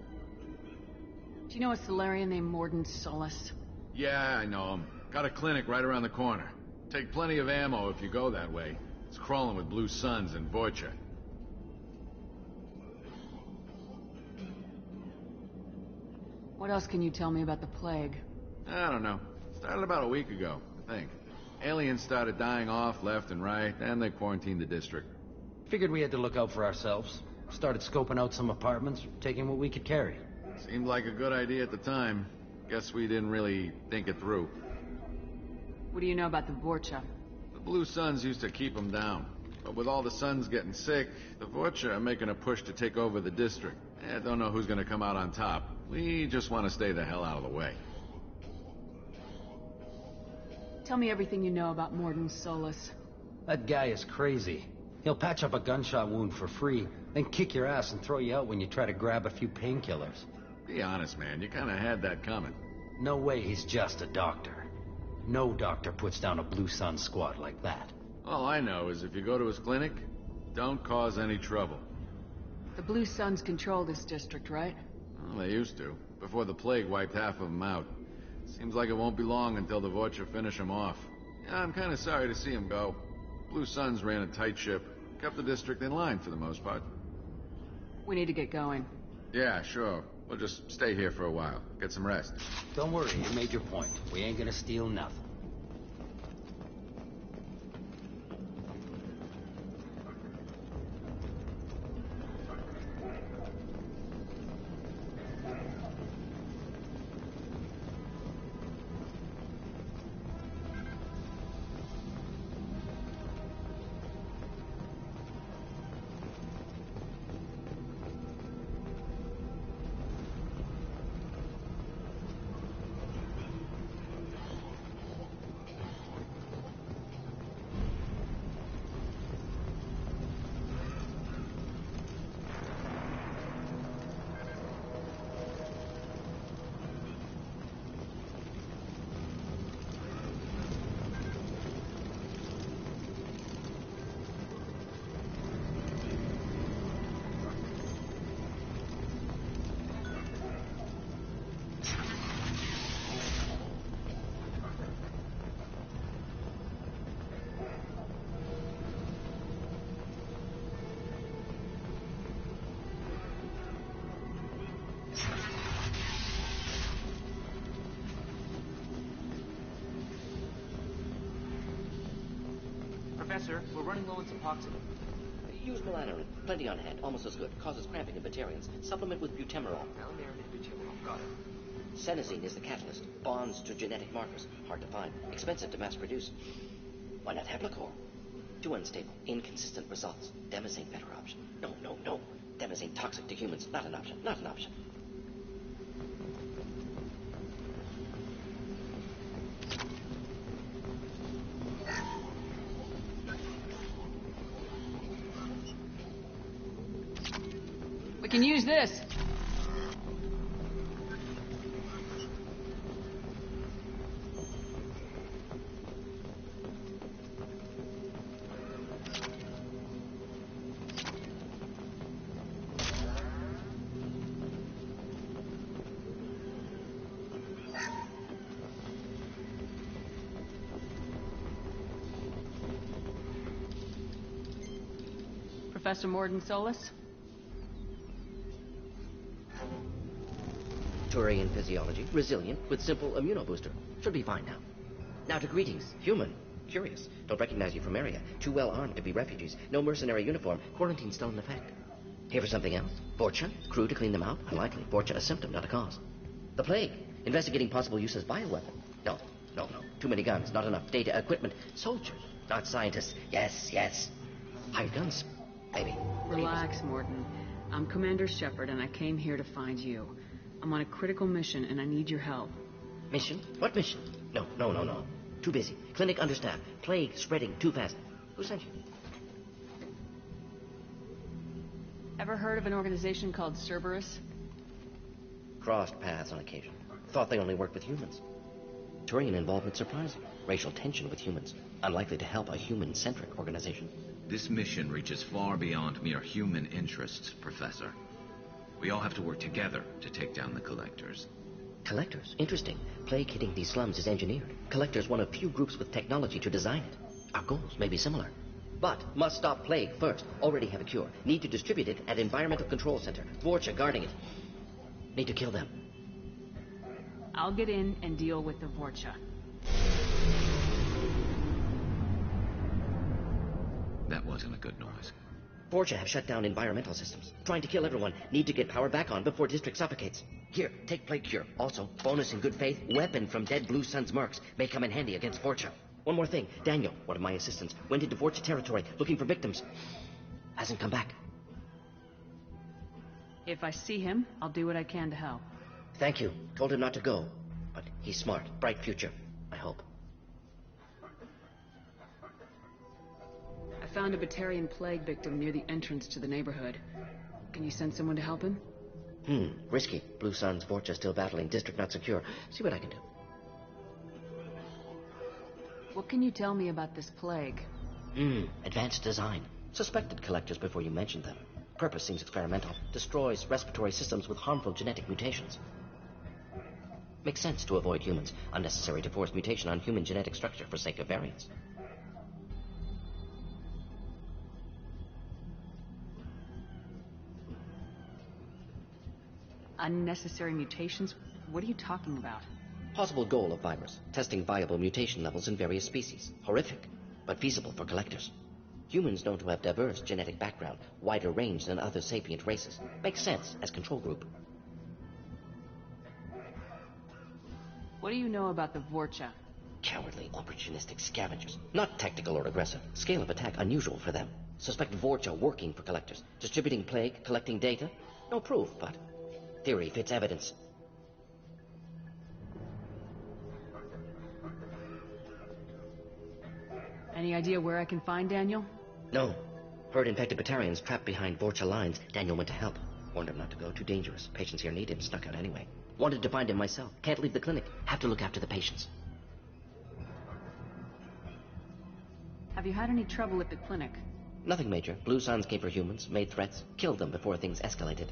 Do you know a Solarian named Mordin Solus? Yeah, I know him. Got a clinic right around the corner. Take plenty of ammo if you go that way. It's crawling with Blue Suns and Vorcha. What else can you tell me about the plague? I don't know. Started about a week ago, I think. Aliens started dying off left and right, and they quarantined the district. Figured we had to look out for ourselves. Started scoping out some apartments, taking what we could carry. Seemed like a good idea at the time. Guess we didn't really think it through. What do you know about the Vorcha? The Blue Suns used to keep them down. But with all the Suns getting sick, the Vorcha are making a push to take over the district. I don't know who's gonna come out on top. We just want to stay the hell out of the way. Tell me everything you know about Mordin Solus. That guy is crazy. He'll patch up a gunshot wound for free, then kick your ass and throw you out when you try to grab a few painkillers. Be honest, man. You kind of had that coming. No way he's just a doctor. No doctor puts down a Blue Sun squad like that. All I know is if you go to his clinic, don't cause any trouble. The Blue Suns control this district, right? Well, they used to, before the plague wiped half of them out. Seems like it won't be long until the Vorcha finish them off. Yeah, I'm kind of sorry to see him go. Blue Suns ran a tight ship, kept the district in line for the most part. We need to get going. Yeah, sure. We'll just stay here for a while, get some rest. Don't worry, you made your point. We ain't gonna steal nothing. Professor, we're running low on Suboxone. Use melanorin. Plenty on hand. Almost as good. Causes cramping in Batarians. Supplement with butemerol. Melanorin and butemerol. Got it. Senesine is the catalyst. Bonds to genetic markers. Hard to find. Expensive to mass produce. Why not Heblacor? Too unstable. Inconsistent results. Demazane better option. No. Demazane toxic to humans. Not an option. Not an option. We can use this. Professor Morden Solis? Turian physiology, resilient, with simple immunobooster. Should be fine now. Now to greetings. Human. Curious. Don't recognize you from area. Too well armed to be refugees. No mercenary uniform. Quarantine still in effect. Here for something else? Vorcha? Crew to clean them out? Unlikely. Vorcha a symptom, not a cause. The plague. Investigating possible use as bioweapon. No. Too many guns, not enough data, equipment. Soldiers, not scientists. Yes. Hired guns. Maybe. Relax, Morden. I'm Commander Shepard, and I came here to find you. I'm on a critical mission, and I need your help. Mission? What mission? No. Too busy. Clinic understaffed. Plague spreading too fast. Who sent you? Ever heard of an organization called Cerberus? Crossed paths on occasion. Thought they only worked with humans. Turian involvement surprising. Racial tension with humans. Unlikely to help a human-centric organization. This mission reaches far beyond mere human interests, Professor. We all have to work together to take down the Collectors. Collectors? Interesting. Plague hitting these slums is engineered. Collectors one of few groups with technology to design it. Our goals may be similar. But must stop plague first. Already have a cure. Need to distribute it at Environmental Control Center. Vorcha guarding it. Need to kill them. I'll get in and deal with the Vorcha. That wasn't a good noise. Vorcha have shut down environmental systems. Trying to kill everyone. Need to get power back on before district suffocates. Here, take plague cure. Also, bonus in good faith, weapon from dead Blue Sun's mercs. May come in handy against Vorcha. One more thing. Daniel, one of my assistants, went into Vorcha territory looking for victims. Hasn't come back. If I see him, I'll do what I can to help. Thank you. Told him not to go. But he's smart. Bright future. I hope. I found a Batarian plague victim near the entrance to the neighborhood. Can you send someone to help him? Risky. Blue Sun's Vorcha still battling. District not secure. See what I can do. What can you tell me about this plague? Advanced design. Suspected Collectors before you mentioned them. Purpose seems experimental. Destroys respiratory systems with harmful genetic mutations. Makes sense to avoid humans. Unnecessary to force mutation on human genetic structure for sake of variance. Unnecessary mutations? What are you talking about? Possible goal of virus. Testing viable mutation levels in various species. Horrific, but feasible for Collectors. Humans known to have diverse genetic background, wider range than other sapient races. Makes sense as control group. What do you know about the Vorcha? Cowardly, opportunistic scavengers. Not tactical or aggressive. Scale of attack unusual for them. Suspect Vorcha working for Collectors. Distributing plague, collecting data. No proof, but theory fits evidence. Any idea where I can find Daniel? No. Heard infected Batarians trapped behind Vorcha lines. Daniel went to help. Warned him not to go. Too dangerous. Patients here need him. Snuck out anyway. Wanted to find him myself. Can't leave the clinic. Have to look after the patients. Have you had any trouble at the clinic? Nothing major. Blue Suns came for humans, made threats, killed them before things escalated.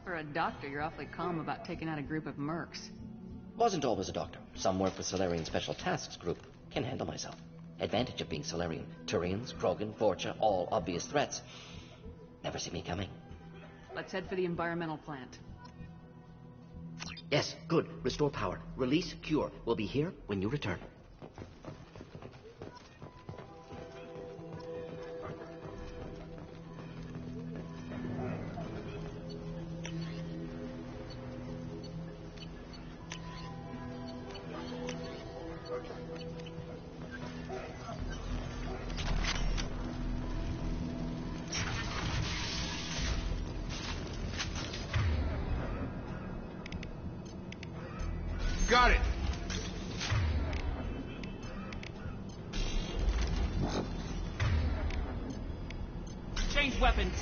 For a doctor, you're awfully calm about taking out a group of mercs. Wasn't always a doctor. Some work with Solarian Special Tasks Group. Can handle myself. Advantage of being Solarian. Turians, Krogan, Vorcha, all obvious threats. Never see me coming. Let's head for the environmental plant. Yes, good. Restore power. Release cure. We'll be here when you return. Got it! Change weapons.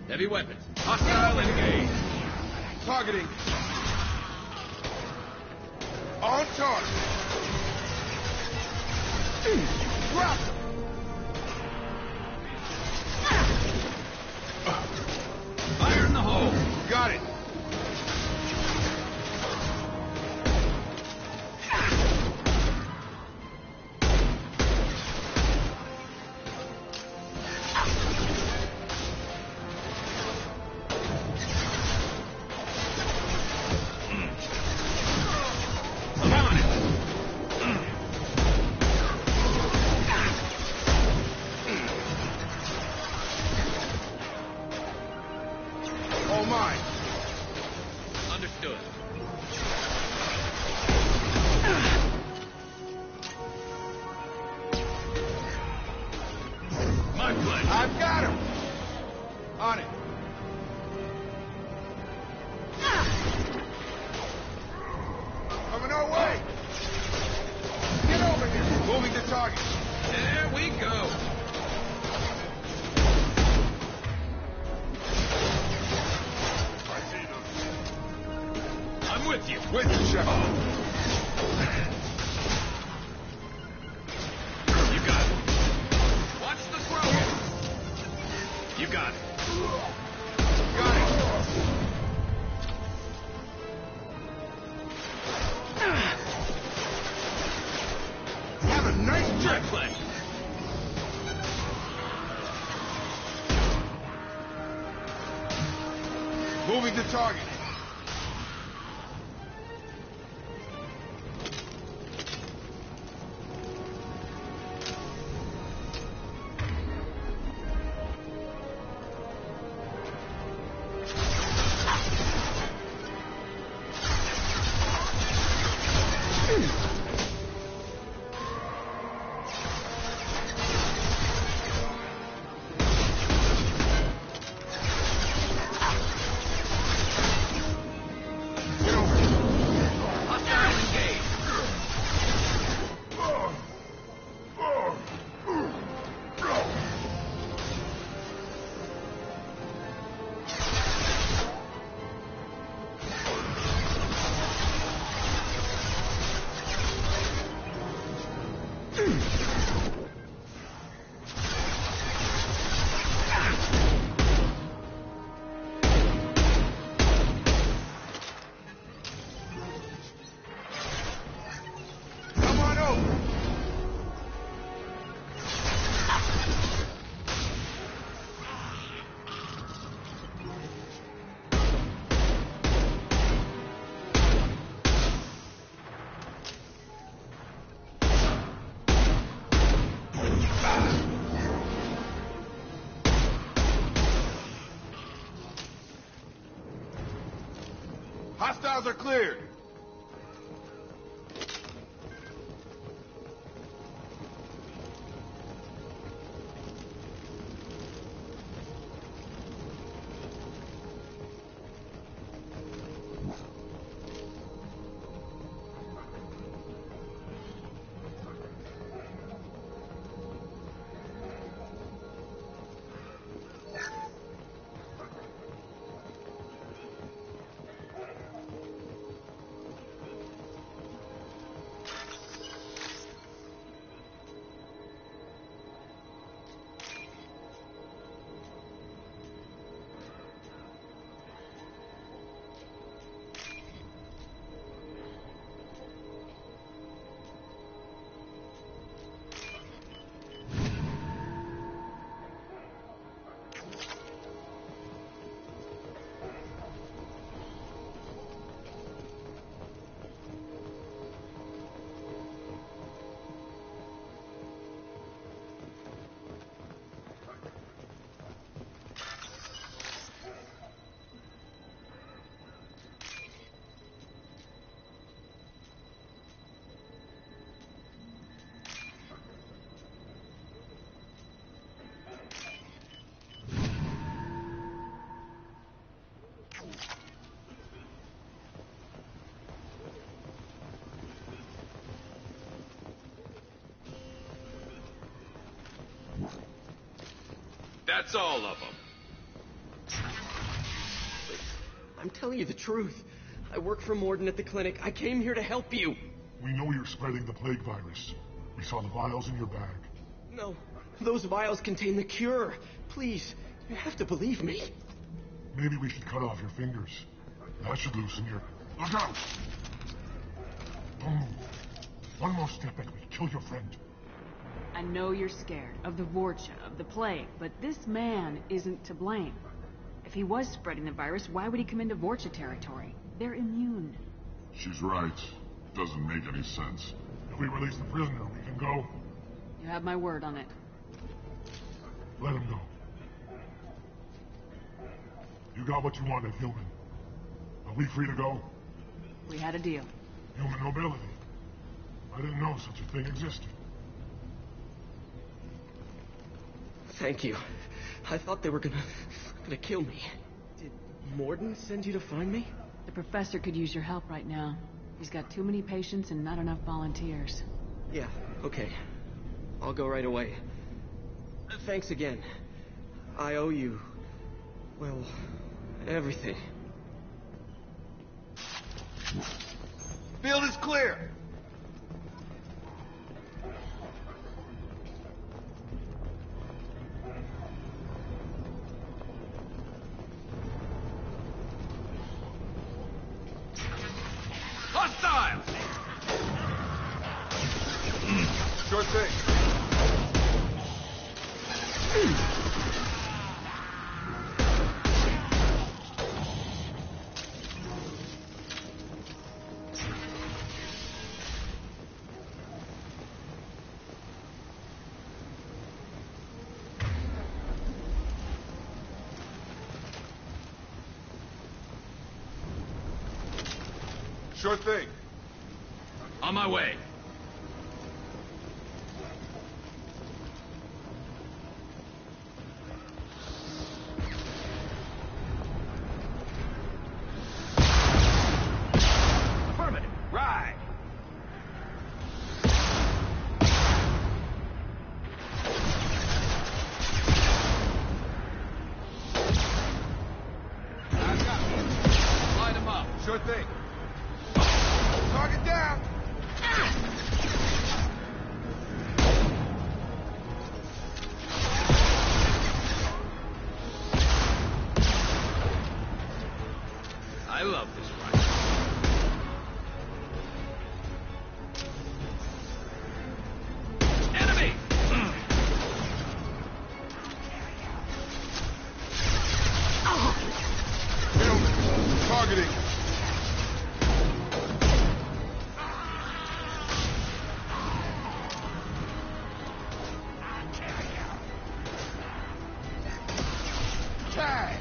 Heavy weapons. Hostile engaged. Targeting. On target. Drop. Fire in the hole. Got it. All mine. Understood. My pleasure. I've got him. On it. Coming our way. Get over here. Moving to target. There we go. I'm with you. With you, Shepard. You got it. Watch the throw. You got it. Got it. Have a nice trip. Play. Moving to target. Come on over. Hostiles are cleared. That's all of them. I'm telling you the truth. I work for Morden at the clinic. I came here to help you. We know you're spreading the plague virus. We saw the vials in your bag. No, those vials contain the cure. Please, you have to believe me. Maybe we should cut off your fingers. That should loosen your... Look out! Don't move. One more step and we kill your friend. I know you're scared of the Vorcha, of the plague, but this man isn't to blame. If he was spreading the virus, why would he come into Vorcha territory? They're immune. She's right. Doesn't make any sense. If we release the prisoner, we can go. You have my word on it. Let him go. You got what you wanted, human. Are we free to go? We had a deal. Human nobility. I didn't know such a thing existed. Thank you. I thought they were gonna kill me. Did Morden send you to find me? The professor could use your help right now. He's got too many patients and not enough volunteers. Yeah, okay. I'll go right away. Thanks again. I owe you... well, everything. Field is clear! Hostile! Sure thing. Sure thing. On my way. Affirmative. Right. I got you. Light him up. Sure thing. Target down! I love this rifle. Enemy! Targeting. Tag!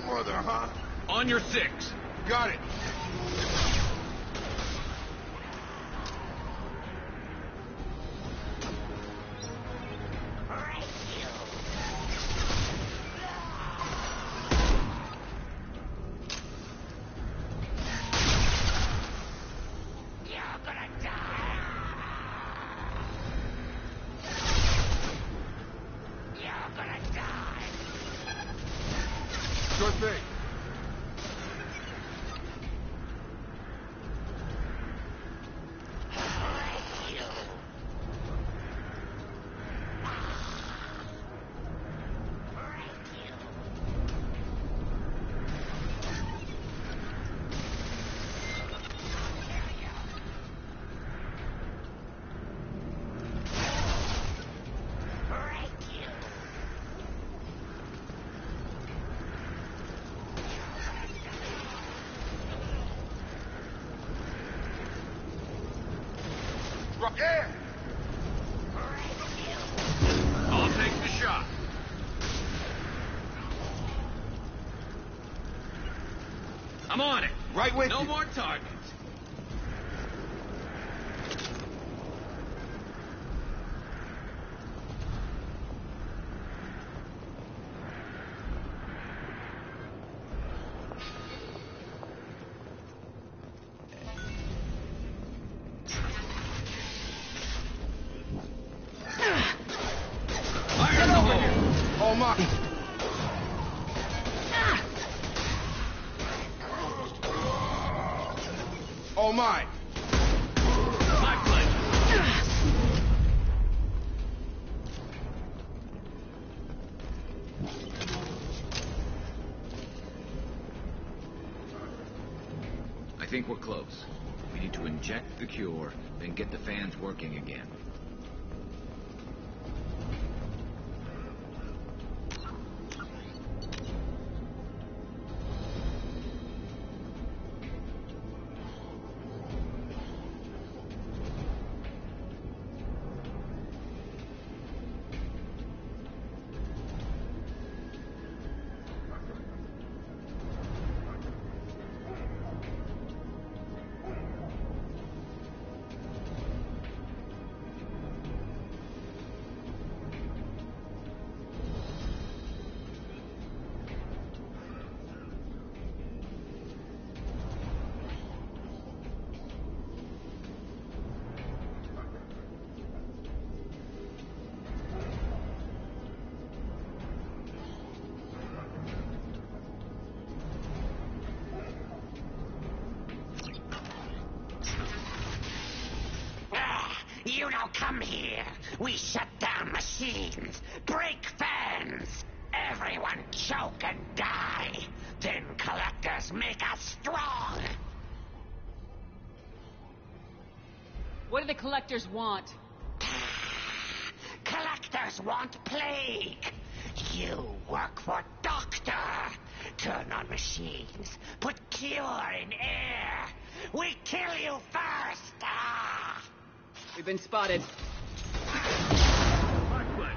Mother, huh? On your six. Got it. Sure thing. Yeah! I'll take the shot. I'm on it. Right with No you. more targets. All mine. My pleasure. I think we're close. We need to inject the cure, then get the fans working again. You don't come here. We shut down machines, break fans. Everyone choke and die. Then collectors make us strong. What do the collectors want? Collectors want plague. You work for Doctor. Turn on machines. Put cure in air. We kill you first. Ah! We've been spotted. My pleasure.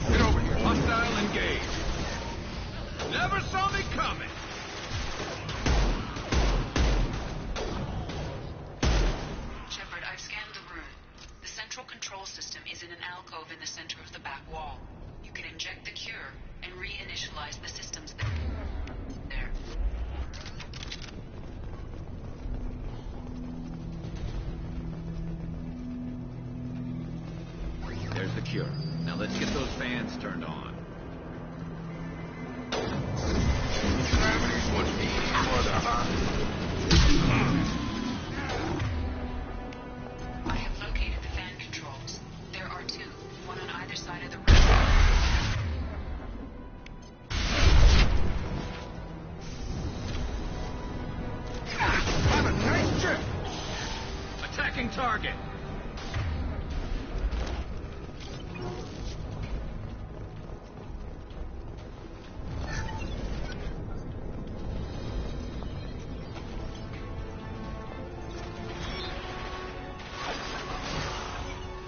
Get over here. Hostile engaged. Never saw me coming. Shepard, I've scanned the room. The central control system is in an alcove in the center of the back wall. You can inject the cure and reinitialize the systems there. There's the cure. Now let's get those fans turned on. Gravity's what needs for the I have located the fan controls. There are two, one on either side of the room. Have a nice trip. Attacking target.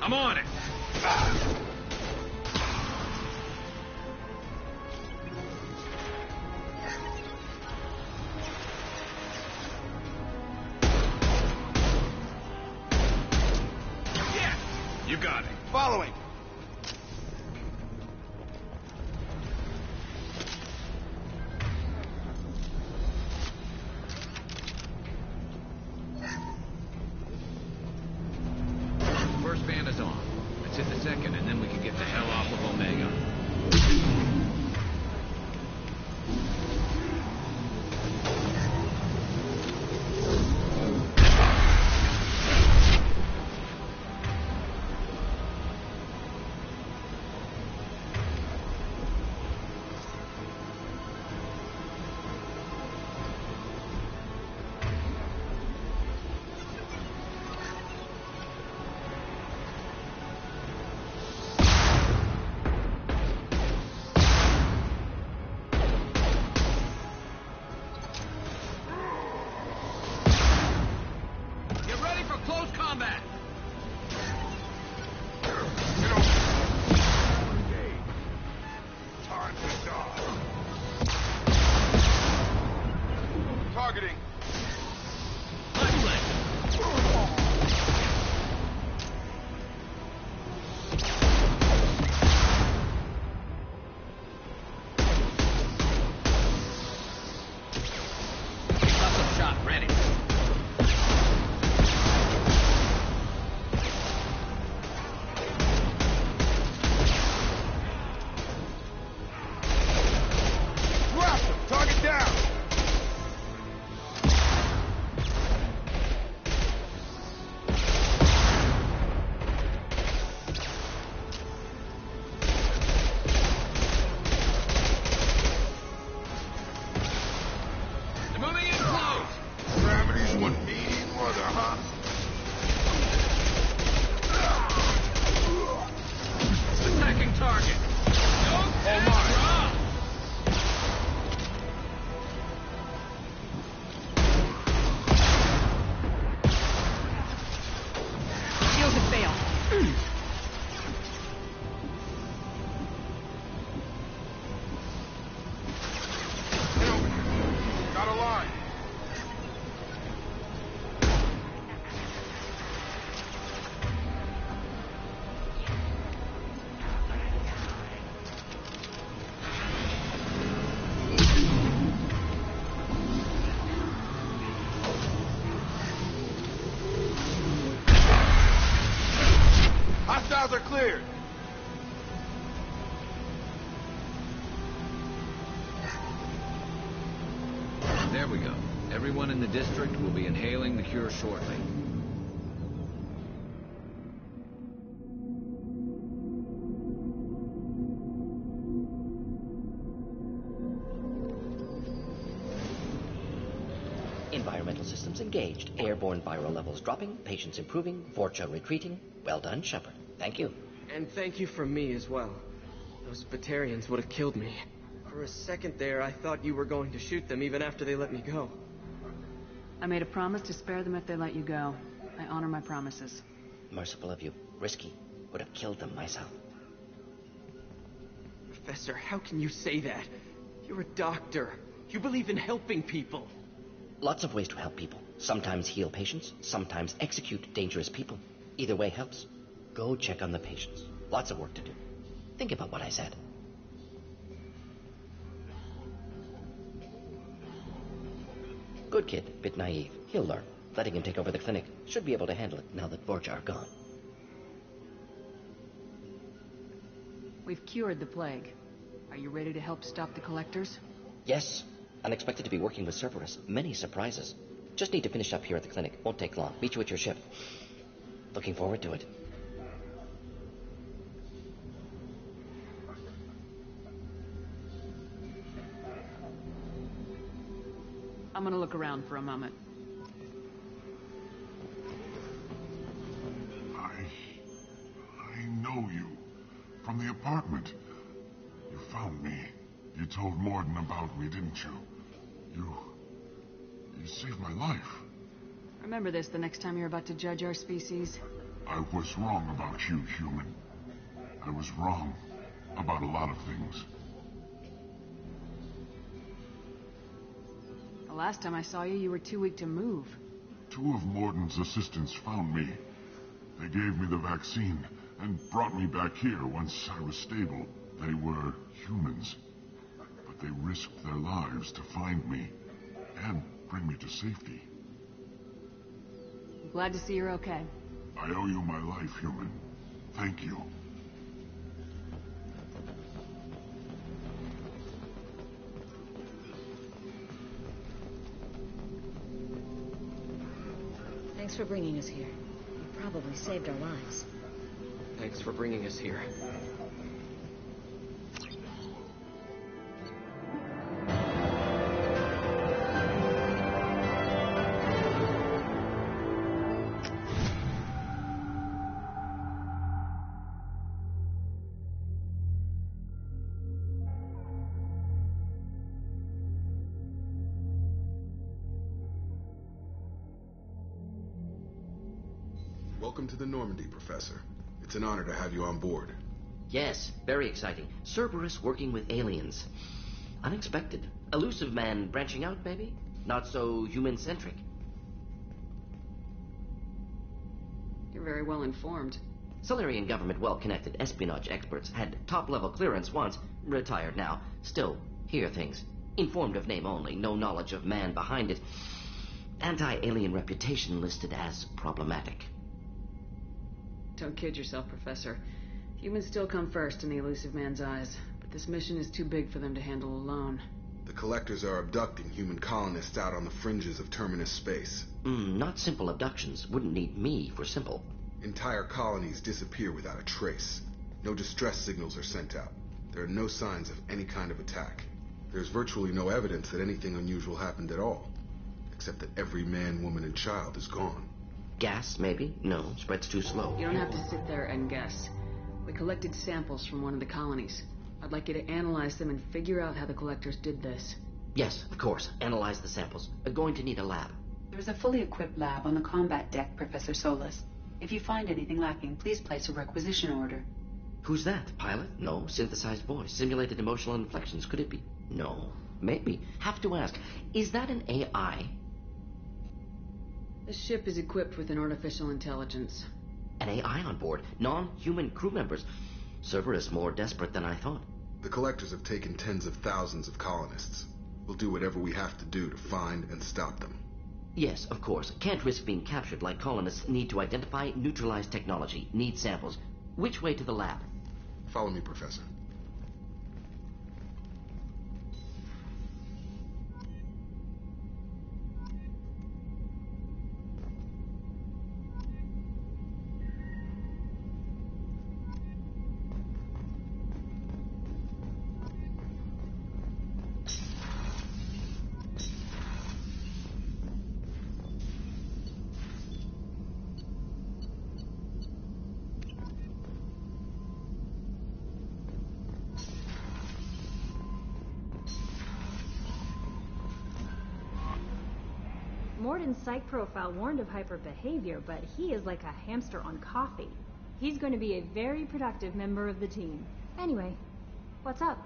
I'm on it. Yeah, you got it. Following. First fan is on. Let's hit the second and cleared. There we go. Everyone in the district will be inhaling the cure shortly. Environmental systems engaged. Airborne viral levels dropping. Patients improving. Vorcha retreating. Well done, Shepard. Thank you. And thank you from me as well. Those Batarians would have killed me. For a second there, I thought you were going to shoot them even after they let me go. I made a promise to spare them if they let you go. I honor my promises. Merciful of you. Risky. Would have killed them myself. Professor, how can you say that? You're a doctor. You believe in helping people. Lots of ways to help people. Sometimes heal patients, sometimes execute dangerous people. Either way helps. Go check on the patients. Lots of work to do. Think about what I said. Good kid, bit naive. He'll learn. Letting him take over the clinic. Should be able to handle it now that Vorcha are gone. We've cured the plague. Are you ready to help stop the collectors? Yes. Unexpected to be working with Cerberus. Many surprises. Just need to finish up here at the clinic. Won't take long. Meet you at your ship. Looking forward to it. I'm gonna look around for a moment. I know you. From the apartment. You found me. You told Morden about me, didn't you? You saved my life. Remember this the next time you're about to judge our species. I was wrong about you, human. I was wrong about a lot of things. The last time I saw you, you were too weak to move. 2 of Morden's assistants found me. They gave me the vaccine and brought me back here once I was stable. They were humans. But they risked their lives to find me and bring me to safety. I'm glad to see you're okay. I owe you my life, human. Thank you. Thanks for bringing us here. You probably saved our lives. Thanks for bringing us here. Welcome to the Normandy, Professor. It's an honor to have you on board. Yes, very exciting. Cerberus working with aliens. Unexpected. Elusive man branching out, maybe? Not so human-centric. You're very well informed. Solarian government well-connected espionage experts had top-level clearance once, retired now. Still, hear things. Informed of name only, no knowledge of man behind it. Anti-alien reputation listed as problematic. Don't kid yourself, Professor. Humans still come first in the elusive man's eyes, but this mission is too big for them to handle alone. The Collectors are abducting human colonists out on the fringes of Terminus space. Not simple abductions. Wouldn't need me for simple. Entire colonies disappear without a trace. No distress signals are sent out. There are no signs of any kind of attack. There's virtually no evidence that anything unusual happened at all, except that every man, woman, and child is gone. Gas, maybe? No, spreads too slow. You don't have to sit there and guess. We collected samples from one of the colonies. I'd like you to analyze them and figure out how the Collectors did this. Yes, of course. Analyze the samples. Going to need a lab. There's a fully equipped lab on the combat deck, Professor Solis. If you find anything lacking, please place a requisition order. Who's that? Pilot? No. Synthesized voice. Simulated emotional inflections. Could it be? No. Maybe. Have to ask. Is that an AI? The ship is equipped with an artificial intelligence. An AI on board. Non-human crew members. Cerberus more desperate than I thought. The Collectors have taken tens of thousands of colonists. We'll do whatever we have to do to find and stop them. Yes, of course. Can't risk being captured like colonists need to identify, neutralize technology, need samples. Which way to the lab? Follow me, Professor. Morden's psych profile warned of hyperbehavior, but he is like a hamster on coffee. He's going to be a very productive member of the team. Anyway, what's up?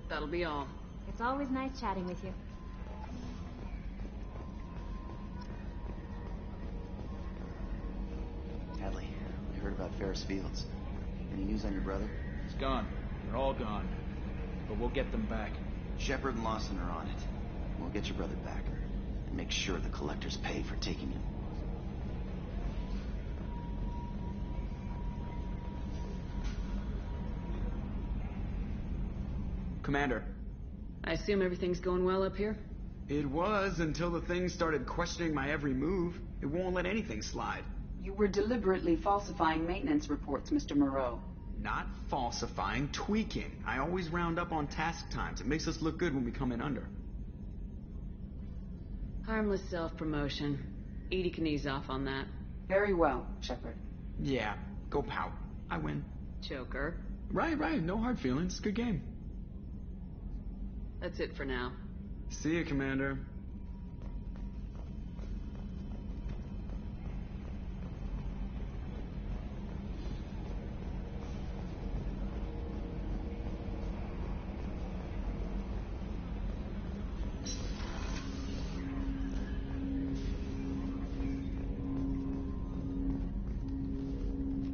That'll be all. It's always nice chatting with you. Hadley, I heard about Ferris Fields. Any news on your brother? He's gone. They're all gone. But we'll get them back. Shepard and Lawson are on it. We'll get your brother back. And make sure the collectors pay for taking him. Commander. I assume everything's going well up here? It was until the thing started questioning my every move. It won't let anything slide. You were deliberately falsifying maintenance reports, Mr. Moreau. Not falsifying, tweaking. I always round up on task times. It makes us look good when we come in under. Harmless self-promotion. Edie can ease off on that. Very well, Shepard. Yeah, go pout. I win. Joker. Right. No hard feelings. Good game. That's it for now. See you, Commander.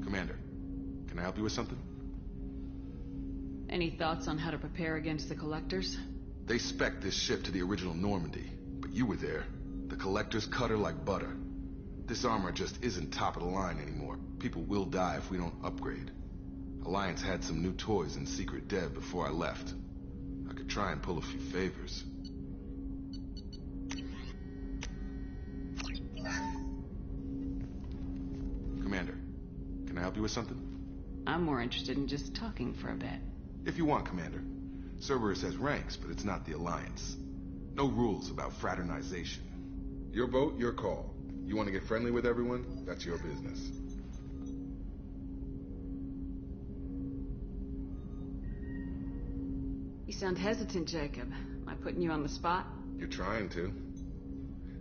Commander, can I help you with something? Any thoughts on how to prepare against the Collectors? They spec'd this ship to the original Normandy, but you were there. The Collectors cut her like butter. This armor just isn't top of the line anymore. People will die if we don't upgrade. Alliance had some new toys in secret dev before I left. I could try and pull a few favors. Commander, can I help you with something? I'm more interested in just talking for a bit. If you want, Commander. Cerberus has ranks, but it's not the Alliance. No rules about fraternization. Your vote, your call. You want to get friendly with everyone? That's your business. You sound hesitant, Jacob. Am I putting you on the spot? You're trying to.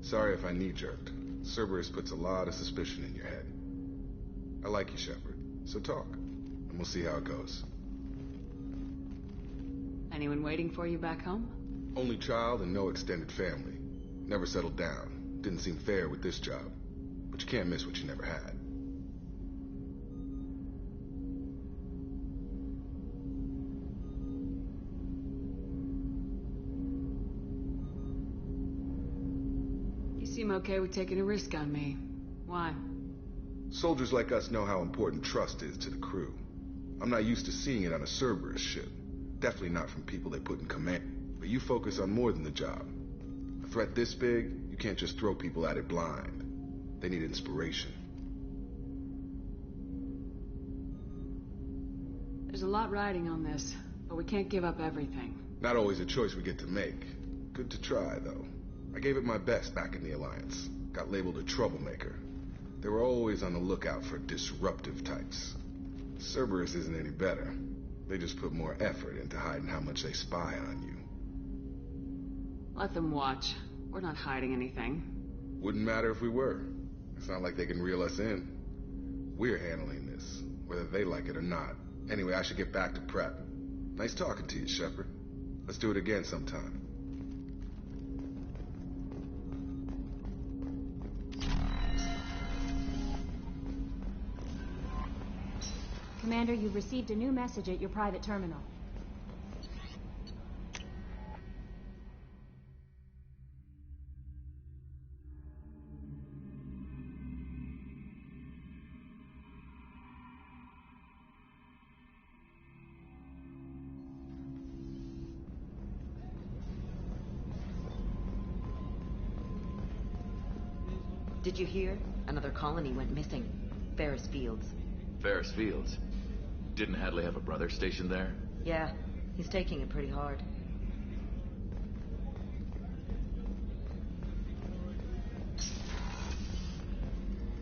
Sorry if I knee-jerked. Cerberus puts a lot of suspicion in your head. I like you, Shepard. So talk, and we'll see how it goes. Anyone waiting for you back home? Only child and no extended family. Never settled down. Didn't seem fair with this job. But you can't miss what you never had. You seem okay with taking a risk on me. Why? Soldiers like us know how important trust is to the crew. I'm not used to seeing it on a Cerberus ship. Definitely not from people they put in command. But you focus on more than the job. A threat this big, you can't just throw people at it blind. They need inspiration. There's a lot riding on this, but we can't give up everything. Not always a choice we get to make. Good to try, though. I gave it my best back in the Alliance. Got labeled a troublemaker. They were always on the lookout for disruptive types. Cerberus isn't any better. They just put more effort into hiding how much they spy on you. Let them watch. We're not hiding anything. Wouldn't matter if we were. It's not like they can reel us in. We're handling this, whether they like it or not. Anyway, I should get back to prep. Nice talking to you, Shepard. Let's do it again sometime. Commander, you've received a new message at your private terminal. Did you hear? Another colony went missing. Ferris Fields. Ferris Fields? Didn't Hadley have a brother stationed there? Yeah, he's taking it pretty hard.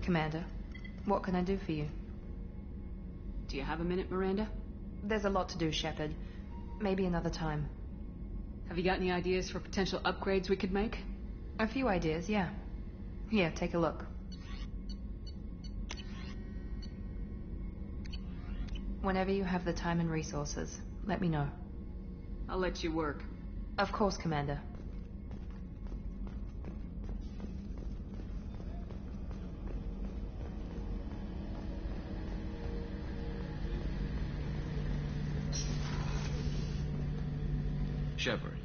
Commander, what can I do for you? Do you have a minute, Miranda? There's a lot to do, Shepard. Maybe another time. Have you got any ideas for potential upgrades we could make? A few ideas, yeah. Here, take a look. Whenever you have the time and resources, let me know. I'll let you work. Of course, Commander. Shepard,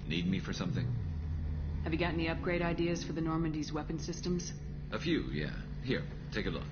need me for something? Have you got any upgrade ideas for the Normandy's weapon systems? A few, yeah. Here, take a look.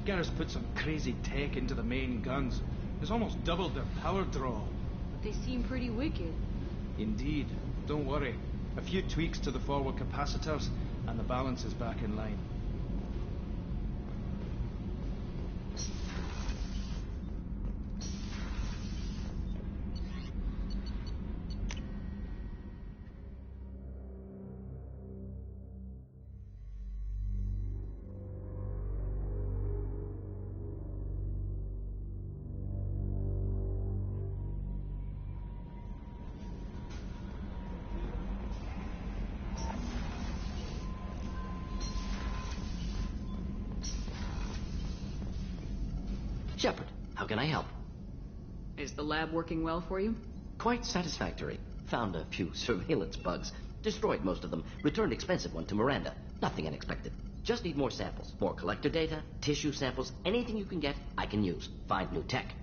Garrus put some crazy tech into the main guns. It's almost doubled their power draw. But they seem pretty wicked. Indeed. Don't worry. A few tweaks to the forward capacitors, and the balance is back in line. Shepard, how can I help? Is the lab working well for you? Quite satisfactory. Found a few surveillance bugs. Destroyed most of them. Returned expensive one to Miranda. Nothing unexpected. Just need more samples. More collector data, tissue samples, anything you can get, I can use. Find new tech.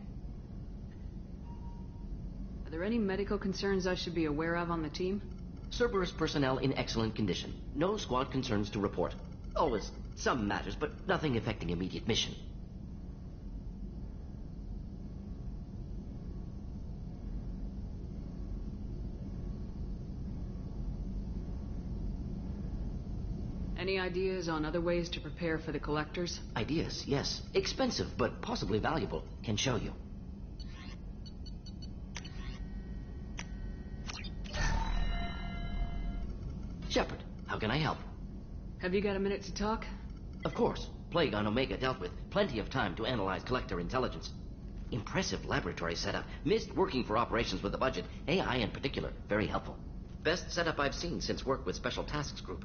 Are there any medical concerns I should be aware of on the team? Cerberus personnel in excellent condition. No squad concerns to report. Always some matters, but nothing affecting immediate mission. Any ideas on other ways to prepare for the collectors? Ideas, yes. Expensive, but possibly valuable. Can show you. Shepard, how can I help? Have you got a minute to talk? Of course. Plague on Omega dealt with. Plenty of time to analyze collector intelligence. Impressive laboratory setup. Missed working for operations with a budget. AI in particular. Very helpful. Best setup I've seen since work with Special Tasks Group.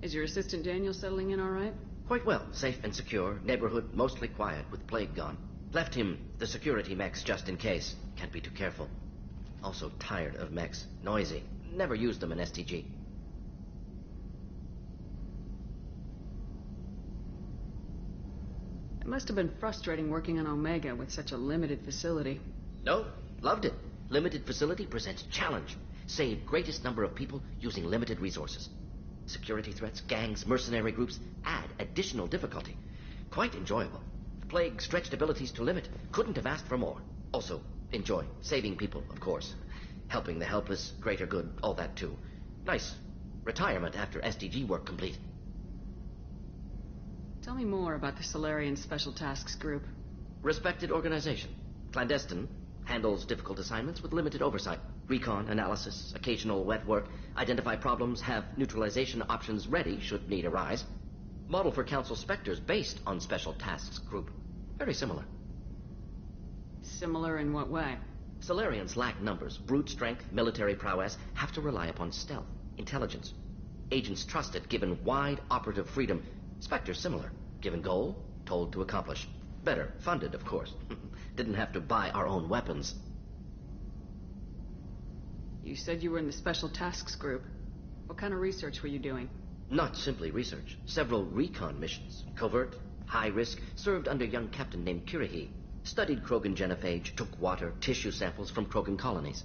Is your assistant Daniel settling in all right? Quite well. Safe and secure. Neighborhood mostly quiet with Plague gone. Left him the security mechs just in case. Can't be too careful. Also tired of mechs. Noisy. Never used them in STG. It must have been frustrating working on Omega with such a limited facility. No, loved it. Limited facility presents challenge. Save greatest number of people using limited resources. Security threats, gangs, mercenary groups add additional difficulty. Quite enjoyable. Plague stretched abilities to limit. Couldn't have asked for more. Also, enjoy. Saving people, of course. Helping the helpless, greater good, all that too. Nice. Retirement after SDG work complete. Tell me more about the Solarian Special Tasks Group. Respected organization. Clandestine. Handles difficult assignments with limited oversight. Recon, analysis, occasional wet work. Identify problems, have neutralization options ready should need arise. Model for Council Spectres based on Special Tasks Group. Very similar. Similar in what way? Solarians lack numbers, brute strength, military prowess, have to rely upon stealth, intelligence. Agents trusted, given wide operative freedom. Spectres similar, given goal, told to accomplish. Better funded, of course. Didn't have to buy our own weapons. You said you were in the Special Tasks Group. What kind of research were you doing? Not simply research. Several recon missions. Covert, high risk, served under a young captain named Kirihi. Studied Krogan genophage, took water, tissue samples from Krogan colonies.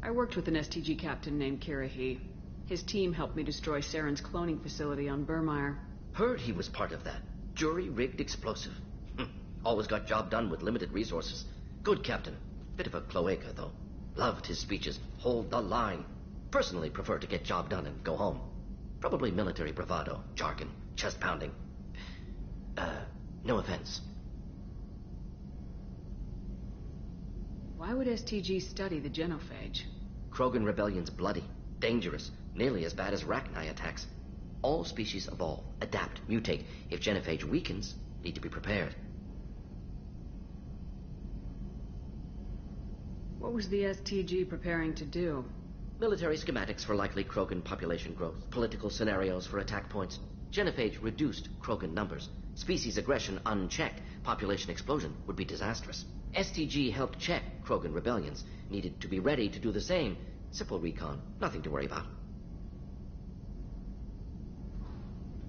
I worked with an STG captain named Kirihi. His team helped me destroy Saren's cloning facility on Burmire. Heard he was part of that. Jury-rigged explosive. Always got job done with limited resources. Good captain. Bit of a cloaca, though. Loved his speeches. Hold the line. Personally prefer to get job done and go home. Probably military bravado, jargon, chest pounding. No offense. Why would STG study the genophage? Krogan rebellion's bloody, dangerous, nearly as bad as Rachni attacks. All species evolve, adapt, mutate. If genophage weakens, need to be prepared. What was the STG preparing to do? Military schematics for likely Krogan population growth, political scenarios for attack points. Genophage reduced Krogan numbers. Species aggression unchecked, population explosion would be disastrous. STG helped check Krogan rebellions. Needed to be ready to do the same. Simple recon, nothing to worry about.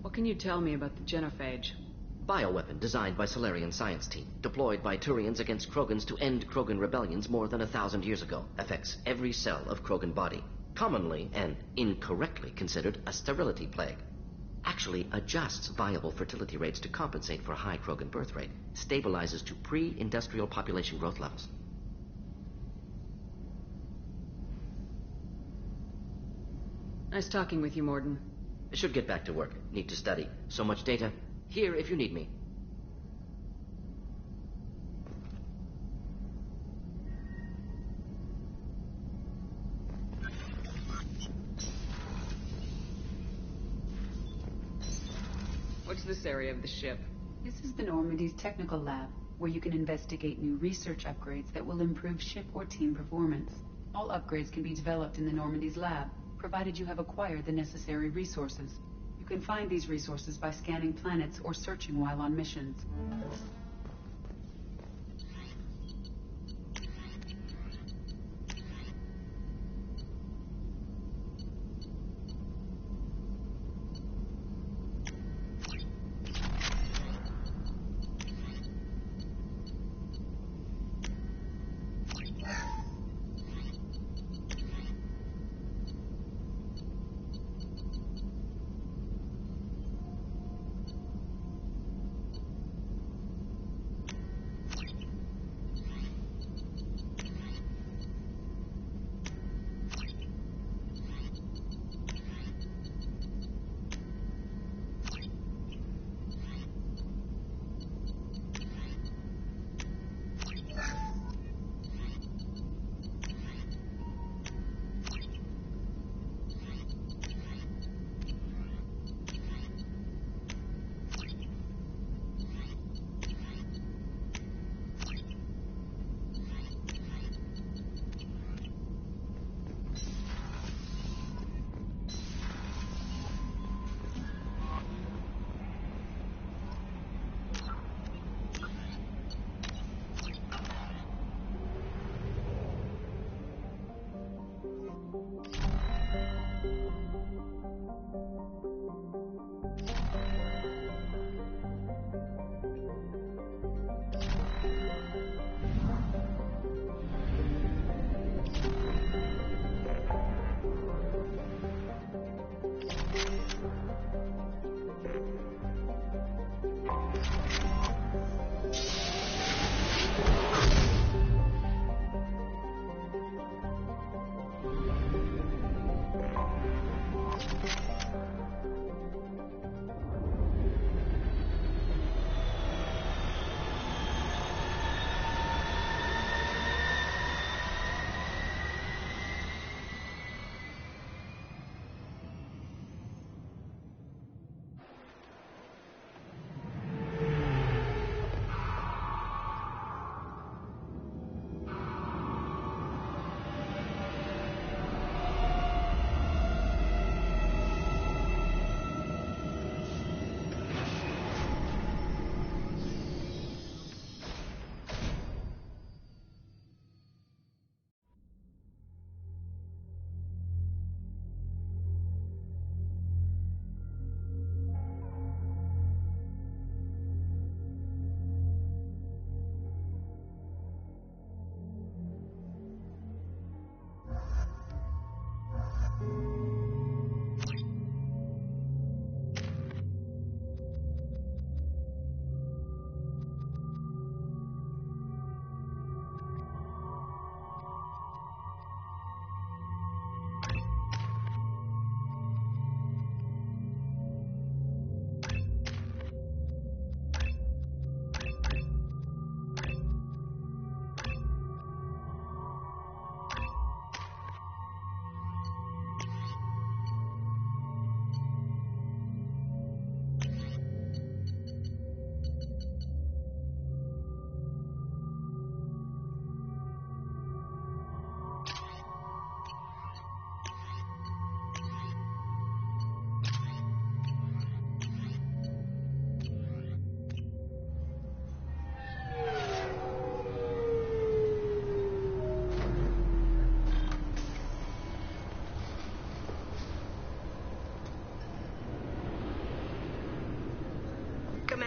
What can you tell me about the genophage? Bioweapon designed by Solarian science team, deployed by Turians against Krogans to end Krogan rebellions more than 1,000 years ago. Affects every cell of Krogan body. Commonly and incorrectly considered a sterility plague. Actually adjusts viable fertility rates to compensate for a high Krogan birth rate. Stabilizes to pre-industrial population growth levels. Nice talking with you, Morden. I should get back to work. Need to study. So much data. Here if you need me. What's this area of the ship? This is the Normandy's technical lab, where you can investigate new research upgrades that will improve ship or team performance. All upgrades can be developed in the Normandy's lab, provided you have acquired the necessary resources. You can find these resources by scanning planets or searching while on missions.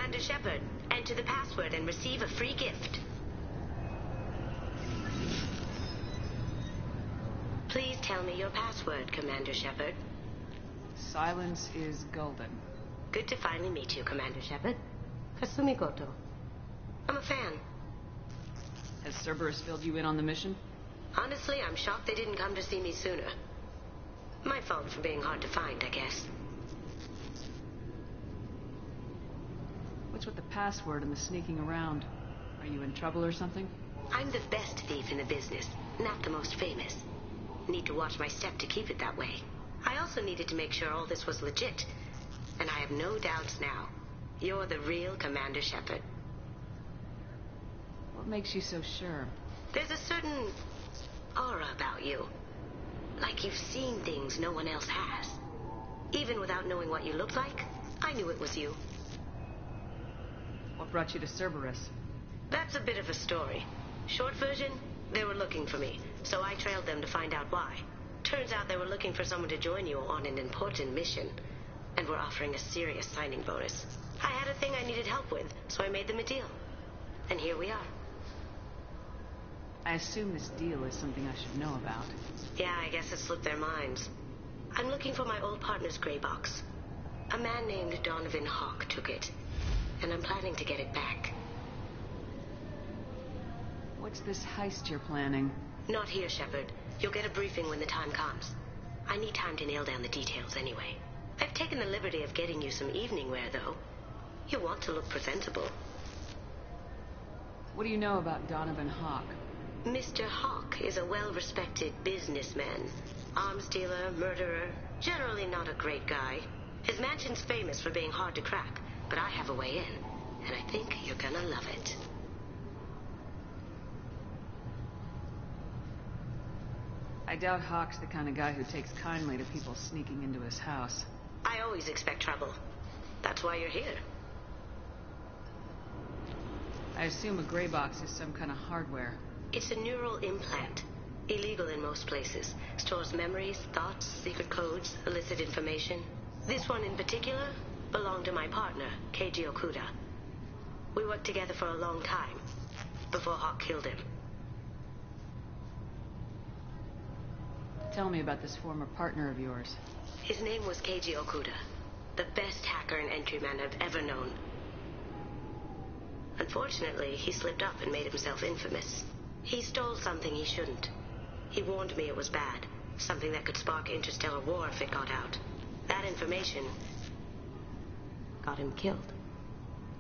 Commander Shepard. Enter the password and receive a free gift. Please tell me your password, Commander Shepard. Silence is golden. Good to finally meet you, Commander Shepard. Kasumi Goto. I'm a fan. Has Cerberus filled you in on the mission? Honestly, I'm shocked they didn't come to see me sooner. My fault for being hard to find, I guess. What's with the password and the sneaking around? Are you in trouble or something? I'm the best thief in the business, not the most famous. Need to watch my step to keep it that way. I also needed to make sure all this was legit. And I have no doubts now. You're the real Commander Shepard. What makes you so sure? There's a certain aura about you. Like you've seen things no one else has. Even without knowing what you looked like, I knew it was you. What brought you to Cerberus? That's a bit of a story. Short version, they were looking for me, so I trailed them to find out why. Turns out they were looking for someone to join you on an important mission, and were offering a serious signing bonus. I had a thing I needed help with, so I made them a deal. And here we are. I assume this deal is something I should know about. Yeah, I guess it slipped their minds. I'm looking for my old partner's gray box. A man named Donovan Hawk took it, and I'm planning to get it back. What's this heist you're planning? Not here, Shepard. You'll get a briefing when the time comes. I need time to nail down the details anyway. I've taken the liberty of getting you some evening wear, though. You want to look presentable. What do you know about Donovan Hawk? Mr. Hawk is a well-respected businessman. Arms dealer, murderer, generally not a great guy. His mansion's famous for being hard to crack, but I have a way in, and I think you're gonna love it. I doubt Hawk's the kind of guy who takes kindly to people sneaking into his house. I always expect trouble. That's why you're here. I assume a gray box is some kind of hardware. It's a neural implant. Illegal in most places. Stores memories, thoughts, secret codes, illicit information. This one in particular belonged to my partner, Keiji Okuda. We worked together for a long time, before Hawk killed him. Tell me about this former partner of yours. His name was Keiji Okuda, the best hacker and entryman I've ever known. Unfortunately, he slipped up and made himself infamous. He stole something he shouldn't. He warned me it was bad, something that could spark interstellar war if it got out. That information got him killed.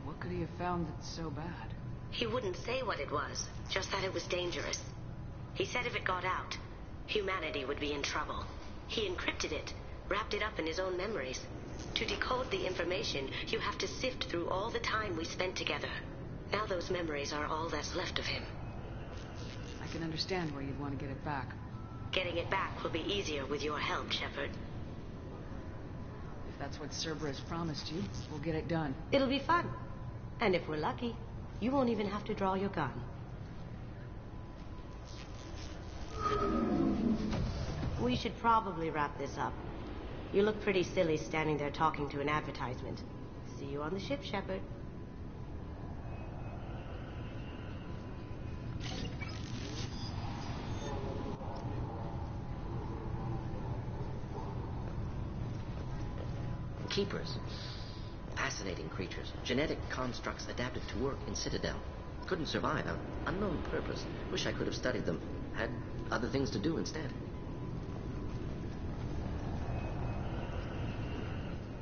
What could he have found that's so bad? He wouldn't say what it was, just that it was dangerous. He said if it got out, humanity would be in trouble. He encrypted it, wrapped it up in his own memories. To decode the information, you have to sift through all the time we spent together. Now those memories are all that's left of him. I can understand why you'd want to get it back. Getting it back will be easier with your help, Shepard. If that's what Cerberus promised you, we'll get it done. It'll be fun. And if we're lucky, you won't even have to draw your gun. We should probably wrap this up. You look pretty silly standing there talking to an advertisement. See you on the ship, Shepard. Keepers. Fascinating creatures. Genetic constructs adapted to work in Citadel. Couldn't survive on unknown purpose. Wish I could have studied them. Had other things to do instead.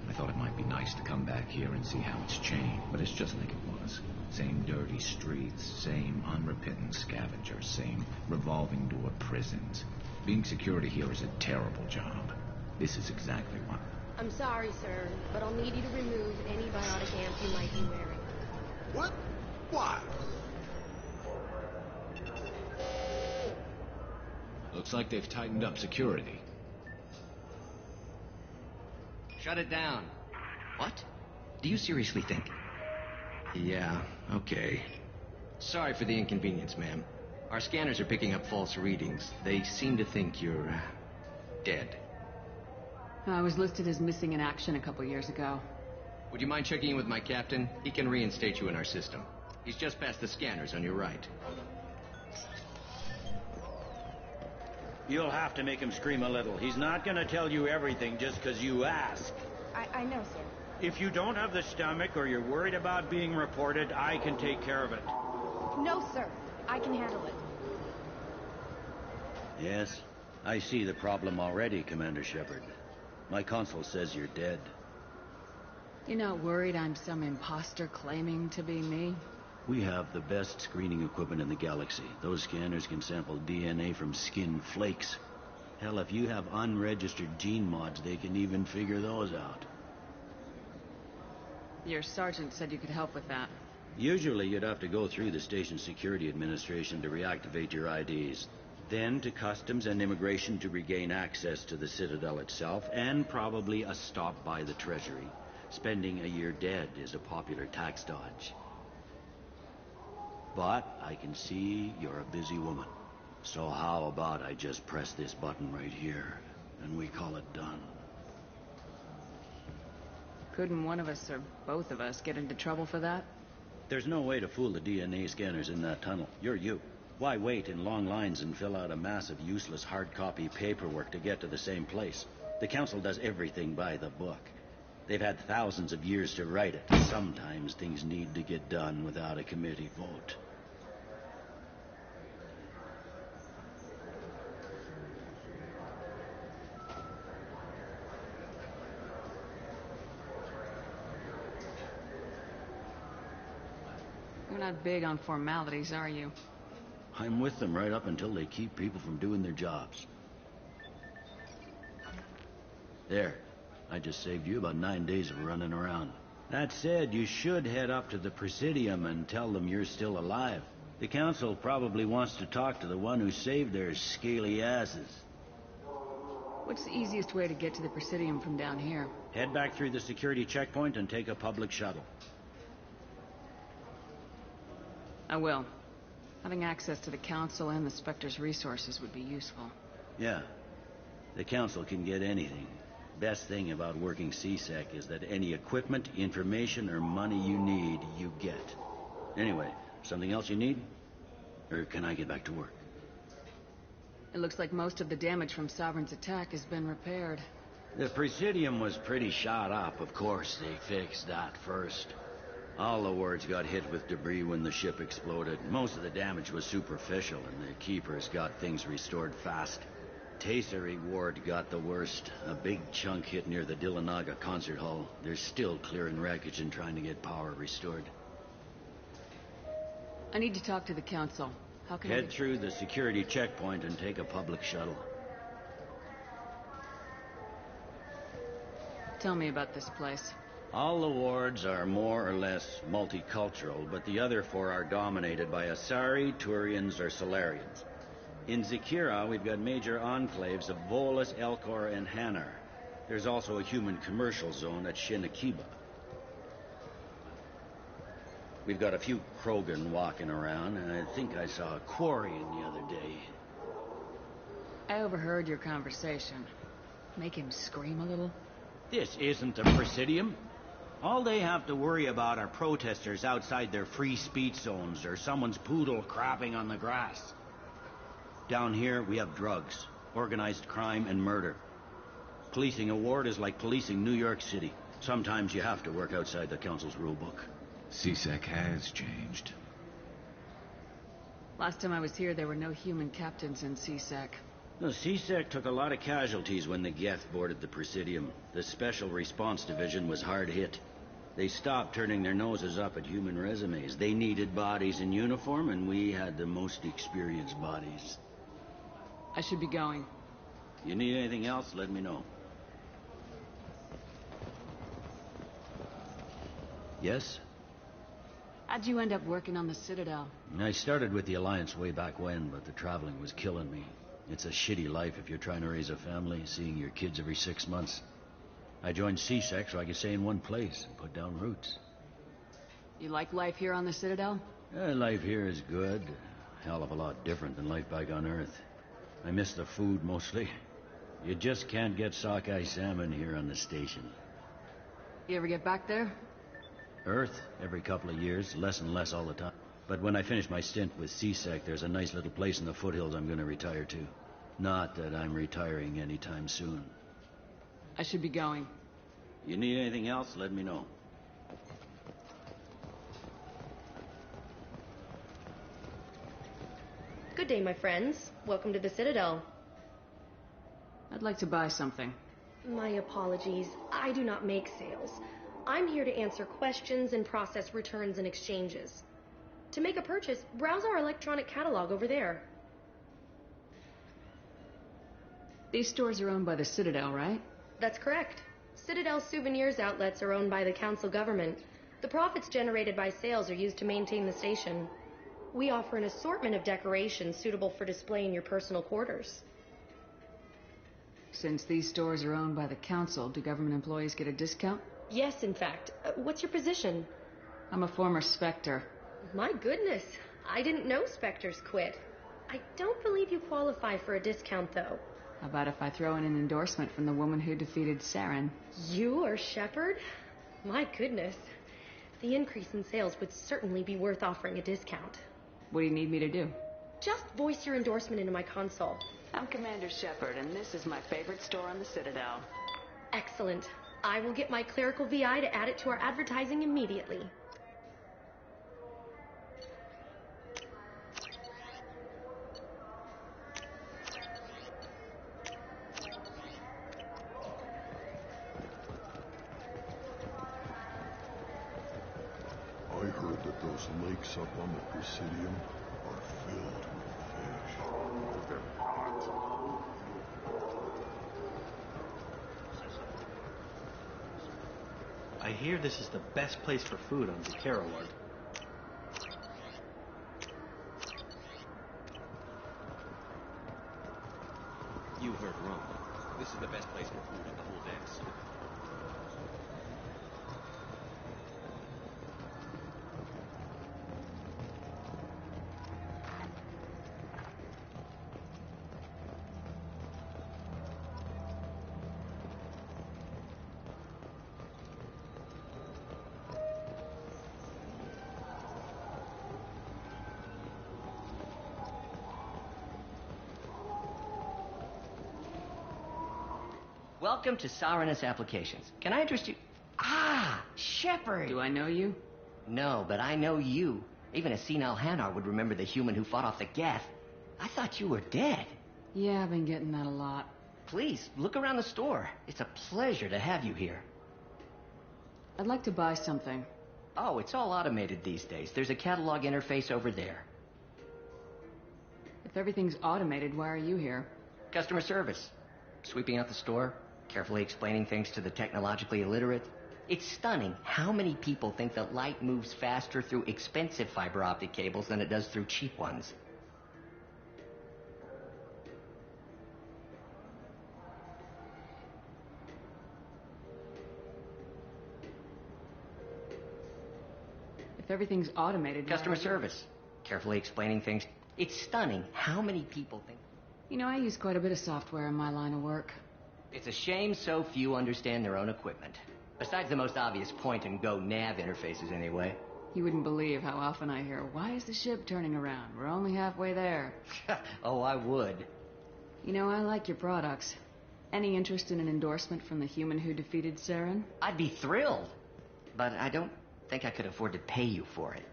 I thought it might be nice to come back here and see how it's changed, but it's just like it was. Same dirty streets, same unrepentant scavengers, same revolving door prisons. Being security here is a terrible job. This is exactly one. I'm sorry, sir, but I'll need you to remove any biotic amps you might be wearing. What? Why? Looks like they've tightened up security. Shut it down. What? Do you seriously think? Yeah, okay. Sorry for the inconvenience, ma'am. Our scanners are picking up false readings. They seem to think you're dead. I was listed as missing in action a couple years ago. Would you mind checking in with my captain? He can reinstate you in our system. He's just past the scanners on your right. You'll have to make him scream a little. He's not gonna tell you everything just because you ask. I know, sir. If you don't have the stomach or you're worried about being reported, I can take care of it. No, sir. I can handle it. Yes, I see the problem already, Commander Shepard. My consul says you're dead. You're not worried I'm some imposter claiming to be me? We have the best screening equipment in the galaxy. Those scanners can sample DNA from skin flakes. Hell, if you have unregistered gene mods, they can even figure those out. Your sergeant said you could help with that. Usually you'd have to go through the Station Security Administration to reactivate your IDs. Then to Customs and Immigration to regain access to the Citadel itself, and probably a stop by the Treasury. Spending a year dead is a popular tax dodge. But I can see you're a busy woman. So how about I just press this button right here, and we call it done? Couldn't one of us or both of us get into trouble for that? There's no way to fool the DNA scanners in that tunnel. You're you. Why wait in long lines and fill out a massive useless hard copy paperwork to get to the same place? The Council does everything by the book. They've had thousands of years to write it. Sometimes things need to get done without a committee vote. You're not big on formalities, are you? I'm with them right up until they keep people from doing their jobs. There. I just saved you about 9 days of running around. That said, you should head up to the Presidium and tell them you're still alive. The Council probably wants to talk to the one who saved their scaly asses. What's the easiest way to get to the Presidium from down here? Head back through the security checkpoint and take a public shuttle. I will. Having access to the Council and the Spectre's resources would be useful. Yeah. The Council can get anything. Best thing about working CSEC is that any equipment, information, or money you need, you get. Anyway, something else you need? Or can I get back to work? It looks like most of the damage from Sovereign's attack has been repaired. The Presidium was pretty shot up. Of course, they fixed that first. All the wards got hit with debris when the ship exploded. Most of the damage was superficial, and the Keepers got things restored fast. Tasery Ward got the worst. A big chunk hit near the Dillanaga concert hall. They're still clearing wreckage and trying to get power restored. I need to talk to the Council. How can Head through the security checkpoint and take a public shuttle. Tell me about this place. All the wards are more or less multicultural, but the other four are dominated by Asari, Turians, or Solarians. In Zakira, we've got major enclaves of Volus, Elcor, and Hanar. There's also a human commercial zone at Shinakiba. We've got a few Krogan walking around, and I think I saw a Quarian the other day. I overheard your conversation. Make him scream a little? This isn't a Presidium. All they have to worry about are protesters outside their free speech zones or someone's poodle crapping on the grass. Down here, we have drugs, organized crime, and murder. Policing a ward is like policing New York City. Sometimes you have to work outside the Council's rulebook. CSEC has changed. Last time I was here, there were no human captains in CSEC. The CSEC took a lot of casualties when the Geth boarded the Presidium. The Special Response Division was hard hit. They stopped turning their noses up at human resumes. They needed bodies in uniform, and we had the most experienced bodies. I should be going. You need anything else, let me know. Yes? How'd you end up working on the Citadel? I started with the Alliance way back when, but the traveling was killing me. It's a shitty life if you're trying to raise a family, seeing your kids every 6 months. I joined CSEC so I could stay in one place and put down roots. You like life here on the Citadel? Life here is good. A hell of a lot different than life back on Earth. I miss the food mostly. You just can't get sockeye salmon here on the station. You ever get back there? Earth, every couple of years, less and less all the time. But when I finish my stint with CSEC, there's a nice little place in the foothills I'm gonna retire to. Not that I'm retiring anytime soon. I should be going. You need anything else, let me know. Good day, my friends. Welcome to the Citadel. I'd like to buy something. My apologies. I do not make sales. I'm here to answer questions and process returns and exchanges. To make a purchase, browse our electronic catalog over there. These stores are owned by the Citadel, right? That's correct. Citadel souvenirs outlets are owned by the council government. The profits generated by sales are used to maintain the station. We offer an assortment of decorations suitable for display in your personal quarters. Since these stores are owned by the council, do government employees get a discount? Yes, in fact. What's your position? I'm a former Spectre. My goodness. I didn't know Spectres quit. I don't believe you qualify for a discount, though. How about if I throw in an endorsement from the woman who defeated Saren? You are Shepard? My goodness. The increase in sales would certainly be worth offering a discount. What do you need me to do? Just voice your endorsement into my console. I'm Commander Shepard, and this is my favorite store on the Citadel. Excellent. I will get my clerical VI to add it to our advertising immediately. I heard that those lakes up on the Presidium are filled with fish. They're hot. I hear this is the best place for food on Zakera Ward. You heard wrong. This is the best place for food in the whole Dex. Welcome to Sarenus Applications. Can I interest you? Ah, Shepard! Do I know you? No, but I know you. Even a senile Hanar would remember the human who fought off the Geth. I thought you were dead. Yeah, I've been getting that a lot. Please, look around the store. It's a pleasure to have you here. I'd like to buy something. Oh, it's all automated these days. There's a catalog interface over there. If everything's automated, why are you here? Customer service. Sweeping out the store. Carefully explaining things to the technologically illiterate. It's stunning how many people think that light moves faster through expensive fiber optic cables than it does through cheap ones. If everything's automated... Customer service. Carefully explaining things. It's stunning how many people think... You know, I use quite a bit of software in my line of work. It's a shame so few understand their own equipment. Besides the most obvious point-and-go nav interfaces, anyway. You wouldn't believe how often I hear, why is the ship turning around? We're only halfway there. Oh, I would. You know, I like your products. Any interest in an endorsement from the human who defeated Saren? I'd be thrilled. But I don't think I could afford to pay you for it.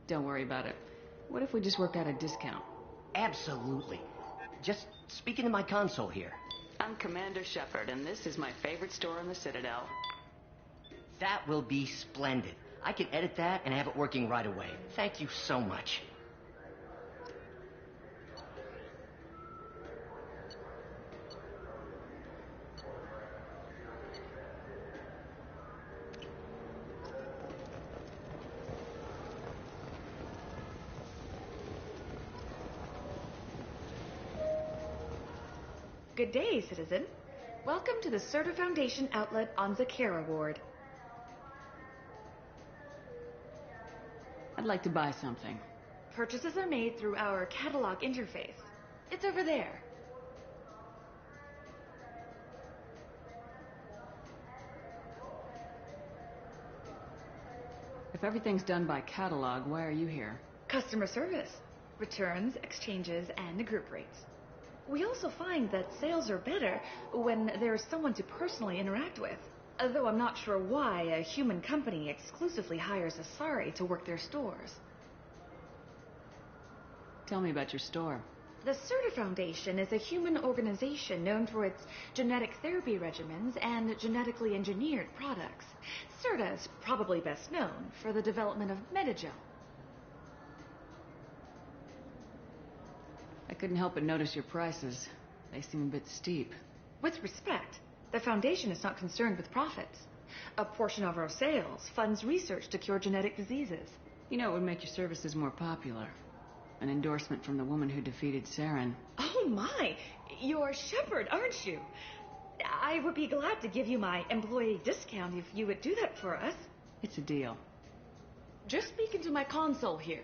Don't worry about it. What if we just work out a discount? Absolutely. Just speak into my console here. I'm Commander Shepard, and this is my favorite store on the Citadel. That will be splendid. I can edit that and have it working right away. Thank you so much. Good day, citizen. Welcome to the Surtur Foundation outlet on Zakera Ward. I'd like to buy something. Purchases are made through our catalog interface. It's over there. If everything's done by catalog, why are you here? Customer service. Returns, exchanges, and group rates. We also find that sales are better when there's someone to personally interact with. Though I'm not sure why a human company exclusively hires Asari to work their stores. Tell me about your store. The Serta Foundation is a human organization known for its genetic therapy regimens and genetically engineered products. Serta is probably best known for the development of Metagel. I couldn't help but notice your prices. They seem a bit steep. With respect, the Foundation is not concerned with profits. A portion of our sales funds research to cure genetic diseases. You know, it would make your services more popular. An endorsement from the woman who defeated Saren. Oh my! You're Shepard, aren't you? I would be glad to give you my employee discount if you would do that for us. It's a deal. Just speak into my console here.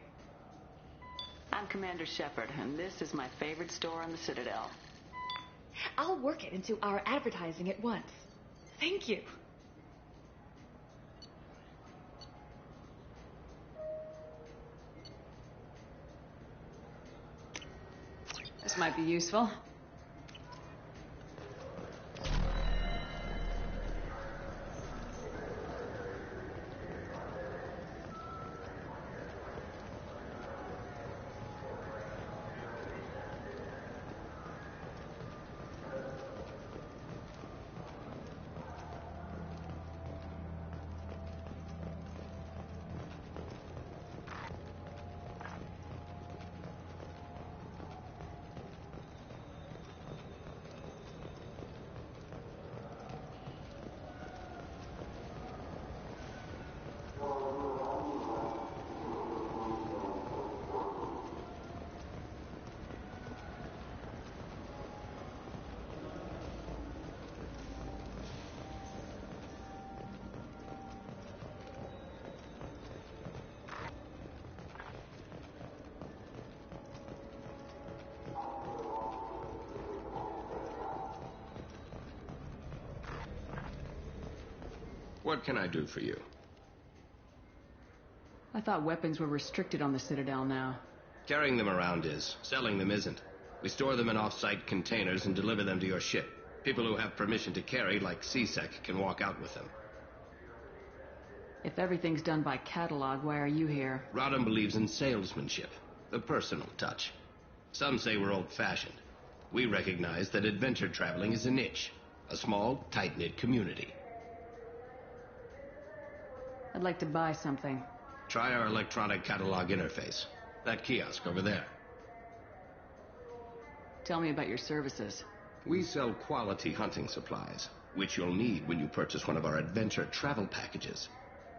I'm Commander Shepard, and this is my favorite store on the Citadel. I'll work it into our advertising at once. Thank you. This might be useful. What can I do for you? I thought weapons were restricted on the Citadel now. Carrying them around is. Selling them isn't. We store them in off-site containers and deliver them to your ship. People who have permission to carry, like C-Sec, can walk out with them. If everything's done by catalog, why are you here? Rodham believes in salesmanship, the personal touch. Some say we're old-fashioned. We recognize that adventure traveling is a niche, a small, tight-knit community. I'd like to buy something. Try our electronic catalog interface. That kiosk over there. Tell me about your services. We sell quality hunting supplies, which you'll need when you purchase one of our adventure travel packages.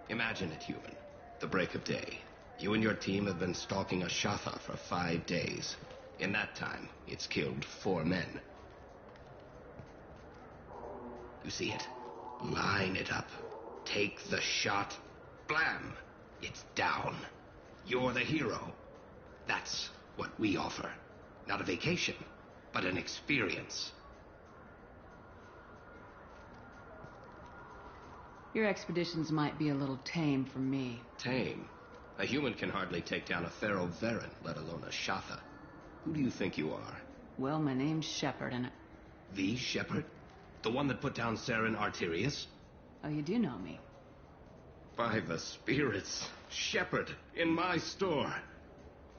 Imagine it, human. The break of day. You and your team have been stalking a Shatha for 5 days. In that time, it's killed 4 men. You see it? Line it up. Take the shot. Blam! It's down. You're the hero. That's what we offer. Not a vacation, but an experience. Your expeditions might be a little tame for me. Tame? A human can hardly take down a Pharaoh Varen, let alone a Shatha. Who do you think you are? Well, my name's Shepard, and... The Shepard? The one that put down Saren Arterius? Oh, you do know me. By the spirits. Shepard, in my store.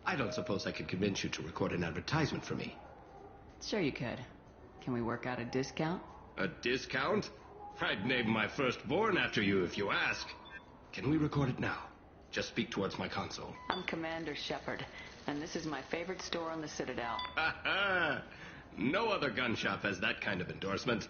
I don't suppose I could convince you to record an advertisement for me. Sure you could. Can we work out a discount? A discount? I'd name my firstborn after you if you ask. Can we record it now? Just speak towards my console. I'm Commander Shepard, and this is my favorite store on the Citadel. Ha ha! No other gun shop has that kind of endorsement.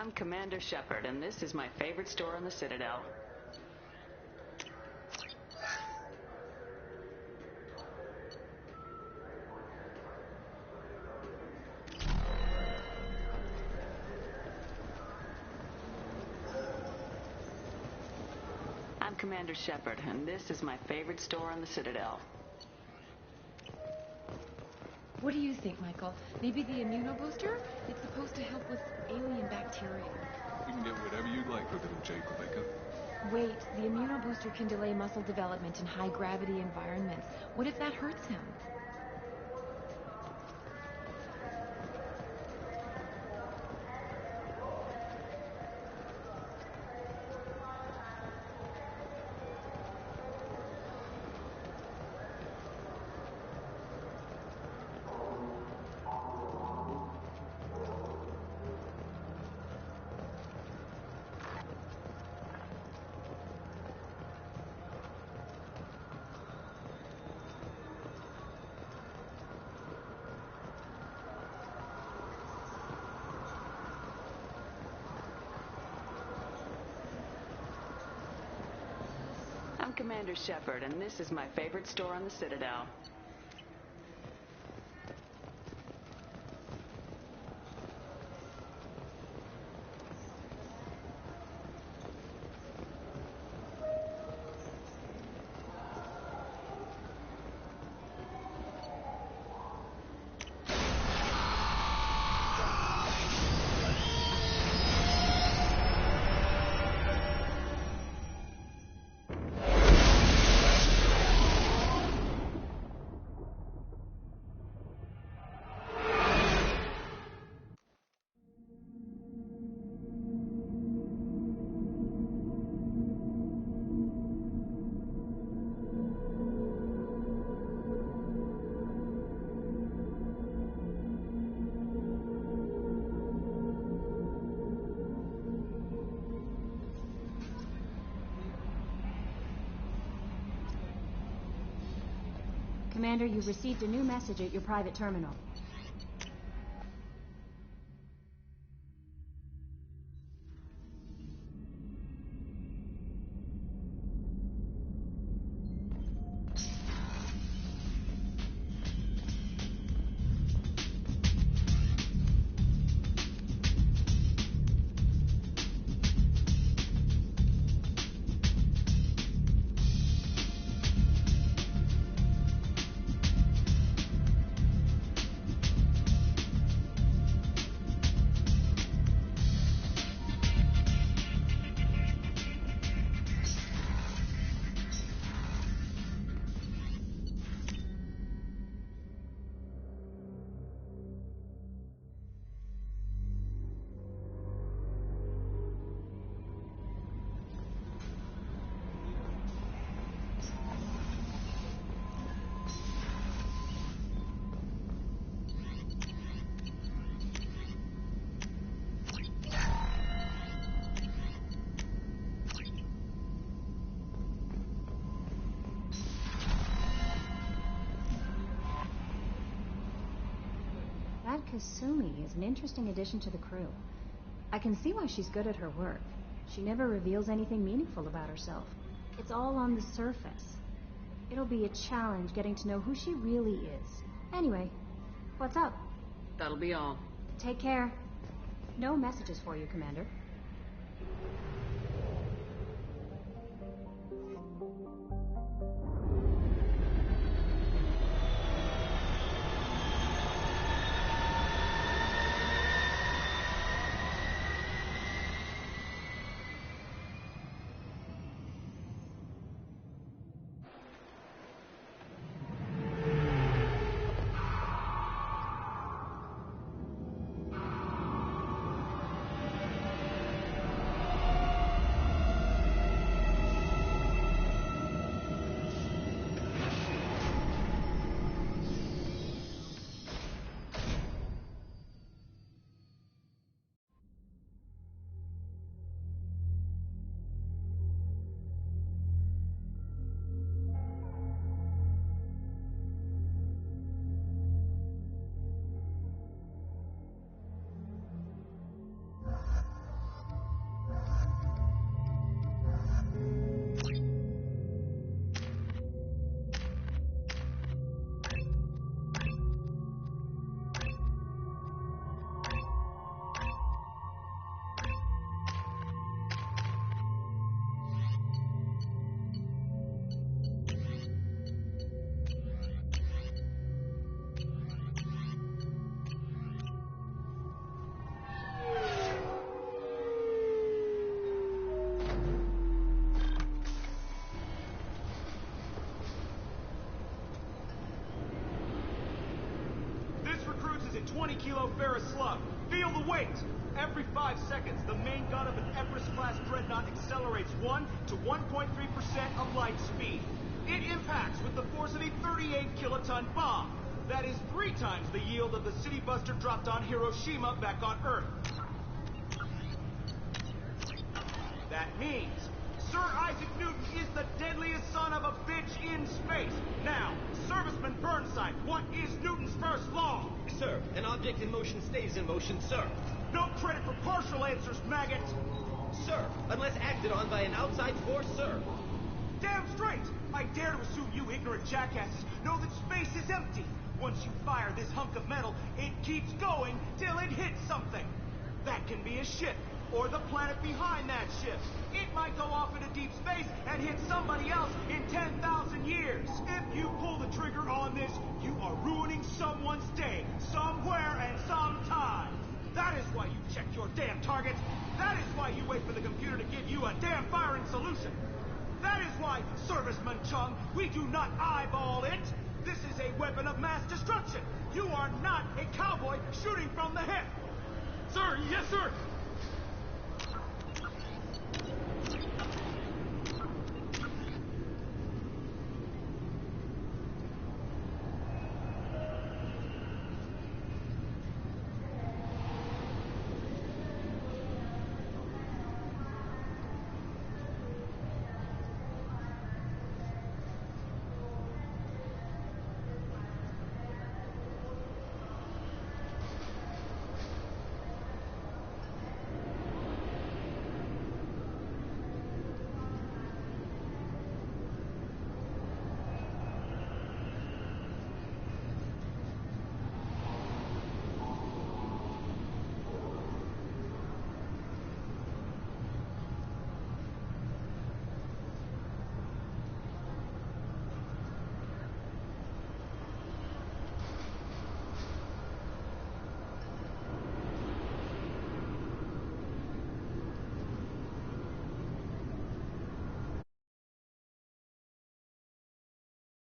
I'm Commander Shepard, and this is my favorite store on the Citadel. I'm Commander Shepard, and this is my favorite store on the Citadel. What do you think, Michael? Maybe the immunobooster? It's supposed to help with alien bacteria. You can get whatever you like with it, Rebecca. Wait, the immunobooster can delay muscle development in high-gravity environments. What if that hurts him? I'm Commander Shepard, and this is my favorite store on the Citadel. Commander, you received a new message at your private terminal. That Kasumi is an interesting addition to the crew. I can see why she's good at her work. She never reveals anything meaningful about herself. It's all on the surface. It'll be a challenge getting to know who she really is. Anyway, what's up? That'll be all. Take care. No messages for you, Commander. is a 20-kilo Ferris slug. Feel the weight. Every 5 seconds, the main gun of an Everest-class dreadnought accelerates 1 to 1.3% of light speed. It impacts with the force of a 38-kiloton bomb. That is 3 times the yield of the City Buster dropped on Hiroshima back on Earth. That means Sir Isaac Newton is the deadliest son of a bitch in space. Now, Serviceman Burnside, what is Newton's first law? Sir, an object in motion stays in motion, sir. No credit for partial answers, maggot. Sir, unless acted on by an outside force, sir. Damn straight! I dare to assume you ignorant jackasses know that space is empty. Once you fire this hunk of metal, it keeps going till it hits something. That can be a ship, or the planet behind that ship. It might go off into deep space and hit somebody else in 10,000 years. If you pull the trigger on this, you are ruining someone's day, somewhere and sometime. That is why you check your damn targets. That is why you wait for the computer to give you a damn firing solution. That is why, Serviceman Chung, we do not eyeball it. This is a weapon of mass destruction. You are not a cowboy shooting from the hip. Sir, yes, sir.